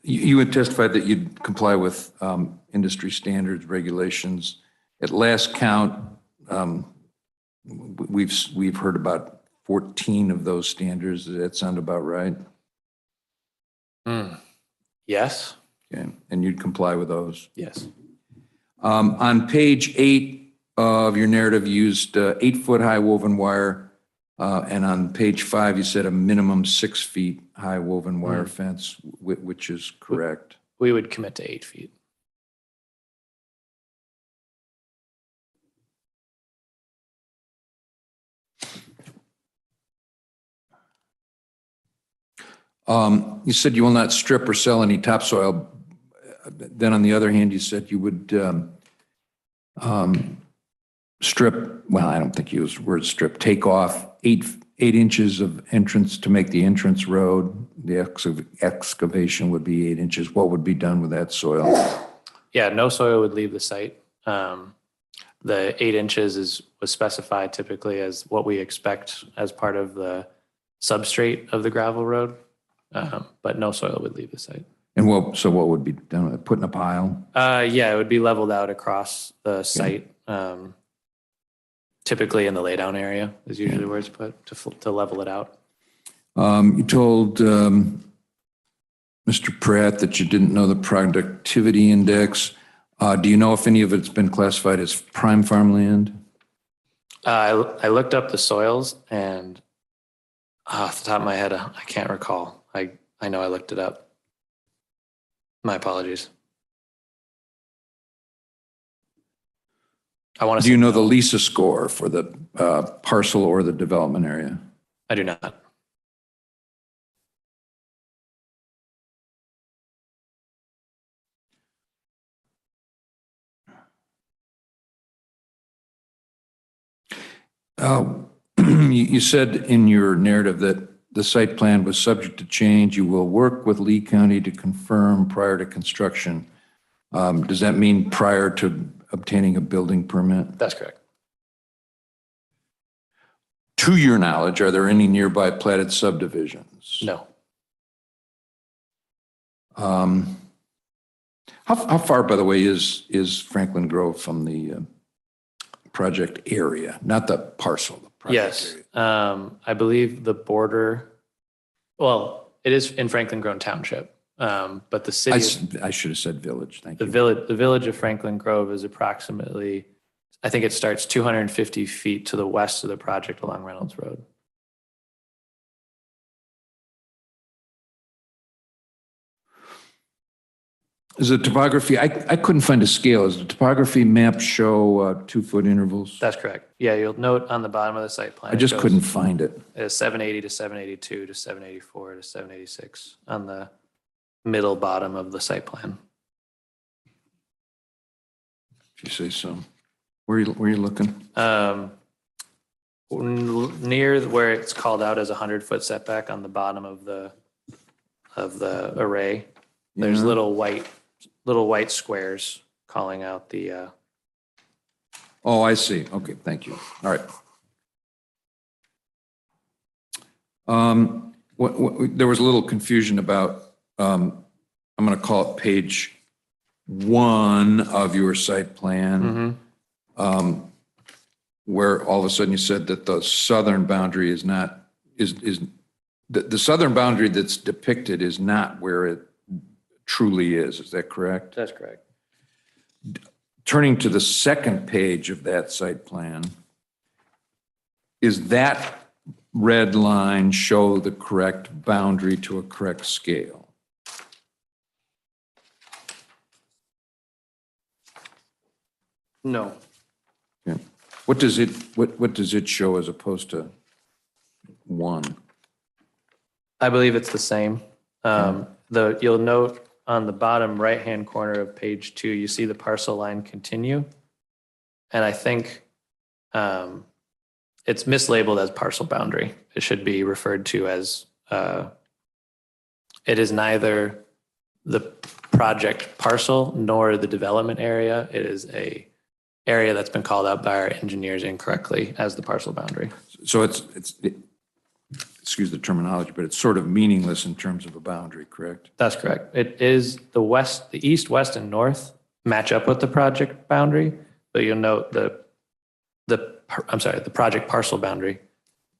You had testified that you'd comply with industry standards, regulations. At last count, we've heard about 14 of those standards. Does that sound about right? Yes. Okay, and you'd comply with those? Yes. On page 8 of your narrative, you used 8-foot high woven wire. And on page 5, you said a minimum 6 feet high woven wire fence, which is correct. We would commit to 8 feet. You said you will not strip or sell any topsoil. Then on the other hand, you said you would strip, well, I don't think you used the word strip, take off 8 inches of entrance to make the entrance road. The excavation would be 8 inches. What would be done with that soil? Yeah, no soil would leave the site. The 8 inches was specified typically as what we expect as part of the substrate of the gravel road, but no soil would leave the site. And so what would be done with it? Put in a pile? Yeah, it would be leveled out across the site. Typically in the laydown area is usually where it's put to level it out. You told Mr. Pratt that you didn't know the productivity index. Do you know if any of it's been classified as prime farmland? I looked up the soils and off the top of my head, I can't recall. I know I looked it up. My apologies. Do you know the LISA score for the parcel or the development area? I do not. You said in your narrative that the site plan was subject to change. You will work with Lee County to confirm prior to construction. Does that mean prior to obtaining a building permit? That's correct. To your knowledge, are there any nearby platted subdivisions? No. How far, by the way, is Franklin Grove from the project area, not the parcel? The project Yes. area. I believe the border, well, it is in Franklin Grove Township. But the city, I should have said village. Thank you. the village of Franklin Grove is approximately, I think it starts 250 feet to the west of the project along Reynolds Road. Is the topography, I couldn't find a scale. Does the topography map show 2-foot intervals? That's correct. Yeah, you'll note on the bottom of the site plan. I just couldn't find it. 780 to 782 to 784 to 786 on the middle bottom of the site plan. If you say so. Where are you looking? Near where it's called out as a 100-foot setback on the bottom of the array, there's Yeah. little white squares calling out the. Oh, I see. Okay, thank you. All right. There was a little confusion about, I'm going to call it page 1 of your site plan, where all of a sudden you said that the southern boundary is not, the southern boundary that's depicted is not where it truly is. Is that correct? That's correct. Turning to the second page of that site plan, is that red line show the correct boundary to a correct scale? No. Okay. What does it show as opposed to 1? I believe it's the same. You'll note on the bottom right-hand corner of page 2, you see the parcel line continue. And I think it's mislabeled as parcel boundary. It should be referred to as, it is neither the project parcel nor the development area. It is a area that's been called out by our engineers incorrectly as the parcel boundary. So excuse the terminology, but it's sort of meaningless in terms of a boundary, correct? That's correct. It is the east, west, and north match up with the project boundary, but you'll note the project parcel boundary,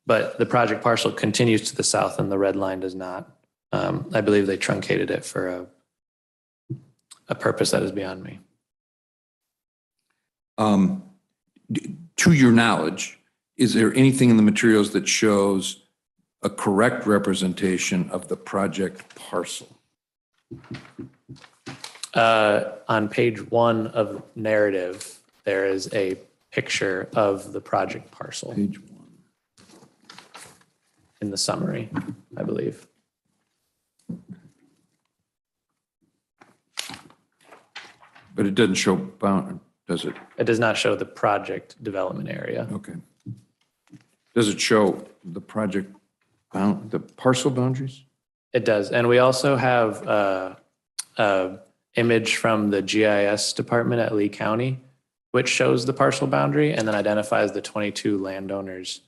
but the project parcel continues to the south and the red line does not. I believe they truncated it for a purpose that is beyond me. To your knowledge, is there anything in the materials that shows a correct representation of the project parcel? On page 1 of narrative, there is a picture of the project parcel Page 1. in the summary, I believe. But it doesn't show bound, does it? It does not show the project development area. Okay. Does it show the project bound, the parcel boundaries? It does. And we also have a image from the GIS department at Lee County, which shows the parcel boundary and then identifies the 22 landowners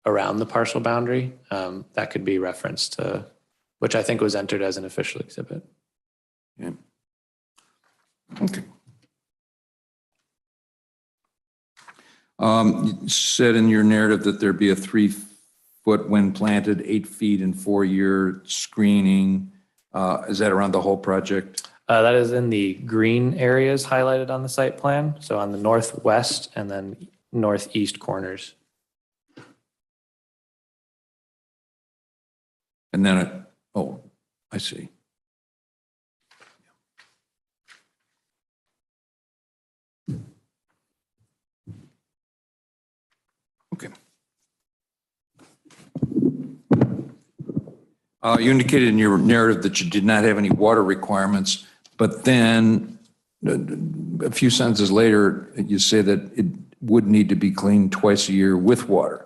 around the parcel boundary. That could be referenced to, which I think was entered as an official exhibit. Yeah. Okay. You said in your narrative that there'd be a 3-foot when planted, 8 feet in 4-year screening. Is that around the whole project? That is in the green areas highlighted on the site plan. So on the northwest and then northeast corners. And then, oh, I see. Okay. You indicated in your narrative that you did not have any water requirements, but then a few sentences later, you say that it would need to be cleaned twice a year with water.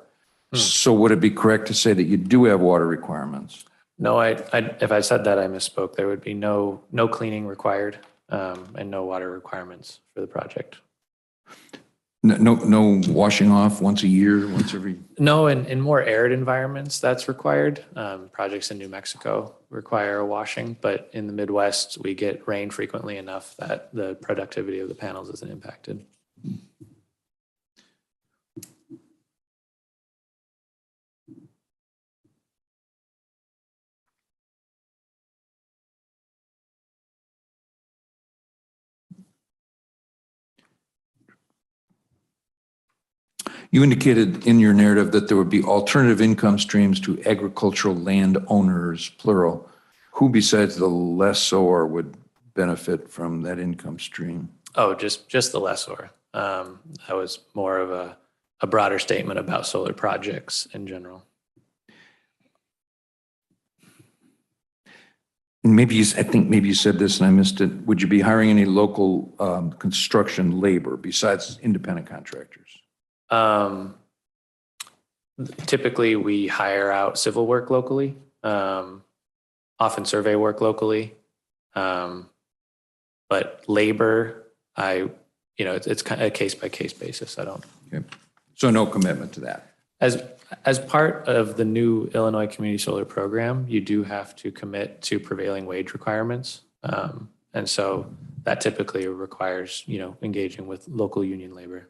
So would it be correct to say that you do have water requirements? No, if I said that, I misspoke. There would be no cleaning required and no water requirements for the project. No washing off once a year, once every? No, in more arid environments, that's required. Projects in New Mexico require a washing, but in the Midwest, we get rain frequently enough that the productivity of the panels isn't impacted. You indicated in your narrative that there would be alternative income streams to agricultural landowners, plural. Who besides the lessor would benefit from that income stream? Oh, just the lessor. That was more of a broader statement about solar projects in general. And I think maybe you said this and I missed it. Would you be hiring any local construction labor besides independent contractors? Typically, we hire out civil work locally, often survey work locally, but labor, it's kind of a case by case basis. I don't. Okay. So no commitment to that. As part of the new Illinois Community Solar Program, you do have to commit to prevailing wage requirements, and so that typically requires engaging with local union labor.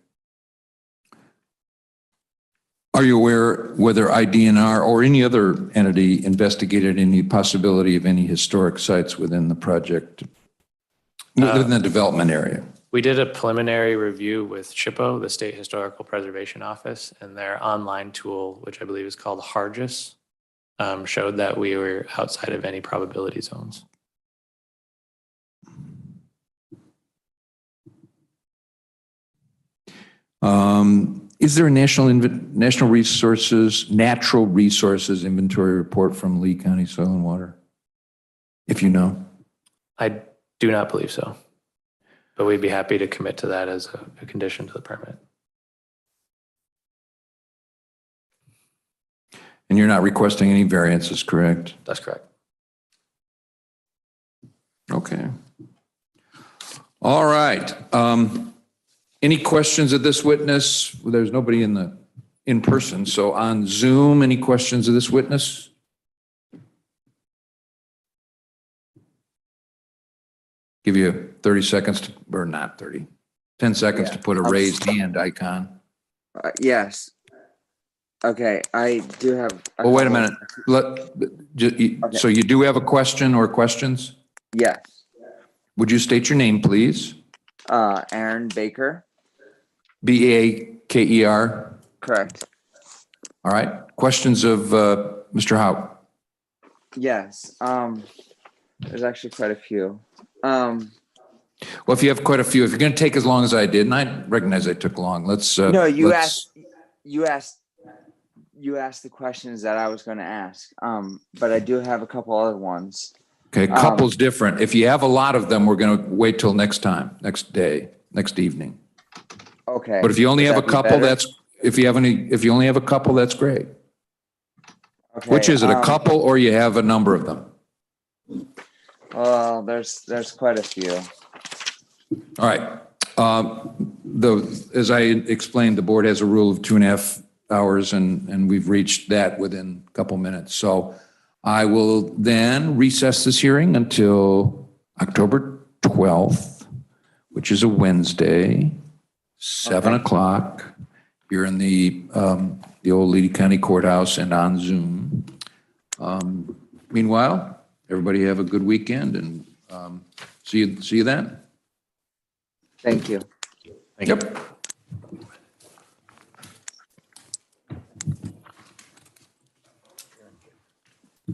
Are you aware whether IDNR or any other entity investigated any possibility of any historic sites within the project, within the development area? We did a preliminary review with SHPO, the State Historical Preservation Office, and their online tool, which I believe is called HARGIS, showed that we were outside of any probability zones. Is there a natural resources inventory report from Lee County Soil and Water? If you know. I do not believe so, but we'd be happy to commit to that as a condition to the permit. And you're not requesting any variances, correct? That's correct. Okay. All right. Any questions of this witness? There's nobody in in person. So on Zoom, any questions of this witness? Give you 30 seconds to, or not 30, 10 seconds to put a raised hand icon. Yes. Okay, I do have. Well, wait a minute. So you do have a question or questions? Yes. Would you state your name, please? Aaron Baker. Baker. Correct. All right. Questions of Mr. Howe? Yes. There's actually quite a few. Well, if you have quite a few, if you're going to take as long as I did, and I recognize I took long, let's. No, you asked the questions that I was going to ask. But I do have a couple other ones. Okay, couple's different. If you have a lot of them, we're going to wait till next time, next day, next evening. Okay. But if you only Would have a that be couple, better? if you only have a couple, that's great. Okay, Which is it, a couple or you have a number of them? Well, there's quite a few. All right. As I explained, the board has a rule of 2.5 hours and we've reached that within a couple minutes. So I will then recess this hearing until October 12th, which is a Wednesday, 7 o'clock. You're in the old Lee County Courthouse and on Zoom. Meanwhile, everybody have a good weekend and see you then. Thank you. Yep.